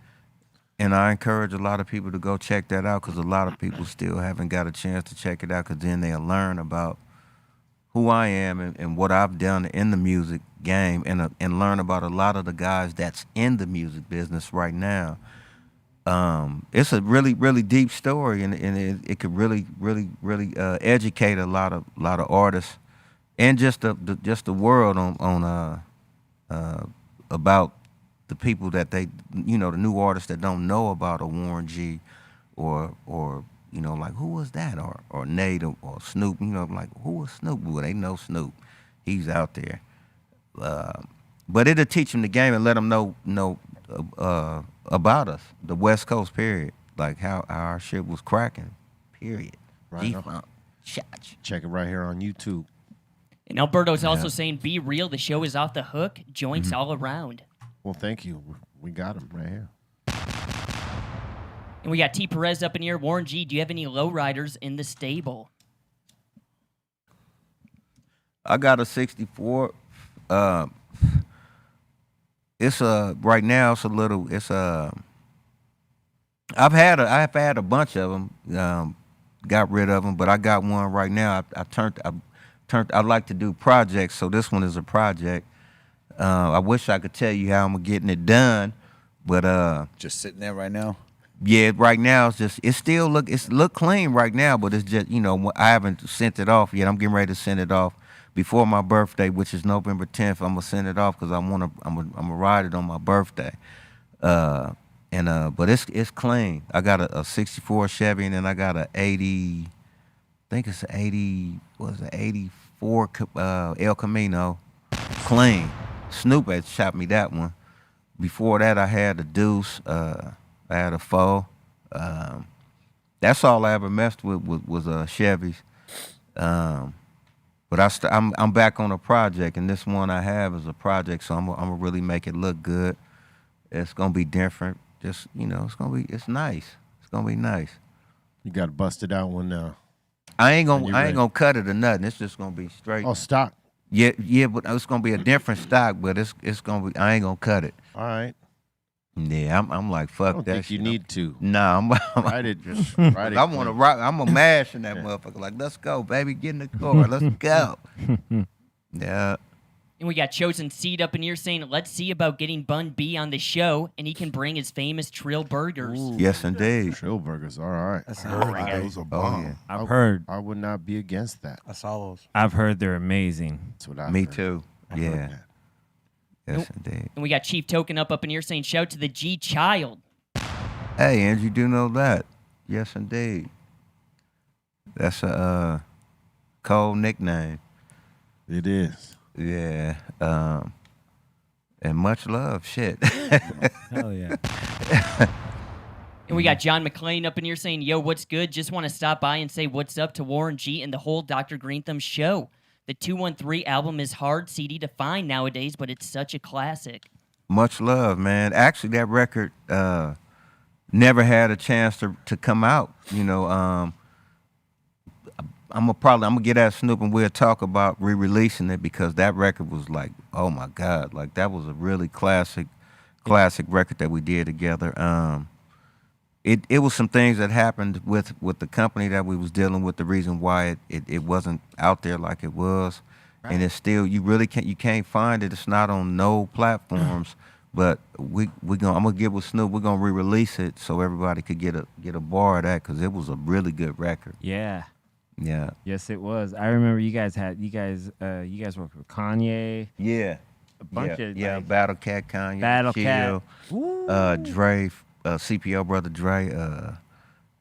And I encourage a lot of people to go check that out, because a lot of people still haven't got a chance to check it out, because then they'll learn about who I am and what I've done in the music game, and learn about a lot of the guys that's in the music business right now. It's a really, really deep story, and it could really, really, really educate a lot of artists and just the world on about the people that they, you know, the new artists that don't know about a Warren G, or you know, like, who was that, or Nate, or Snoop, you know, like, who was Snoop? Well, they know Snoop, he's out there. But it'll teach them the game and let them know about us, the West Coast, period. Like how our shit was cracking, period. Right. G-Funk, shots. Check it right here on YouTube. And Alberto's also saying, be real, the show is off the hook, joints Mm-hmm. all around. Well, thank you. We got him right here. And we got T. Perez up in here. Warren G, do you have any lowriders in the stable? I got a 64. It's right now it's a little. It's I've had a bunch of them. Got rid of them, but I got one right now. I like to do projects, so this one is a project. I wish I could tell you how I'm getting it done, but just sitting there right now. Yeah, right now it's still look clean right now, but it's just, you know, I haven't sent it off yet. I'm getting ready to send it off before my birthday, which is November 10th. I'm gonna send it off because I'm gonna ride it on my birthday. But it's clean. I got a 64 Chevy, and then I got a 80. I think it's 80. Was it 84 El Camino? Clean. Snoop had shot me that one. Before that, I had a Deuce. I had a 4. That's all I ever messed with was Chevys. But I'm back on a project, and this one I have is a project, so I'm gonna really make it look good. It's gonna be different. Just, you know, it's nice. It's gonna be nice. You got to bust it out when I ain't gonna cut it or nothing. It's just gonna be straight. Oh, stock. Yeah, but it's gonna be a different stock, but it's gonna be. I ain't gonna cut it. All right. Yeah, I'm like, fuck I don't that. think you need to. Nah, Write it. Just write it. I want to rock. I'm a mash in that motherfucker. Like, let's go, baby. Get in the car. Let's go. Yeah. And we got Chosen Seed up in here saying, let's see about getting Bun B on the show, and he can bring his famous Trill Burgers. Ooh, yes, indeed. Trill burgers. All right. That's I heard those are bomb. yeah. I've heard. I would not be against that. I saw those. I've heard they're amazing. That's what I Me heard. too. I've heard Yeah. that. Yes, indeed. And we got Chief Token up in here saying, shout to the G Child. Hey, Andrew, you do know that? Yes, indeed. That's a cold nickname. It is. Yeah. And much love. Shit. Hell yeah. And we got John McClain up in here saying, yo, what's good? Just want to stop by and say what's up to Warren G and the whole Dr. Greenthumb show. The 213 album is hard CD to find nowadays, but it's such a classic. Much love, man. Actually, that record never had a chance to come out. You know, I'm gonna get at Snoop and we'll talk about re-releasing it, because that record was like, oh my God, like that was a really classic record that we did together. It was some things that happened with the company that we was dealing with, the reason why it wasn't out there like it was. Right. And it's still, you can't find it. It's not on no platforms. But I'm gonna get with Snoop. We're gonna re-release it so everybody could get a bar of that, because it was a really good record. Yeah. Yeah. Yes, it was. I remember you guys worked with Kanye. Yeah. A bunch of like, Battle Cat, Kanye, Battle Chill, Cat. Dre, CPO brother Dre.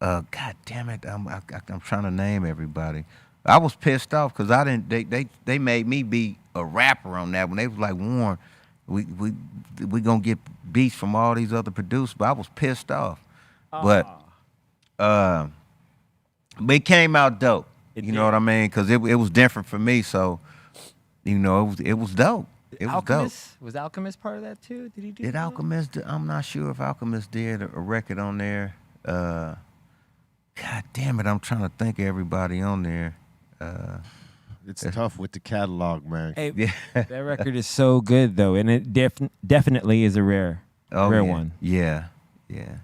God damn it, I'm trying to name everybody. I was pissed off because I didn't. They made me be a rapper on that one. They was like, Warren, we gonna get beats from all these other producers, but I was pissed off. But it came out dope. You know what I mean? Because it was different for me. So, you know, it was dope. It was Alchemist? dope. Was Alchemist part of that too? Did he do? Did Alchemist? I'm not sure if Alchemist did a record on there. God damn it! I'm trying to think of everybody on there. It's tough with the catalog, man. Hey, Yeah. that record is so good though, and it definitely is a rare one. Yeah, yeah.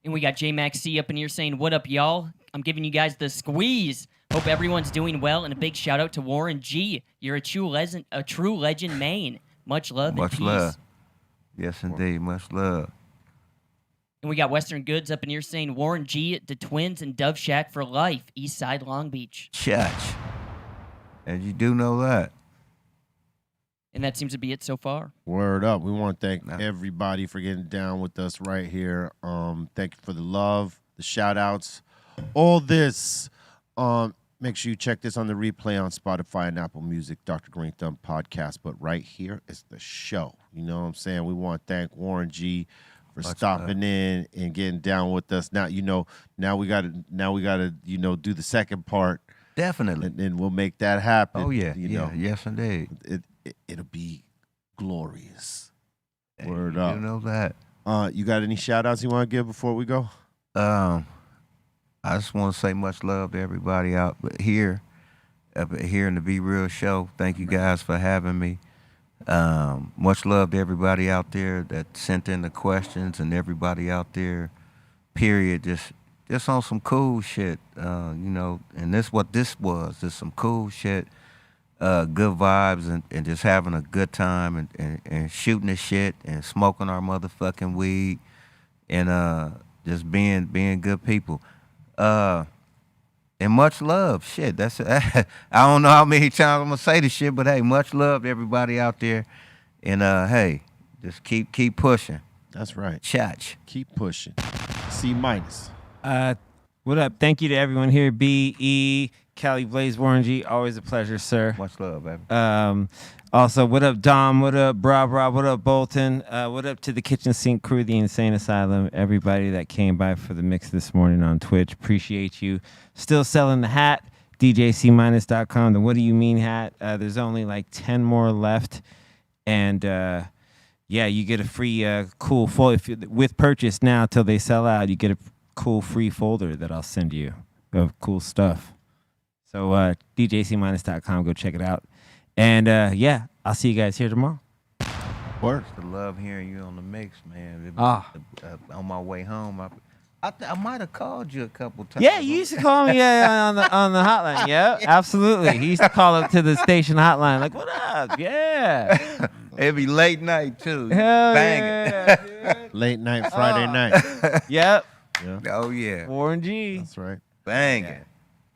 And we got J-Max C up in here saying, what up, y'all? I'm giving you guys the squeeze. Hope everyone's doing well, and a big shout out to Warren G. You're a true legend, Maine. Much love and Much peace. love. Yes, indeed. Much love. And we got Western Goods up in here saying, Warren G, the Twins, and Dove Shack for life, East Side Long Beach. Church. And you do know that. And that seems to be it so far. Word up. We want to thank everybody for getting down with us right here. Thank you for the love, the shout outs, all this. Make sure you check this on the replay on Spotify and Apple Music, Dr. Greenthumb podcast. But right here is the show. You know what I'm saying? We want to thank Warren G for stopping in and getting down with us. Now, now we gotta do the second part. Definitely. And we'll make that happen. Oh, yeah. know. Yes, indeed. It'll be glorious. Hey, Word up. You know that. You got any shout outs you want to give before we go? I just want to say much love to everybody out here in the Be Real show. Thank you guys for having me. Much love to everybody out there that sent in the questions and everybody out there, period. Just on some cool shit, and this what this was. Just some cool shit, good vibes and just having a good time and shooting the shit and smoking our motherfucking weed and just being good people. And much love. Shit, that's I don't know how many times I'm gonna say this shit, but hey, much love to everybody out there. And hey, just keep pushing. That's right. Chatch. Keep pushing. C minus. What up? Thank you to everyone here. B.E., Cali Blaze, Warren G. Always a pleasure, sir. Much love, baby. Also, what up, Dom? What up, Bra? What up, Bolton? What up to the Kitchen Sink crew, the Insane Asylum, everybody that came by for the mix this morning on Twitch. Appreciate you. Still selling the hat, djc-.com, the What Do You Mean hat. There's only like 10 more left. And, yeah, you get a free cool folder. With purchase now till they sell out, you get a cool free folder that I'll send you of cool stuff. So djc-.com, go check it out. And yeah, I'll see you guys here tomorrow. Word. I love hearing you on the mix, man. On my way home, I might have called you a couple times. Yeah, you used to call me on the hotline. Yeah, absolutely. He used to call up to the station hotline, like, "What up?" Yeah. It'd be late night too. Hell Bang yeah. Late night, Friday night. Yep. Yeah. Oh yeah. Warren G. That's right. Bang Yeah.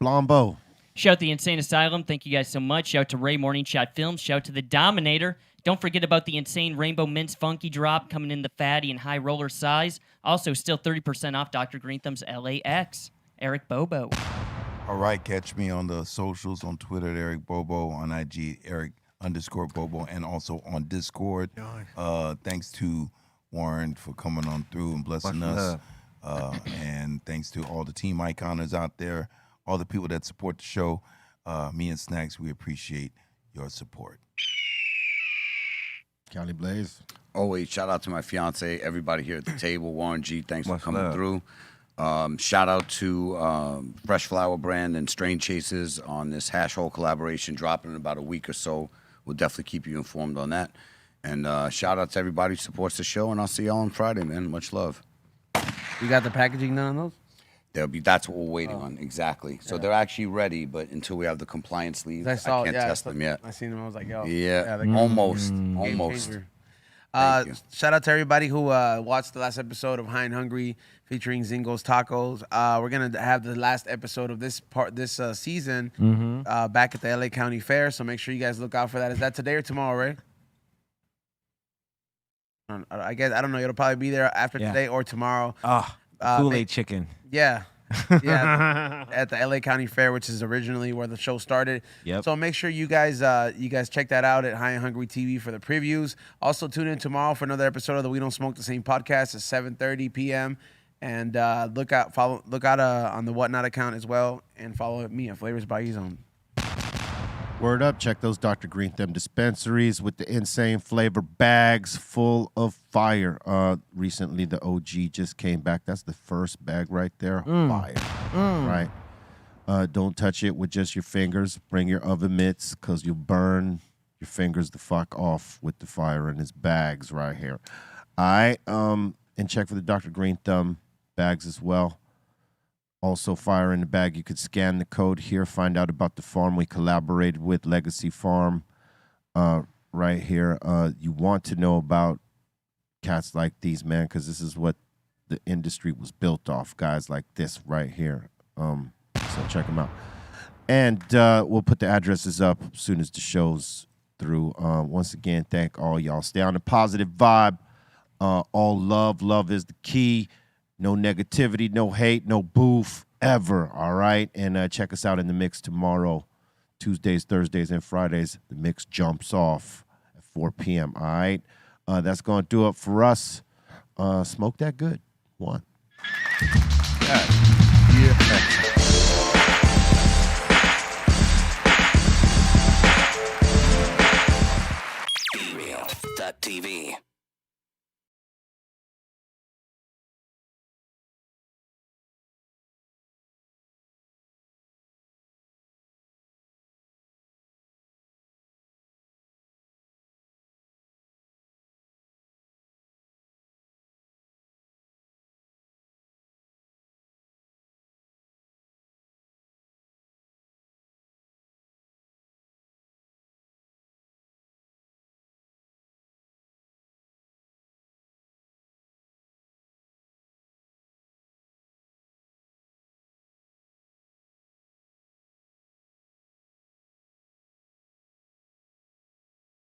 Blombo. Shout out the Insane Asylum. Thank you guys so much. Shout out to Ray Morning Shot Films. Shout out to the Dominator. Don't forget about the Insane Rainbow Mints Funky Drop coming in the fatty and high roller size. Also, still 30% off Dr. Greenthumb's LAX. Eric Bobo. All right, catch me on the socials on Twitter at Eric Bobo, on IG Eric_Bobo, and also on Discord. Thanks to Warren for coming on through and blessing us. And thanks to all the team iconers out there, all the people that support the show. Me and Snacks, we appreciate your support. Cali Blaze. Always shout out to my fiance, everybody here at the table. Warren G, thanks Much for coming love. through. Shout out to Fresh Flower Brand and Strain Chasers on this hash hole collaboration dropping in about a week or so. We'll definitely keep you informed on that. And shout out to everybody who supports the show, and I'll see y'all on Friday, man. Much love. You got the packaging done on those? That's what we're waiting on, exactly. So they're actually ready, but until we have the compliance leave, I saw, can't test them yet. I seen them. I was like, yo. Yeah, they're almost. changer. Thank you. Shout out to everybody who watched the last episode of High and Hungry featuring Zingo's Tacos. We're gonna have the last episode of this season back at the LA County Fair. So make sure you guys look out for that. Is that today or tomorrow, right? I guess I don't know. It'll probably be there after today or tomorrow. Oh, Kool-Aid chicken. Yeah. At the LA County Fair, which is originally where the show started. Yep. So make sure you guys check that out at High and Hungry TV for the previews. Also tune in tomorrow for another episode of the We Don't Smoke the Same podcast at 7:30 p.m. And look out on the Whatnot account as well, and follow me at Flavors by E-Zone. Word up. Check those Dr. Greenthumb dispensaries with the insane flavor bags full of fire. Recently, the OG just came back. That's the first bag right there. Fire. Right? Don't touch it with just your fingers. Bring your oven mitts because you'll burn your fingers the fuck off with the fire in his bags right here. All right? And check for the Dr. Greenthumb bags as well. Also, fire in the bag. You could scan the code here, find out about the farm we collaborated with, Legacy Farm, right here. You want to know about cats like these, man, because this is what the industry was built off. Guys like this right here. So check them out. And we'll put the addresses up as soon as the show's through. Once again, thank all y'all. Stay on the positive vibe. All love. Love is the key. No negativity, no hate, no boof ever, all right? And check us out in the mix tomorrow, Tuesdays, Thursdays, and Fridays. The mix jumps off at 4 p.m., all right? That's going to do it for us. Smoke that good. One. Yeah.